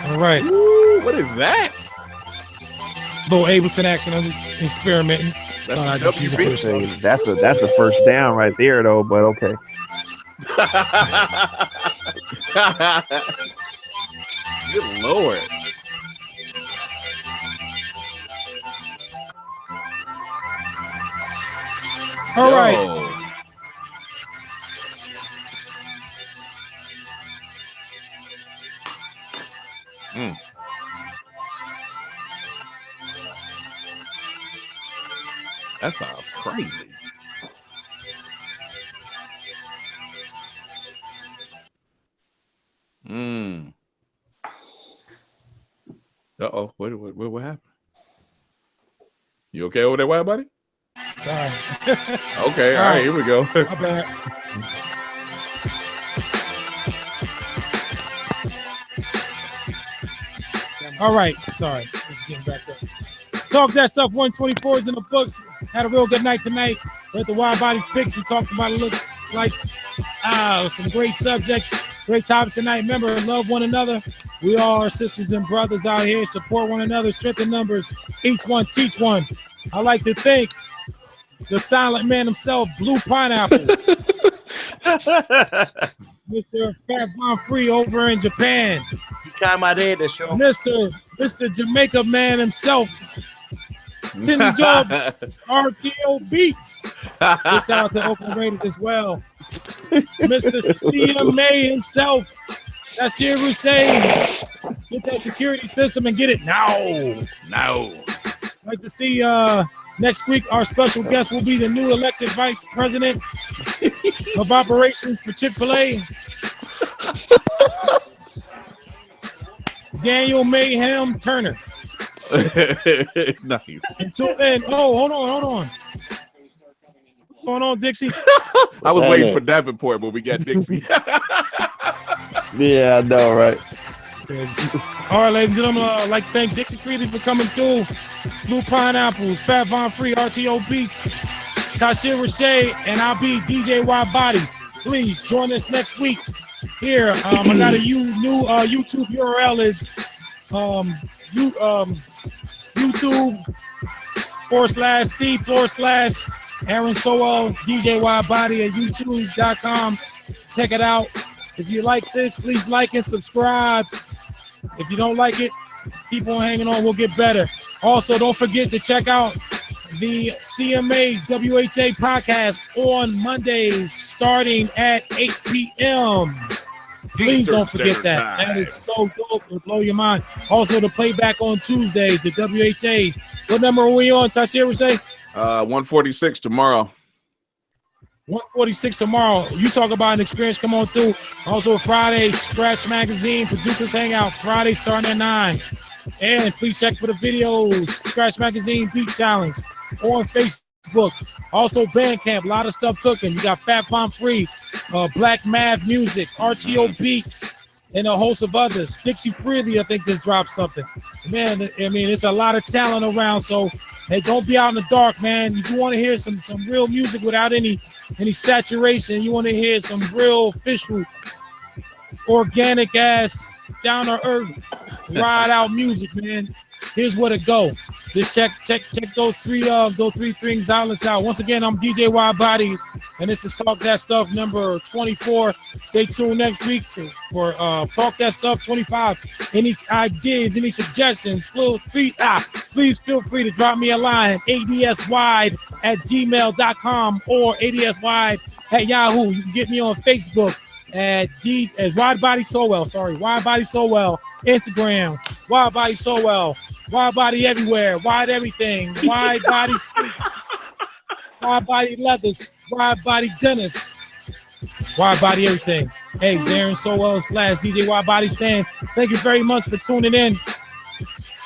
All right. Ooh, what is that? Little Ableton action. I'm just experimenting. That's a first down right there, though. But okay. Good Lord. All right. That sounds crazy. Uh-oh. What happened? You okay over there, white buddy? Sorry. Okay, all right, here we go. My bad. All right, sorry. Just getting back up. Talk That Stuff 124 is in the books. Had a real good night tonight. We're at the Wild Bodies Picks. We talked about it, look like some great subjects, great topics tonight. Remember, love one another. We all are sisters and brothers out here. Support one another, strengthen numbers. Each one, teach one. I like to thank the silent man himself, Blue Pineapple. Mr. Fat Von Free over in Japan. You caught my day at the show. Mr. Jamaica man himself. Timmy Jobs, RTO Beats. Reach out to Oakland Raiders as well. Mr. CMA himself. That's here Hussein. Get that security system and get it now. Like to see next week our special guest will be the new elected vice president of operations for Chick-fil-A. Daniel Mayhem Turner. Nice. Until then, hold on. What's going on, Dixie? I was waiting for Davenport, but we got Dixie. Yeah, I know, right? All right, ladies and gentlemen, I'd like to thank Dixie Freely for coming through. Blue Pineapples, Fat Von Free, RTO Beats, Tashir Rashay, and I'll be DJ Wild Body. Please join us next week here. I got a new YouTube URL. It's YouTube/C/Aaron Sowell, DJ Wild Body at YouTube.com. Check it out. If you like this, please like and subscribe. If you don't like it, keep on hanging on. We'll get better. Also, don't forget to check out the CMA WHA podcast on Mondays starting at 8 p.m. Please don't forget that. That is so dope. It'll blow your mind. Also, the playback on Tuesdays, the WHA. What number are we on, Tashir would say? 146 tomorrow. 146 tomorrow. You talk about an experience. Come on through. Also, Friday, Scratch Magazine, Producers Hangout. Friday starting at 9. And please check for the videos. Scratch Magazine Beat Challenge on Facebook. Also, Bandcamp. A lot of stuff cooking. You got Fat Palm Free, Black Mav Music, RTO Beats, and a host of others. Dixie Freely, I think, just dropped something. Man, I mean, it's a lot of talent around. So, hey, don't be out in the dark, man. If you want to hear some real music without any saturation, you want to hear some real official, organic ass, down to earth, ride out music, man. Here's where to go. Just check those three things outlets out. Once again, I'm DJ Wide Body, and this is Talk That Stuff number 24. Stay tuned next week for Talk That Stuff 25. Any ideas, any suggestions, please feel free to drop me a line, adswide@gmail.com or adswide@yahoo. You can get me on Facebook at Wide Body Sowell. Sorry, Wide Body Sowell. Instagram, Wide Body Sowell. Wide Body everywhere. Wide everything. Wide Body seats. Wide Body leathers. Wide Body dentists. Wide Body everything. Hey, Zarin Sowell / DJ Wide Body saying thank you very much for tuning in.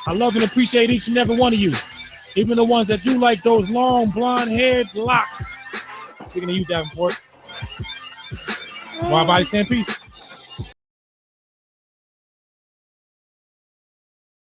I love and appreciate each and every one of you. Even the ones that do like those long blonde-haired locks. Speaking of you, Davenport. Wide Body saying peace.